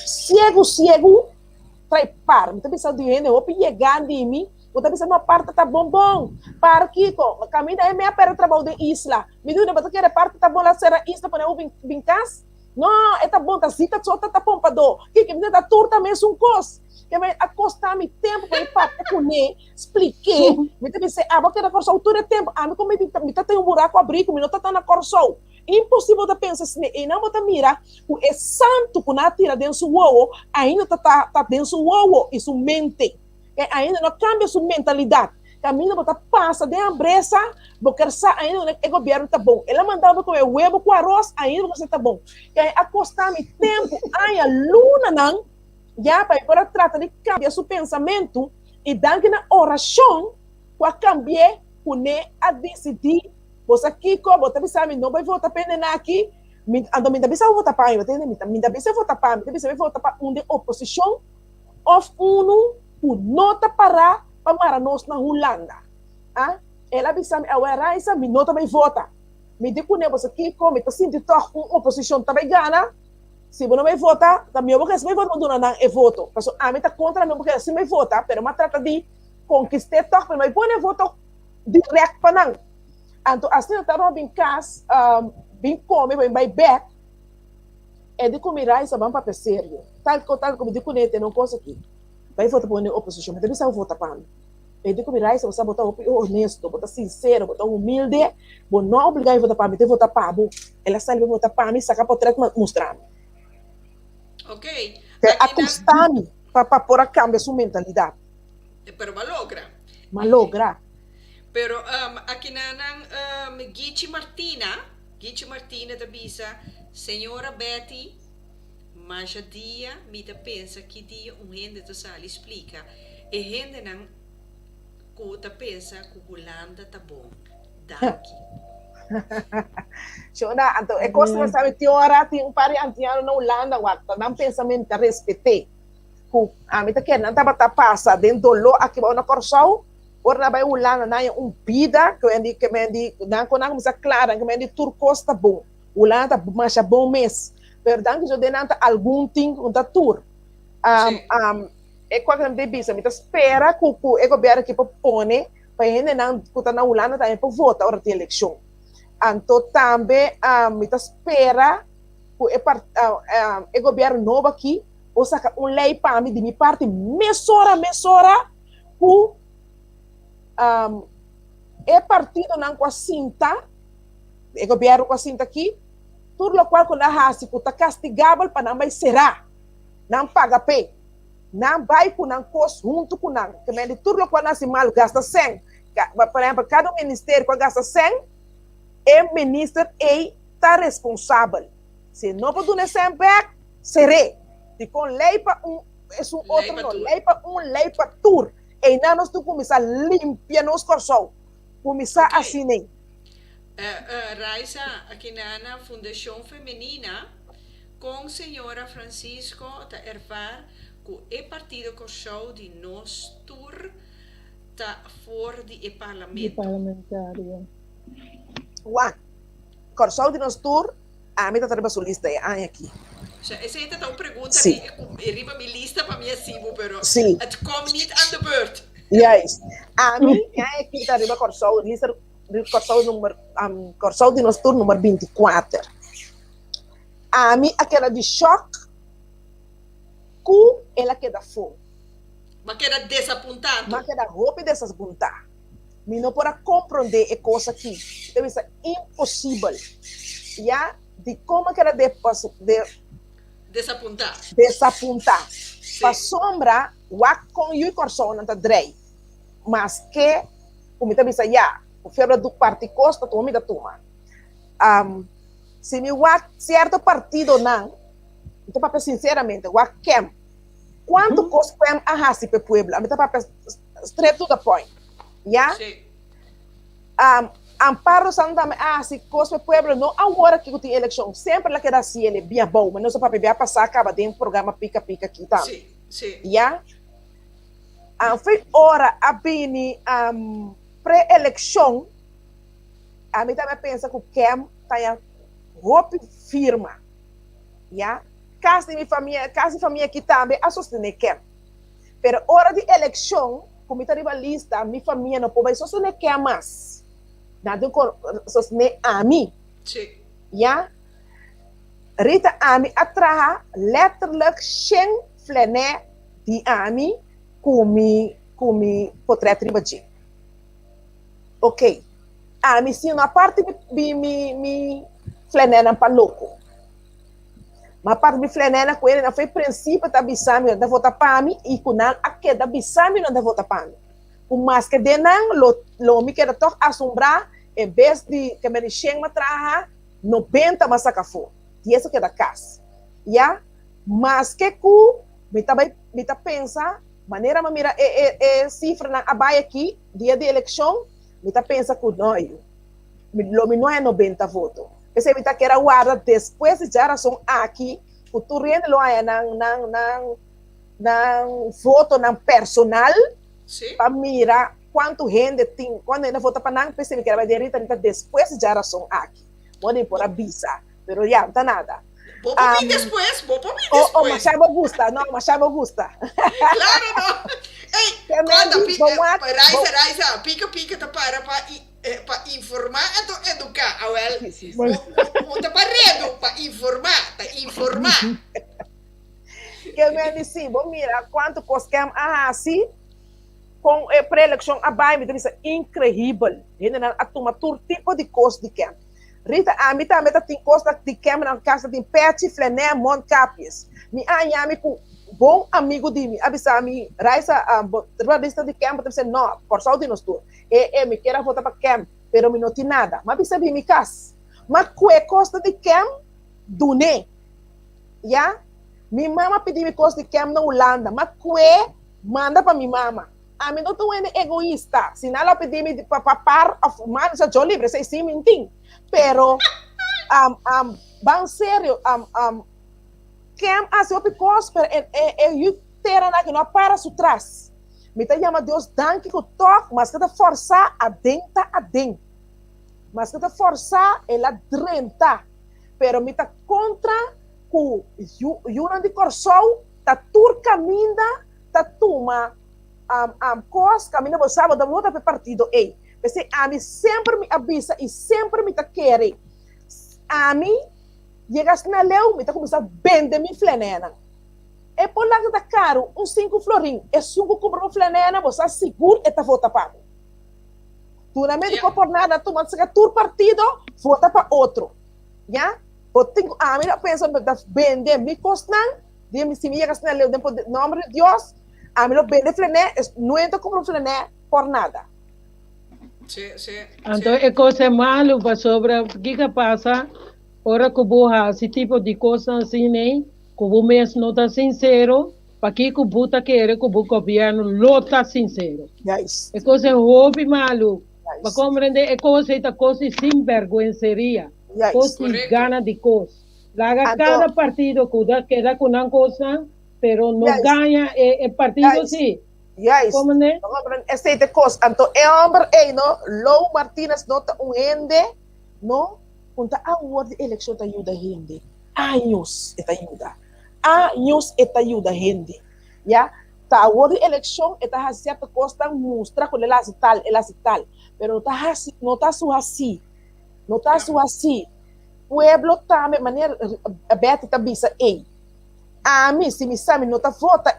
cego, trai par, me tá pensando de gente, eu pegar de mim, eu tá pensando uma parte tá bom, para aqui, caminho é meia para trabalho de isla, me diz, você quer parte tá bom lá será isla para eu vir casa? Não, é tá bom, tá zita, só tá bom para do, que me dá turta mesmo um cos, que me acostar-me tempo para ir para com ele, expliquei, me tá pensando, vou querer corção, tudo é tempo, me como me tá tem um buraco abrigo, me não tá na corção. Impossível de pensar assim, e não vou mirar, o é santo que não tira dentro do ovo, ainda tá dentro do ovo, isso mente, ainda não cambia sua mentalidade, caminho você passa de hambreza, porque ainda o governo tá bom, ela mandava comer ovo com arroz, ainda você tá bom, e acostar-me tempo, a luna não, já para tratar de cambiar seu pensamento, e dar na oração, para cambiar, a decidir. Você aqui, como você sabe, não vai votar para aqui, então me dá bisa votar para me dá bisa votar para me dá bisa votar para de oposição, ou nota para nós na Holanda. Ela bisa me aware essa me nota vai votar. Me diz que você aqui, como está sentindo oposição também gana, se você não vai votar, também eu vou receber voto quando não é voto. Porque a mim está contra não porque assim vai votar, mas uma trata de conquistar toque, mas põe voto direto para não. Então, assim, eu estava em casa, bem come, bem vai back, é de comer isso, vamos para sério. Tal como de comer, não posso aqui. Vai votar para a oposição, mas também votar para mim. É de comer isso, você botar honesto, botar sincero, botar humilde, bom, não obrigar a votar para mim, tem que votar para mim. Ela sai de votar para mim, sacar para o treco, mostrar. Ok. Acostar-me para pôr a cambio sua mentalidade. Pero malogra. Pero aqui na Gichi Martina da bisa, senhora Betty, mas a dia me da pensa que dia gente to sali explica, e gente não conta pensa que Holanda tá bom, daqui. Então, é coisa que sabe, tem um par de ancianos na Holanda, não pensamento a respeitar. A mim tá querendo, não tá passa dentro do lo aqui na Corsol. Ora vai Holanda na vida que me não começa clara que me turcos tá bom Holanda mas é bom mês perdão que já denanta algum ting da tour é quando me bisa me espera que o governo que propõe para gente não que na Holanda também para votar hora de eleição então também me espera que o governo novo aqui ou saca lei para mim de minha parte mesora que é partido não com a cinta, é governo com a cinta aqui, tudo o qual quando a raça está castigável para não vai será, não paga pé, não vai com não cost junto com não, que me tudo o qual nasce mal gasta 100, por exemplo, cada ministério que gasta 100, o ministro está responsável, se não pode dar 100 back, será, e com lei para é outro não, lei para lei para tudo. E não nós temos que começar a limpar nos corsos, começar assim. Raisa, aqui na Fundação Feminina, com a senhora Francisco, está ervar que o partido corso de nós tour lista voor die De parlamento. parlamentario. Juan, Corsol de Nostur, a mim tá trabalhando sua lista aí aqui. Essa é uma pergunta Sim. que riba minha lista para minha sibo, pero Sim. het komt niet aan de beurt. Yes. A mim, aqui tá trabalhando Corsol, lista Corsol de Nostur número 24. A mim, aquela de choque, com ela queda fogo. Mas que era desapontado. Mas queda roupa dessas buntar. Me não pode compreender a coisa aqui. Deve ser impossível. Já, de como que era de Desapontar. desapontar. Para sombra, o com o coração não está drei. Mas que, como está dizendo, já, o febre do partido costa, tu me dá toma. Se me certo partido não, então para sinceramente, o quem, quanto costa quem arrasa para o povo? A mim para straight to the point. Já? Sim. Amparo Santa se costa para o povo, não agora que tem eleição, sempre lá que dá assim, ele é bem bom, mas não só para beber passar, acaba de um programa pica-pica aqui, tá? Sim, sim. Já? Foi hora a bini pré-eleição, a mim também pensa que o Kem está roupa firma, já? Casa de família aqui também a sostener Kem. Pero hora de eleição, como está na lista, minha família não pode sostener Kem mais. Não sostener a mim, Sim. já? Rita a mim atrás, letterlijk, sem flené de a mim, come portrait ribadinho. Ok. A mim sim, na parte me flené para louco. Mas parte me flené com ele, não foi princípio da bisami da votar para mim e com não a que da bisami não da votar para mim. O mais que de não lo me quer toch assombrar em vez de que me deixem matraha 90 masacafo. E isso que é da casa. Já? Mas que cu me tá pensa maneira me mira cifra na abaia aqui dia de eleição me tá pensa que não é 90 votos. Esse me tá que era guarda depois de geração aqui o turrendo lo é na voto na personal para mirar quanto gente tem quando ainda vota para não perceber que era direita depois de geração aqui podem por avisar pero já não tá nada. Vou por mim depois. Oh, Machado Augusta, não, Machado Augusta. Claro, não. Ei, conta, Raisa, pica, tá para informar e educar, awel. Monta para informar, Que me disse, bom, mira, quanto cosquem assim, com a pré-eleição abaixo, me disse, incrível. Ainda a tomar todo tipo de coisa de quem. Rita, a mim também tem coisa de quem na casa de Peti, Flené, Montcapias. Me anhame com bom amigo de mim, avisa me, Raisa, a lista de quem, você não, por saúde nós tu. Me quero votar para quem, pero me não tem nada. Mas avisa me casa. Mas que coisa de quem, dune. Já? Minha mama pediu me coisa de quem na Holanda, mas que manda para minha mama. A mim não estou egoísta. Se não ela pedir me para par a fumar, já estou livre, sei sim, mentim. Pero, bem sério, quem hace o picos, eu terá na que não para su trás. Me tá chama Deus danke que toque, mas que te forçar a dentro. Mas que te forçar ela drenta. Pero me tá contra que o de Corsol tá tur caminda, tá tuma cos caminha por sábado volta para partido ei. Porque a mim sempre me avisa e sempre me tá querer. A mim chegas na leu, me tá começar a vender minha flanela. É por lá que tá caro, 5 florim. É 5 compra uma flanela, você seguro e tá vota para. Tu não me diz por nada, tu mas que tu partido vota para outro. Já? A mim pensa que vender me custa, dime se me chegas na leu, depois nome de Deus, a mim vende flanela, não entra compra flanela por nada. Então, é coisa malo para sobra. O que passa? Ora que você esse tipo de coisa assim, né? Que você mesmo não está sincero. Para que você está querendo que o governo não está sincero. Yes. É coisa hobby malo. Para compreender, é coisa sem vergonha. Coisa gana de coisa. Laga cada partido que queda com uma coisa, pero não ganha o partido sim. Yes. Como né? Esse é coisa. Então, é homem, no, Lou Martínez nota ende, no, punta a word election ta ajuda gente. Anos eta ajuda. Anos eta ajuda gente. Ya, ta word election eta ha certa costa mostra com ela tal, pero não tá só assim. Não tá só assim. Pueblo tá de maneira aberta tá bisa ei. A mim, se me sabe, não tá vota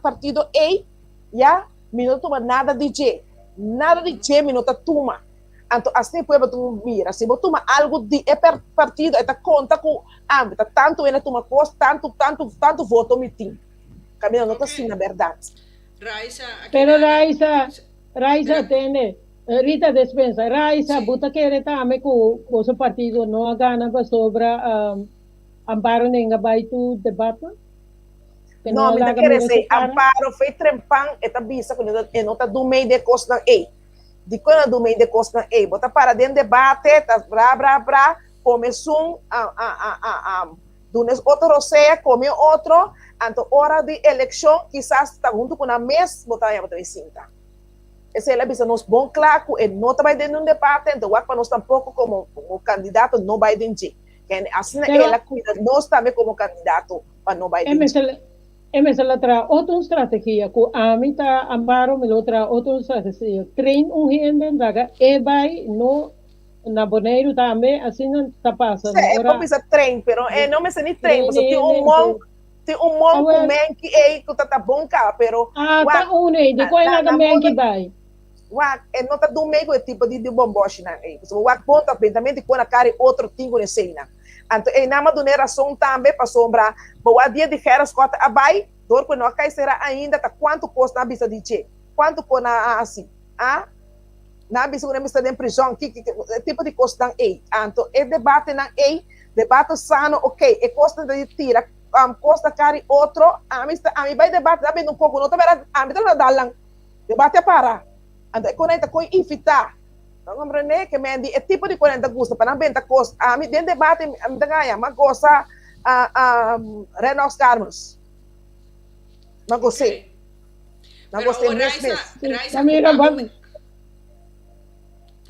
partido A, já, me não toma nada de J. Nada de J, me não tá toma. Então, assim, pueblo tu mira, se você toma algo de partido, tá conta com, tá tanto ele toma coisa, tanto voto me tem. Camila, não tá assim, na verdade. Raisa, Pero Raisa tiene, Rita Despensa, Raisa, buta que também com o seu partido não gana sobre Amparo nenga vai tu debate? Não, me quer dizer, Amparo foi trempang eta bisa quando eu não tá do meio de costa ei. De quando do meio de costa ei, bota para dentro debate, tá bra, começou dunes outro roceia, come outro, então hora de eleição, quizás tá junto com a mês, bota aí, bota cinta. Esse é a bisa nos bom claro, ele não tá vai dentro de debate, então para nós tampouco como candidato não vai dentro. Assim ela cuida nós também como candidato para não vai ela traz outra estratégia que a mim tá Amparo me outra estratégia trein gente daga vai no na Bonaire também assim não tá passando agora precisa trein pero não me sei nem trein porque tem um monte que tá bom cá pero tá de qual é também que vai não tá do meio tipo de bomboche na você vai ponta pensamento com a cara outro tingo de cena. Então, em nama do razão também para sombra, boa dia de geras cota abai, dor que não cai será ainda tá quanto custa na bisa de che, quanto custa assim, na bisa que está em prisão, que tipo de custa ei, então é debate na ei, debate sano, ok, é custa de tira, custa cari outro, a mim vai debate também um pouco, não tá vendo, a mim tá dalang, debate para, então é quando a gente coi invitar. Não compreende que me é tipo de coisa que gosta para não vender coisa. A mim dentro debate a mim ganha, mas gosta Renault Carlos. Não gostei. Não gostei mesmo.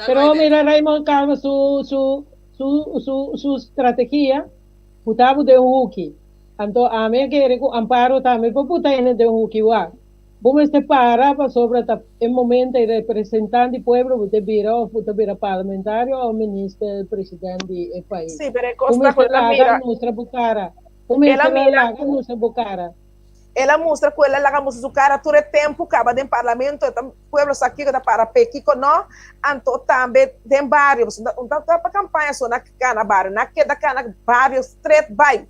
Pero mira Raymond Carlos su estrategia, putabo de Huki. Então a mim quer que Amparo também para putar de Huki wa. Vamos separar sobre o momento de representante do povo, você vira parlamentário ou ministro, presidente do país. Sim, mas costa com ela mira. Ela mostra com ela lá mostra o cara todo tempo acaba de parlamento, o povo aqui que para pequico não, então também tem vários, não tá para campanha só na cana bar, na que da cana vários street by,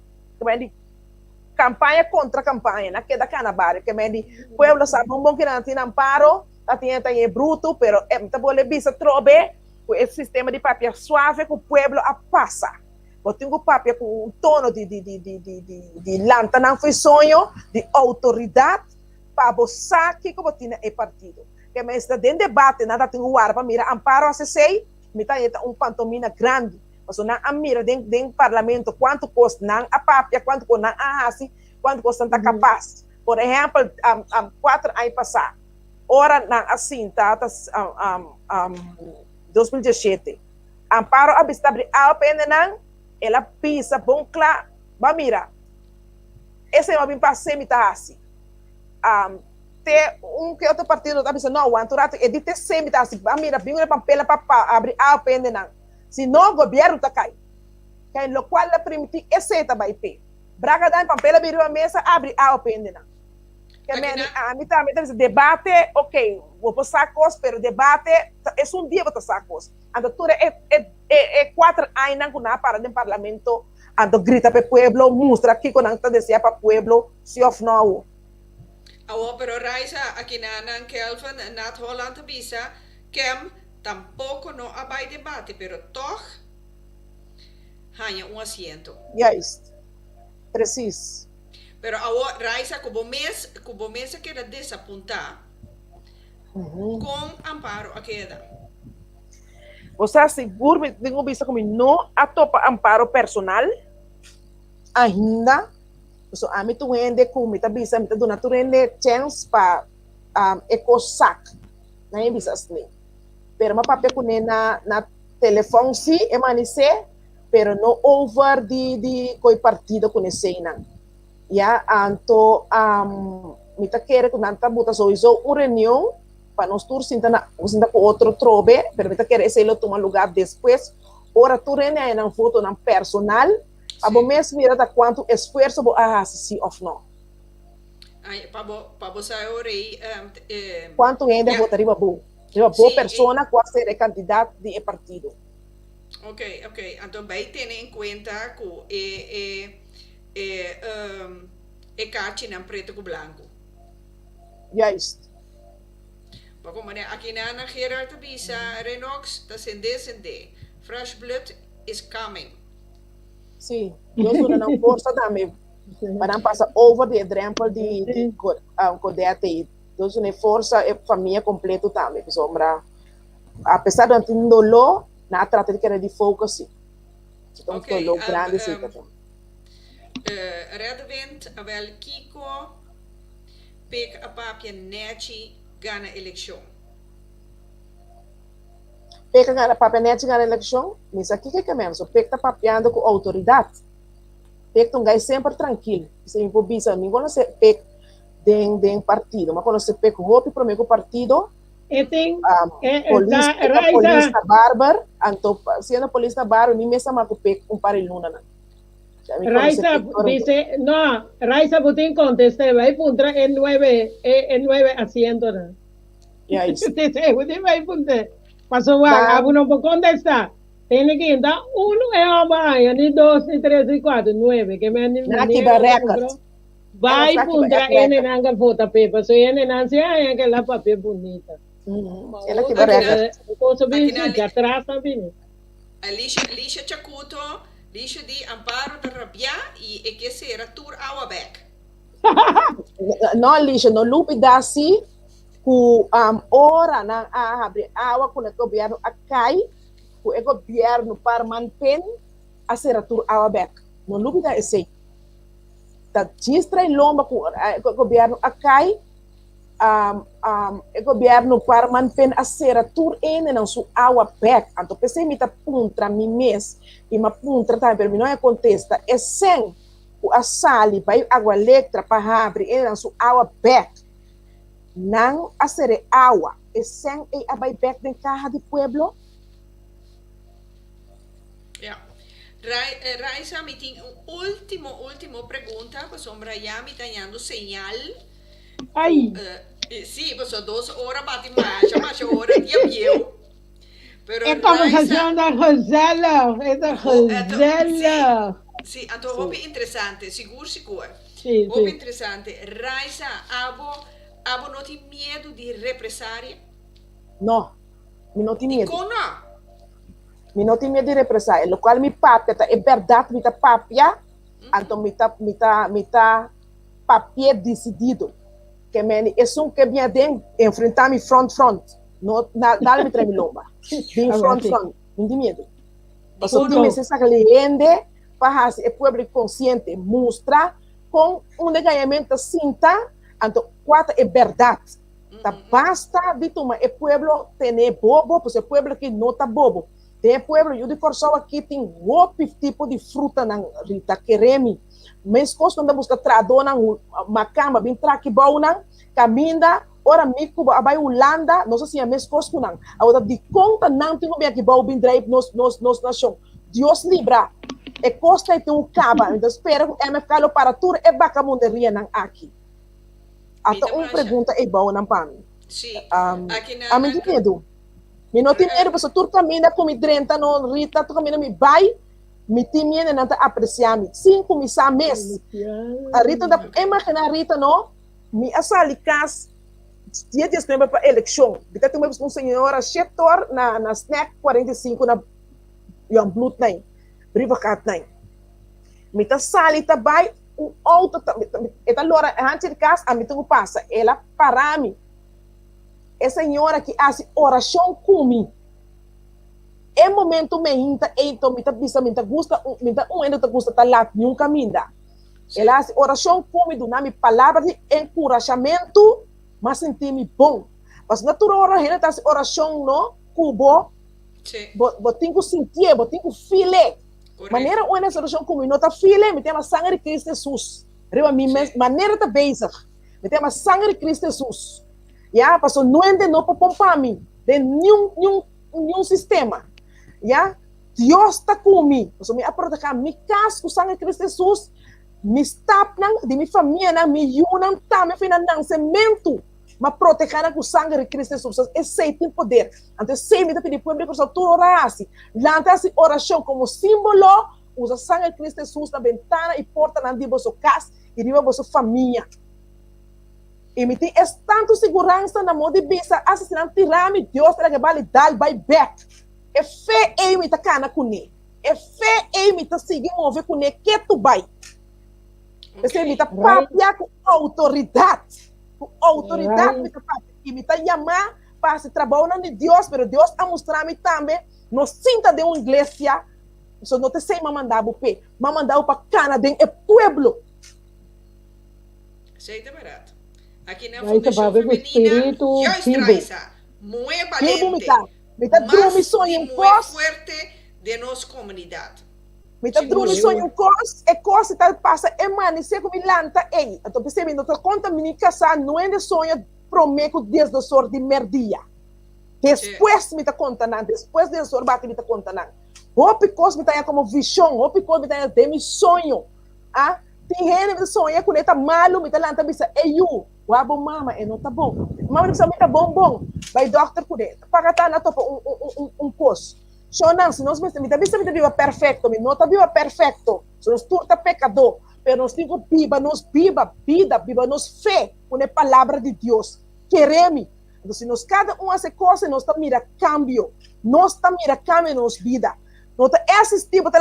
campanha contra campanha, na que da cana que me di pueblo sabe um bom que não tem amparo, tá tem bruto, pero tá bom bisa trobe, com esse sistema de papel suave que o pueblo a passa. Botem o papel com um tono de lanta não foi sonho, de autoridade, para você que botina é partido. Que me está dentro debate, nada tem o ar para mirar amparo a sei, me tá pantomina grande. Mas não mira dentro do parlamento quanto custa não a papia, quanto custa não a assim, quanto custa não capaz. Por exemplo, 4 anos passados, ora não assim, tá 2017. Amparo abrir a pena não, ela pisa bom claro, mas mira, esse é o bem passei me tá assim. Ter que outro partido tá pensando não, o anturato é de ter sempre tá assim, mas mira, bem o papel para abrir a pena não. Se não, o governo está caindo. Que no qual a permitir esse vai ter. Braga dá em papel, abriu a mesa, abre a opinião. Que a mim também debate, ok, vou passar coisas, mas debate é dia para passar coisas. Então, tudo é 4 anos que não para no parlamento, então grita para o povo, mostra aqui que não está dizendo para o povo, se of não. Pero Raisa, aqui na Kelvin, na Holland, bisa, Kem, tampoco no hay debate, pero toch hanya un asiento. Yes, preciso. Pero ahora, Raisa, como mês queda desapuntar, com Amparo a queda. Você seguro, tenho visto como não atopa Amparo personal, ainda, so a mim tu ende com me tá bisa, me tá dando tu ende chance para ecosac na embisas nem pero ma pape kune na telefone si emanise pero no over di koi partido kune seina ya anto mita quer que nanta buta sowieso reunião para nós todos sinta com outro trobe pero mita quer esse lo toma lugar depois ora tu reunião na foto na personal abo mesmo mira da quanto esforço bo se ou não. Ai, para você orei quanto ainda votaria boa persona qual será candidato de partido. Ok. Então vai ter em conta que carte na preto com branco. Juist. Maar kom maar, aqui na Gerard Bisa, Renox, dat sende. Fresh blood is coming. Sim, nós não força também. Para não passar over de drempel de codete. Nós não força a família completa também. Sombra, apesar de não dolor, na trata de querer de foco sim. Então, dolor grande sim. Redwind, wel Kiko, pek a papia neti gana eleição. Peka a papia neti gana eleição, mas aqui que é mesmo, peka papiando com autoridade. Peka um gai sempre tranquilo. Se improvisa, ninguém não se peka de partido, mas quando se peka roupa para o partido, polícia bárbaro, então sendo polícia bárbaro, nem mesmo a peka pareluna não. Raisa dice, no, Raisa Putin conteste, va y punta en 9 asientos. Ya es. Dice, Putin va y punta. Pasó a uno por contestar. Tiene que dar uno en vaya, ni 2, ni 3, ni 4, 9. Que me han dicho. Va y punta en el anga foto, Pepa. Soy en el anciana que la papel bonita. Ela que barreca. Cosa bien, que atrás también. Alicia Chacuto. Lixa de Amparo da Rabia e que será tour our back. Não, Lixa, não lupe dá se ku ora na abre água com o governo acai, com o governo para manter a ser tour our back. Não lupe dá esse. Da distra e lomba com o governo acai, o governo para manter a ser tour ene não su our back. Então pensei me tá puntra mi mês e uma puntra também, pero não é contesta. É sem o assali vai água elétrica para abrir ene não su our back. Não a ser água. É sem e a vai back de carro de pueblo. Ja. Raisa, me tem último pergunta, para sombra já me tá dando señal. Ai. Sí, pues son 2 horas bate más hora eu. Pero é conversação da Rosela, é da Rosela. Sim, então hobby interessante, seguro. Sim, hobby interessante. Raisa, abo não tem medo de represária? Não, me não tem medo. Como não? Me não tem medo de represária. O qual me papia, é verdade, me tá papia, então me tá papia decidido. Que me é um que vinha de enfrentar me front não nada me treme lomba bem front não tem medo mas o time se saca leende para o povo consciente mostrar com ganhamento cinta então quatro é verdade tá basta de tomar o povo ter bobo porque o povo que não tá bobo tem povo eu de Corsol aqui tem outro tipo de fruta na Rita quereme mas quando busca tradona macamba bem traque bauna caminda ora mico abai Holanda não sei se é mais costo não agora de conta não tenho bem aqui bau bem drive nos nação Deus libra é costa e tem caba então espero que MFK para tudo é bacamon de rianan aqui até pergunta é bau não pan sim aqui na me medo me não tem medo porque tu caminha com me drenta no Rita tu caminha me vai me timia não tá apreciando 5 misa mês a Rita da imagina Rita não me assali cas dia de setembro para eleição bita tem uma senhora setor na snack 45 na yang blut nai briva cat nai me tá sali tá vai o auto eta lora antes de casa a me tu passa ela para mim essa senhora que faz oração comigo é momento me inta então me tá bisa me tá gusta me tá ainda tá gusta tá lá nunca me dá ela faz oração comigo do nome palavra de encorajamento mas senti-me bom. Mas na tua oração, no cubo, tenho que sentir, tenho que filer. Maneira onde essa oração como não está filer, me tem uma sangue de Cristo Jesus. Maneira tá bezig. Me tem uma sangue de Cristo Jesus. Já, passou não ende não para pompar mim, de nenhum sistema. Já, Deus está comigo. Passou me aproteger me casa com sangue de Cristo Jesus. Me stap de minha família, me unam também finan cemento. Mas proteger com o sangue de Cristo Jesus, esse tem poder. Então, se me pedir para o tu orasse, lança oração como símbolo, usa sangue de Cristo Jesus na ventana e porta na de vossa casa e de vossa família. E me tem tanto segurança na mão de bisa, assassinando tirame, Deus terá que validar, vai back. É fé e me tá cana com ele. É fé e me tá seguindo mover com ele, que tu vai. Você me tá papia com autoridade. Autoridade e me está chamando para se trabalhar de Deus, mas Deus está mostrando também, não sinta de uma igreja, só não te sei mandar para Canadá, é pueblo. Sei de barato. Aqui na Fundação Femenina, eu extraísa, muito valente, mais fuerte de nossa comunidade. Me tá drone sonho coisa tal passa se como lanta ei. Então percebe não conta mini casa não é de sonho prometo desde o sor de merdia. Depois me tá conta não, depois de sor bate me tá conta não. Hope cos me tá como visão, hope cos me tá de mi sonho. Ah, tem gente que sonha com ele tá malo, me tá lanta bisa eu. Wabo mama, não tá bom. Mama bisa me tá bom. Vai doctor com ele. Paga tá na topa posto. Se nós me viva perfeito, não está viva perfeito. Se nós turta pecador, mas nós temos viva nos fé com a palavra de Deus. Queremos. Então, se nós cada um faz coisa, nós estamos mira cambio. Nós estamos mira cambio em nossa vida. Nós assistimos,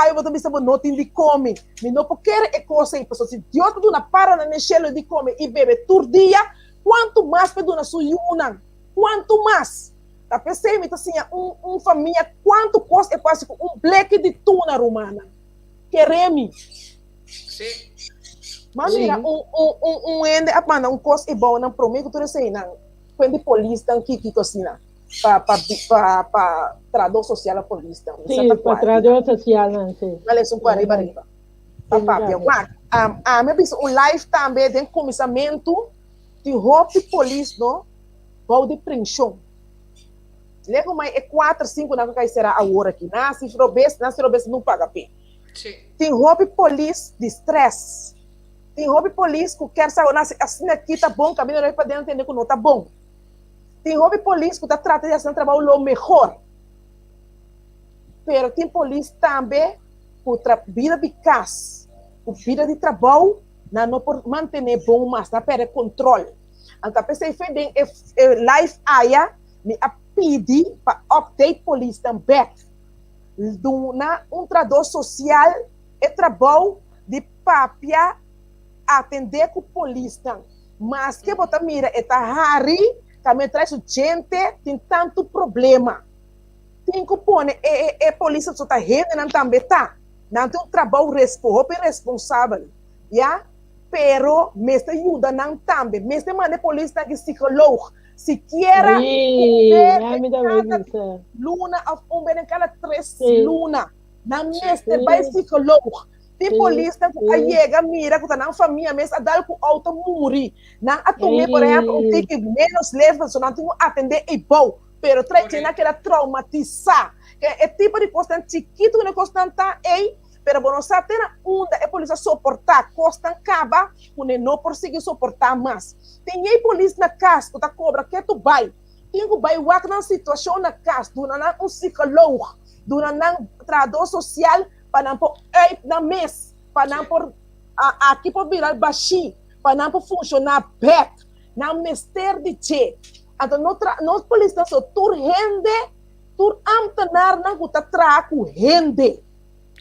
eu vou dizer, não tem de comer. Mas não quer é coisa aí, pessoal. Se Deus te dá uma para na chelo de comer e beber todo dia, quanto mais peduna suyuna, quanto mais. A pessoa me assim, família, quanto custa é quase um bleque de tuna romana. Queremos. Sim. Mas mira, ende apanda coisa é bom, não prometo tudo isso aí, não. Quando polícia que cocina para trador social a polícia. Sim, para trador social, não sei. Mas é um arriba. Me disse live também tem comissamento de roupa polícia, não? Vou de prensão. Lego mais 4, 5 na que será a hora aqui. Nasce robês não paga pé. Tem roupa polícia de stress. Tem roupa polícia que quer saber assim aqui tá bom, caminho para dentro entender que não tá bom. Tem roupa polícia que tá tratando de fazer um trabalho lo melhor. Pero tem polícia também que vida de casa, vida de trabalho, não por manter bom, mas não perde controle. Então, pensei bem, life aya me pedi para update polícia também. Um trabalho social é trabalho de papia atender com polícia. Mas que você mira, é Harry, também traz gente, tem tanto problema. Tem que pôr, polícia só está rendendo também, tá? Não tem um trabalho responsável, já? Pero, mestre ajuda não também. Mestre manda polícia que psicólogo. Se quiera luna of cada 3 luna na mestre vai psicólogo tem polícia que chega mira que tá na família mas a dar com auto muri não atome por exemplo um tique menos leve só não tem que atender e bom pero traz que era traumatizar que é tipo de coisa chiquito que não custa tanto pero bueno sabe onda é polícia suportar custa acaba quando não consegue suportar mais tem aí polícia na casa que tá cobra que tu vai tem que vai o na situação na casa durante um psicólogo durante um trabalho social para não por na mês para não por aqui por virar baixi para não por funcionar bem não mestre de che então nós polícia só tur rende tur amtanar na guta traco rende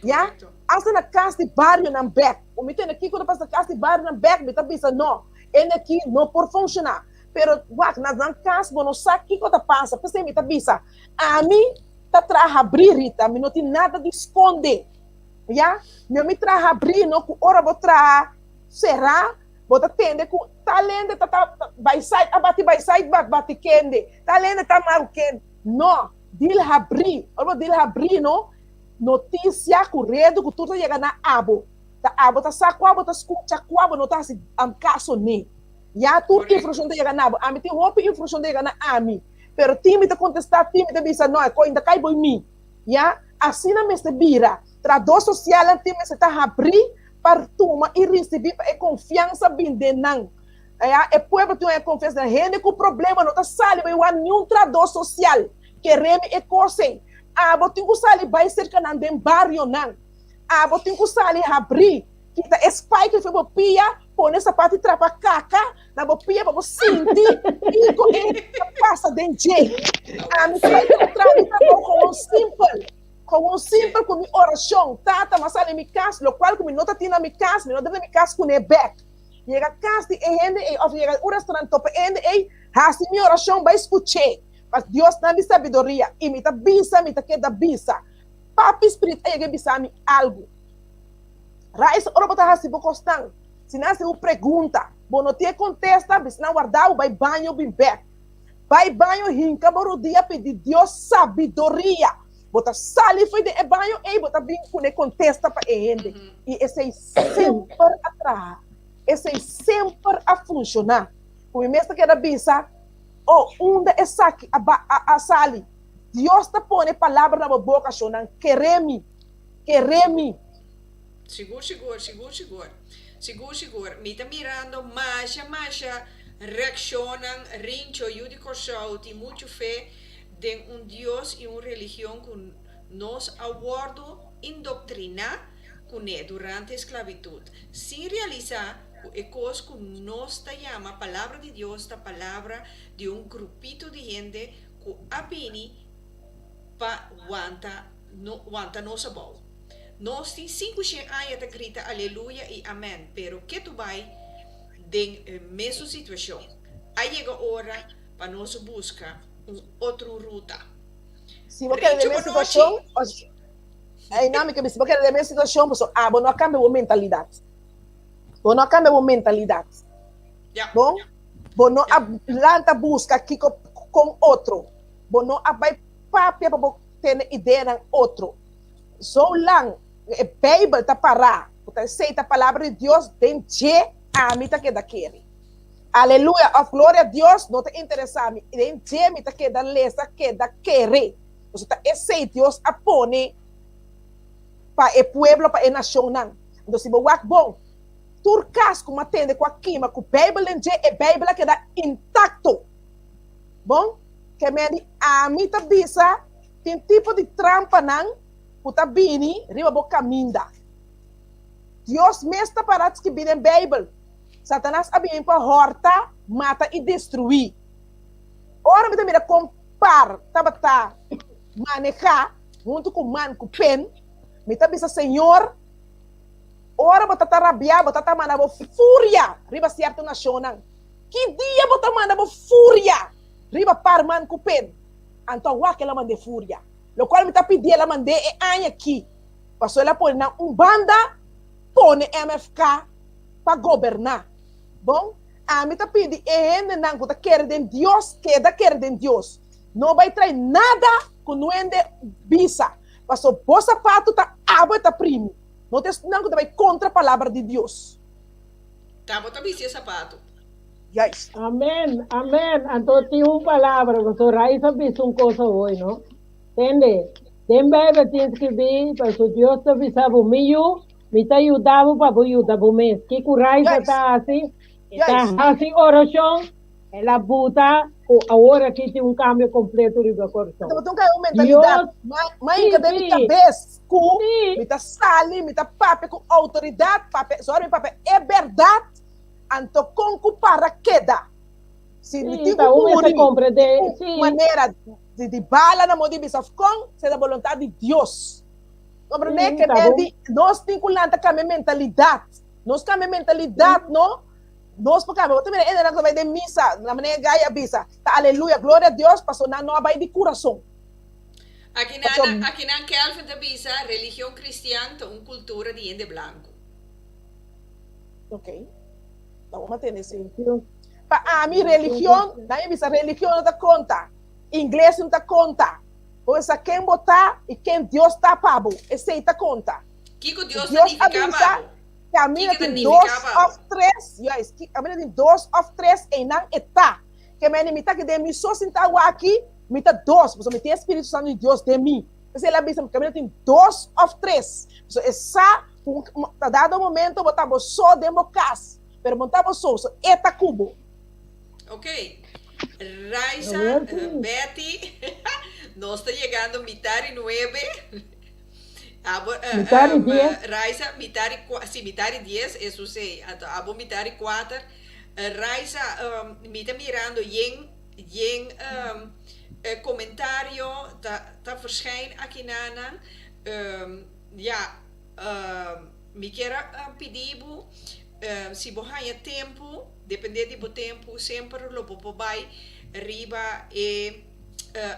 já asa na casa de bairro na back o me tem aqui quando passa casa de bairro na back me tá pensando não ele aqui não por funcionar pero na casa não sabe que coisa passa pensei me tá pensando a mim tá traga abrir Rita me não tem nada de esconder já me traga abrir não que hora vou traga será vou atender com talento tá by side abati by side bati kende talento tá mal kende no dil abri no notícia corredo que tudo chega na abo tá saco abo tá escuta abo não tá assim caso nem já tu informação de chegar na abo a mim tem roupa informação de chegar na ami pero time te contestar time te bisa não é ainda cai boi mim já assim na mesa bira trado social time se tá abrir para tuma e receber a confiança bindenang é povo tem a confiança na gente com problema não está sali vai o nenhum trado social que reme e coisa botin ku sali vai cerca nan dem barrio nan botin ku sali abrir que tá spike foi bopia pone sapato trapa caca na bopia para sentir e com passa dentro me sai com um simples com minha oração tata mas ali me casa lo qual com minha nota tina me casa com o back chega casa e gente ou chega o restaurante top e assim minha oração vai escutar. Mas Deus não me sabedoria. E me tá bisa, me tá queda bisa. Papi Espírito, aí bisa me algo. Raiz, ora botar assim, vou costar. Se não se pergunta, bom, não te contesta, se não guardar, vai banho, bem back. Vai banho, rinca, boro dia, pedir Deus sabedoria. Bota sali, foi de banho, e bota bem, quando contesta para ele. E esse é sempre atrás. Esse é sempre a funcionar. O mesmo que era bisa, onde é saque a sali Deus te põe palavra na boca chonan queremi seguro me tá mirando masha reaccionam rincho yudi corsauti muito fé de Deus e religião que nos abordo indoctrinar com durante a esclavitud sem realizar cosas que nos llama palabra de Dios, la palabra de un grupito de gente que abini pa wanta nos abol. Nos tem 5 anos te grita aleluia e amém, pero que tu vai de mesma situação. Aí chega a hora para nós buscar outra ruta. Se você quer a mesma situação, se você quer a mesma situação, você não cambia a mentalidade. Bom, não cambia a mentalidade. Bom, não planta busca aqui com outro. Bom, não vai papia para ter ideia de outro. Só lá, a Bíblia está parada. Você aceita a palavra de Deus, tem a mim que da querer. Aleluia, a glória a Deus não te interessa a mim. Tem mim que da lesa que da querer. Você aceita Deus a pôr para o povo, para a nação. Então, se você bom, turcas como atende com a quima, com a Bíblia e a Bíblia que dá intacto. Bom, que me a mim tá bisa, tem tipo de trampa não, puta bini, riba bo caminda. Deus mesmo está parado que bem em Bíblia. Satanás abim para horta, mata e destruir. Ora me também compar, tabata, manejar, junto com man, com pen, me tá bisa Senhor. Ora botata rabia, botata manda bo fúria, riba certo nacional. Que dia botata manda bo fúria, riba parman cupen. Então o que ela manda fúria. Lo qual me tá pedindo ela mande é anha aqui. Passou ela põe na banda, põe MFK para governar. Bom, a me tá pedindo é ainda não que quer de Deus, que da quer de Deus. Não vai trazer nada com não ende bisa. Passou o sapato tá abo tá primo. Não vai contra a palavra de Deus. Tá, bota bici sapato. Yes. Amém. Então tem uma palavra, você vai saber uma coisa hoje, não? Entende? Tem bebê tem que vir, para que Deus te avisava o meu, me tá ajudando para ajudar o mês. Que curai está assim, está assim oração, ela bota, agora aqui tem um cambio completo do coração. Então tem uma mentalidade, mãe que deve cabeça, com, me tá sali, me tá pape com autoridade, pape, sorry pape, é verdade, então com para queda. Se me tem maneira de bala na mão de bisafcon, se da vontade de Deus. Compreende que nós temos que ter a mentalidade, nós temos a mentalidade, não? Nós porque eu também ainda não vai de missa, na maneira gaia bisa. Tá, aleluia, glória a Deus, passou na não vai de coração. Aqui na Kelvin da bisa, religião cristã, uma cultura de gente branco. Ok. Não vamos ter esse. Para a minha religião, daí a religião não dá conta. Inglês não dá conta. Ou essa quem botar e quem Deus está pabo. Esse aí dá conta. Que Deus significa que a minha tem 2 of 3. Yes, a minha tem 2 of 3 e não está. Que a minha imita que de mim só sentar aqui, me dá 2. Porque eu tenho Espírito Santo de Deus de mim. Esse é a visão que a minha tem 2 of 3. Essa, a dado momento, eu botava só dentro da casa. Pero montava só, eta cubo. Ok. Raisa, Betty, nós está chegando a mitad y 9. Raisa, mitad y 10, eso sí. Abo mitad y 4. Raisa, me está mirando yen comentario ta verschijnt aqui nana. Me quero pedir se você tem tempo, dependendo do tempo, sempre lopo por bij riba e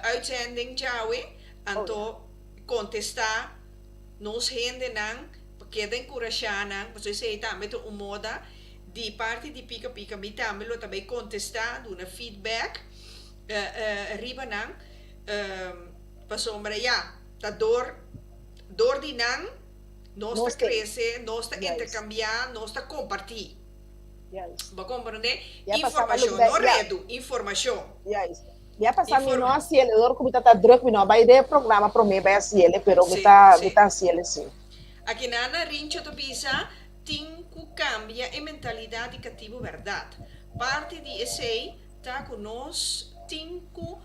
uitzending jawe, anto contestar nos gente nan, porque da encorajar nan, você sei também to moda de parte de pica me também lo também contestar, do na feedback riba nan, pasombra ta dor di nan. Nós está crescer, nós está intercambiar, nós está compartilhar. Vai compreender? Informação, não redo, informação. Já passamos nós se ele dor como tá druk, não vai de programa para mim vai se ele, pero tá se ele sim. Aqui na rincho to bisa tinku cambia a mentalidade cativo verdade. Parte de esse tá com nós tinku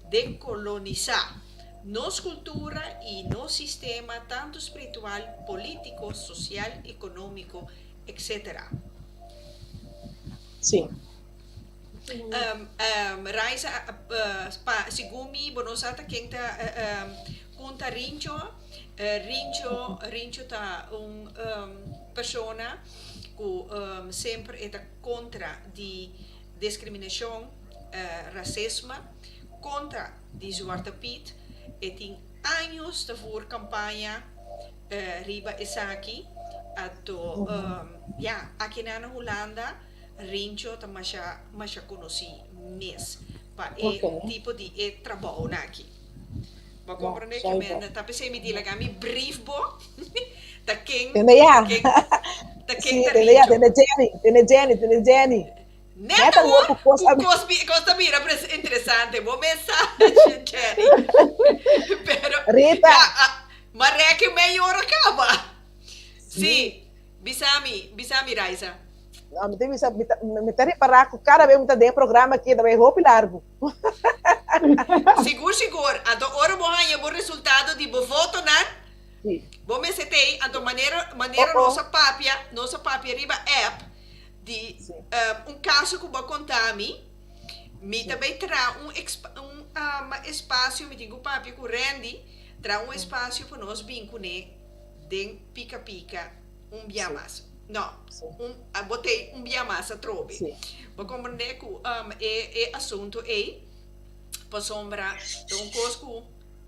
decolonizar. Nos cultura y nos sistema tanto espiritual, político, social, económico, etc. Sí. Raisa, segumi, bonosata quenta conta Rincho ta persona que sempre está contra de discriminação, racismo, contra de Zwarte Piet. E tem anos de campanha riba Isaki ato aqui na Holanda Rincho ta masha conheci mes pa tipo de trabalho aqui. Ba compreender que men ta pensei me dila que me brief bo ta quem Tem Jenny. Neta costa mira interessante, vou mensagem, Jenny. Pero Rita, mas é que melhor acaba. Sim, bisami Raisa. Não, me tem reparar que cada vez que tem programa aqui também roupa largo. Seguro. Agora vou ganhar o resultado de voto, né? Sim. Vou me setei, então maneira nossa papia riba app. De caso que eu vou contar a mim, me também terá espaço, me digo papi com Randy, terá espaço para nós vincular de pica-pica biamassa. Não, botei biamassa trobe. Vou compreender que é assunto para sombra de coisa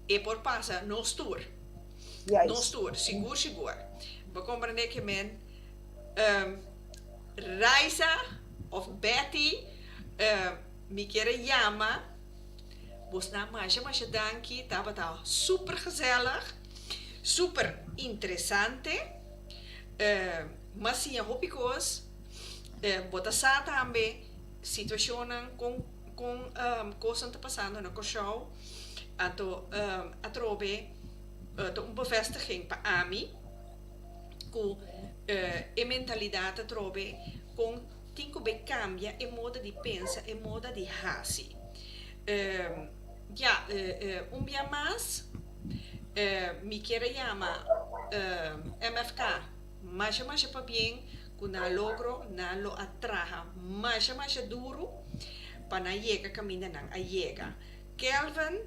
que por passa nos tour. Seguro. Vou compreender que Raisa of Betty me quer chamar. Você na mais danke, estava super gezellig, super interessante. Mas sim, eu hoop bota sa também situação com coisas que passando no show, ato a trobe bevestiging para mim que a mentalidade trobe com tinko be cambia e modo de pensar e modo de hasi. Dia mais me quer chamar MFK, mas para bem que na logro na lo atraja, mas duro para na chega caminha na a chega. Kelvin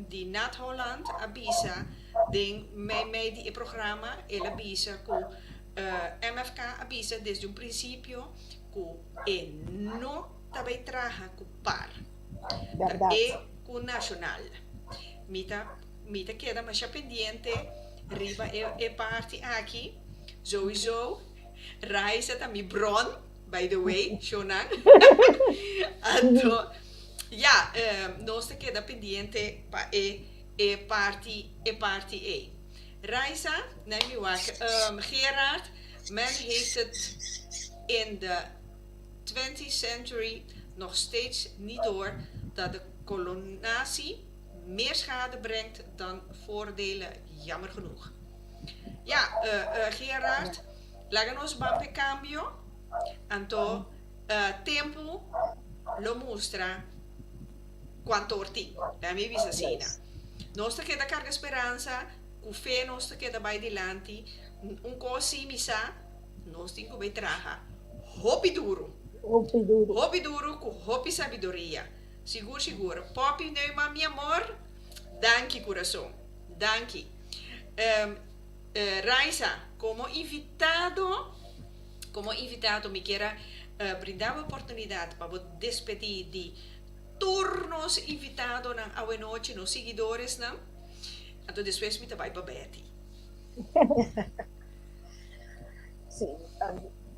de Nat Holland avisa de mij die programa ele avisa que MFK avisa desde princípio que não também traja com par e com nacional. Mita queda mais pendiente riba e parte aqui sowieso Raisa também bron by the way, Shonan. Então, nós te queda pendiente para party A. Raisa, neem je wakker. Gerard, men heeft het in de 20th century nog steeds niet door dat de kolonisatie meer schade brengt dan voordelen, jammer genoeg. Gerard, láganos bampe cambio, anto tempo lo mostra quanto orti, la mi visa sina. Nos te queda carga esperanza, cu fe nos te queda by dilanti, un cosi misa, nos tingo by traja. Hopi duro, cu hopi sabidoria. Seguro. Popi neuma, mi amor. Danke, corazón. Danke. Raisa, como invitado, me quiera brindar oportunidad para despedir de turnos invitados a buena noche, los seguidores, ¿no? Entonces después me te voy para Betty. Sí.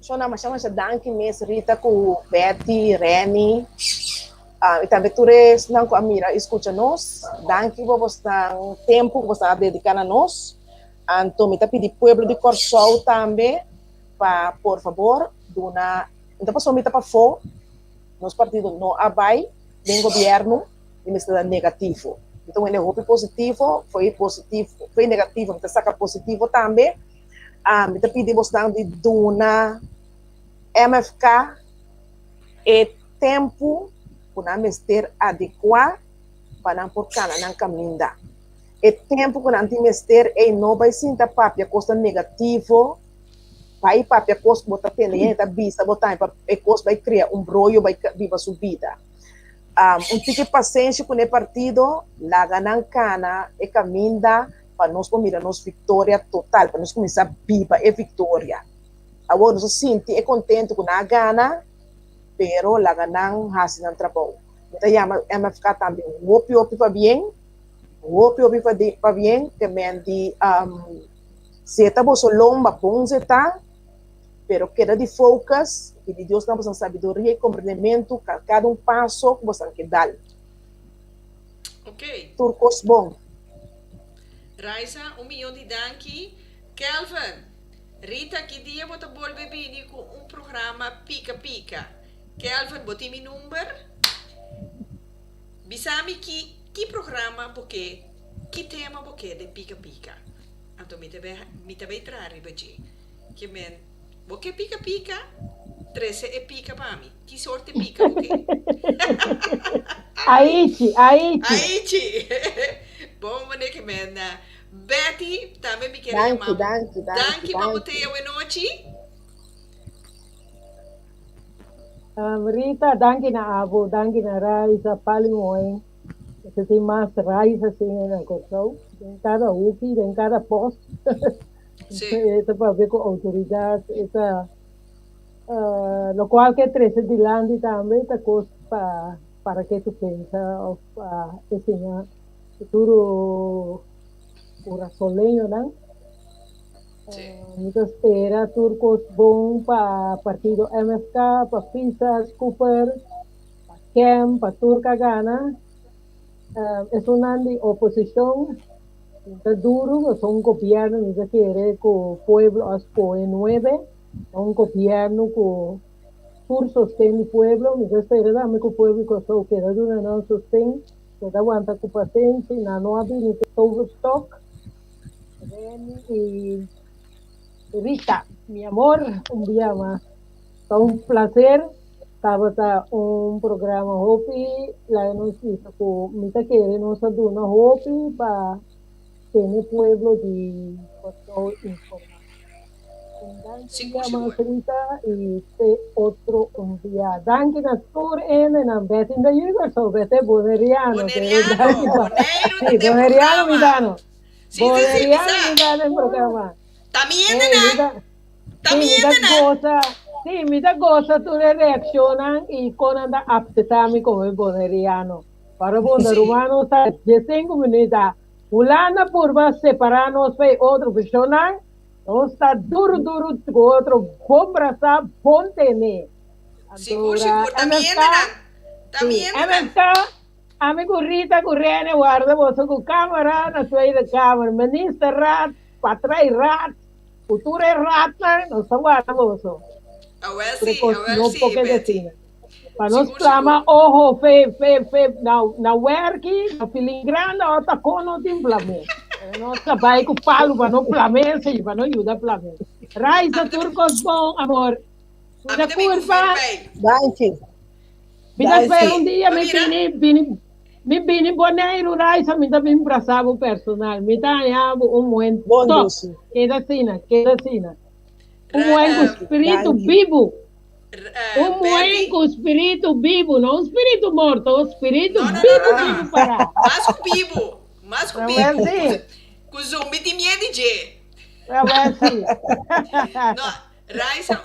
Yo nada más llamo a Danke, mes Rita, con Betty, Remy. E também todos não mira, escuta-nos. Danke por vostro tempo que você dedicar a nós. Então, me pedi pueblo de Corsol também, para, por favor, então passou me para fora, nosso partido não abai, nem governo, e me está negativo. Então, ele foi positivo, foi negativo, então saca positivo também. Me pedi você de dona MFK e tempo para mester adequado para por cana não caminhar. E tempo que não tem mester e não vai sentar papia costa negativo, vai papia costa botar penente, bisa botar e costa vai criar brolho, vai viva subida. Tique paciência com o partido, lá ganan cana e caminha para nós comer nos vitória total, para nós começar a viva e vitória. Agora nós sente e contente com a gana, pero la ganan hasil ng trabaho. Então, MFK também, hopi para bien, que mendi seta bosolong mapong seta, pero queda de focus, e de Deus damos sabedoria e compreendimento, cada passo que você quer dar. Ok. Turcos bom. Raisa, milhão de danke. Kelvin, Rita, que dia você volve vir com programa Pica. Kelvin, botei meu número. Bisami que programa porque que tema porque de pica. Então me também traz baji. Que men, porque pica 13 é pica para mim. Que sorte pica porque. Aichi. Bom, mané que men. Betty, também me quer chamar. Danke para você hoje noite. Rita, danke na abo, danke na Raisa, paling moeng. Kasi tem mais Raisa assim na Corsol. Tem cada UPI, tem cada posto. Essa para ver com autoridade, essa lo qual que 13 de landi também tá costa para que tu pensa ensinar futuro urasolenho, não? Muita espera, turcos bom para partido MFK, para Fisas, Cooper, para Kem, para Turca Gana. É uma de oposição, muito duro, é um governo que quer que o pueblo apoie 9, é um governo que por sostém o pueblo, muita espera também que o pueblo que só quer não sostém, que aguanta com paciência, não abre nem overstock. E Rita, mi amor, un día más. Fue un placer. Estaba un programa Hopi, la nos hizo con mi taquere, nos aduna Hopi para tener pueblo de información. Rita y otro un día. Danke na tour en bet in the universe, so vete boneriano. Boneriano mi dano. Boneriano mi dano el programa. mi goza tu reaccionan y con anda aptetami como el boneriano. Para bonderumano está 5 minutos. Ulana purva separarnos de otro personal. No está duro, otro bombraza, ponte Seguro, también, también. A mi currita, corriene, guarda vos con cámara, no soy de cámara, minister rat, patray rat, futura rata, no se guarda vos. A ver si, Betty. Para nos clama ojo, fe, na werki, na filigrana, o tacono de plame. No trabalho com palo para não plame, se para não ajudar plame. Raisa turcos bom, amor. Una curva. Danke. Vida espera um dia, me vini boneiro, Raisa, me dá bem braçado personal. Me dá um momento. Queda assim. Um momento espírito vivo. Um momento espírito vivo, não espírito morto, o espírito vivo para. Mas com vivo. Com zumbi de medo de. Não. Raisa,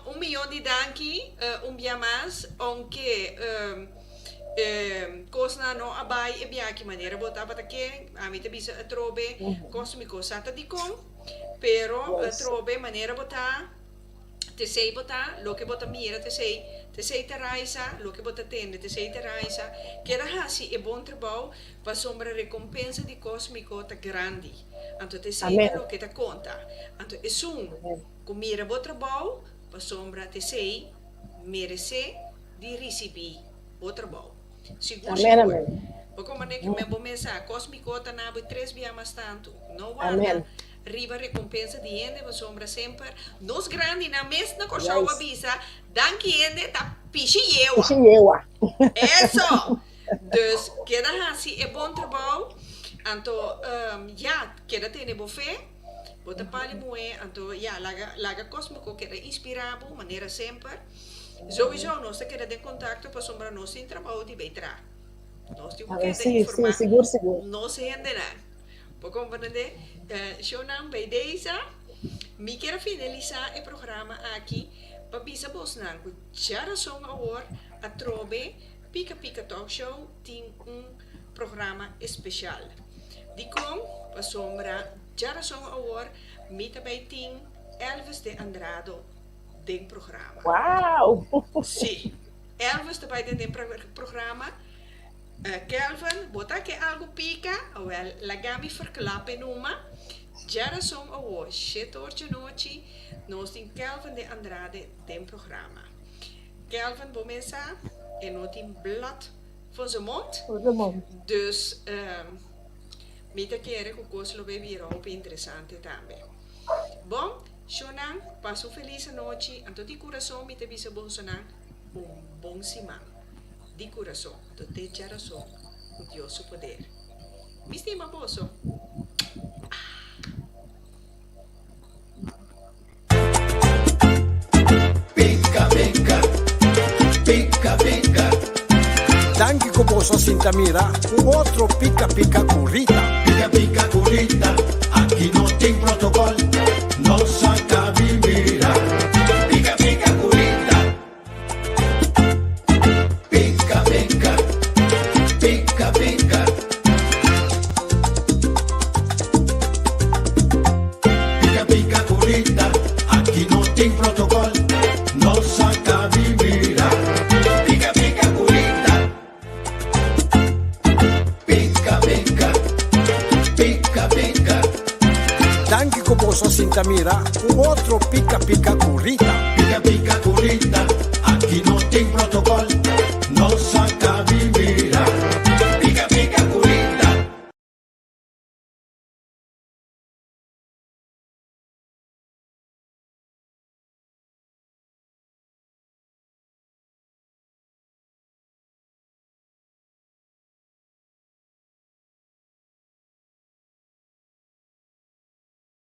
um milhão de danki, dia mais, onde coisa não abai e bem que maneira botar para que a mim também se trobe cosmico sata de com, pero trobe maneira botar te sei botar, lo que botar mira te sei te Raisa, lo que botar tende te sei te Raisa, que era assim é bom trabalho para sombra recompensa de cosmico tá grande, então te sei lo que te conta, então é comira bom trabalho, para sombra te sei, merece de receber bom trabalho. Seguro. Porque como é que me vou pensar, cósmico tá na 3 dias mais tanto, não guarda, riba recompensa de ende, para sombra sempre, nos grande na mesma coisa avisa, dan que ende tá pichiewa. Eso! Dus, queda assim, é bom trabalho, então, queda ter boa fé, bota pali moe, então, laga cósmico queda inspirado, maneira sempre. Sowieso, nós queda de contato para sombra nós em trabalho de beitra. Nós temos que informar, seguro. Nós se endenar. Por compreender, Shonan bij deze, me quero finalizar o programa aqui, para bisa bosnan, que já são agora a trobe, Pica Talk Show tem programa especial. De com, para sombra, já são agora, me também tem Elvis de Andrade dentro do programa. Uau! Sim, Elvis também dentro do programa. Kelvin, botar que algo pica, wel, lagami verklappen noemen. Jara song awo, shit orje noche, nós tem Kelvin de Andrade tem programa. Kelvin, bom mensa, não tem blad van zijn mond. Dus, met keren que o lo bebi roupa interessante também. Bom, Shonan, passo feliz noite, anto di coração, me te bisa bom sonan, bom semana. De coração, do te geração, o Deus o poder. Me estima, poço? Pica. Danke com posso Sintamira, outro pica currita. Pica currita, aqui não tem protocolo, não saca mira. Pica currita. Pica currita, aqui não tem protocolo, não saca mira. Pica currita. Pica. Danke com posso Sintamira, outro pica currita. Pica currita, aqui não tem protocolo.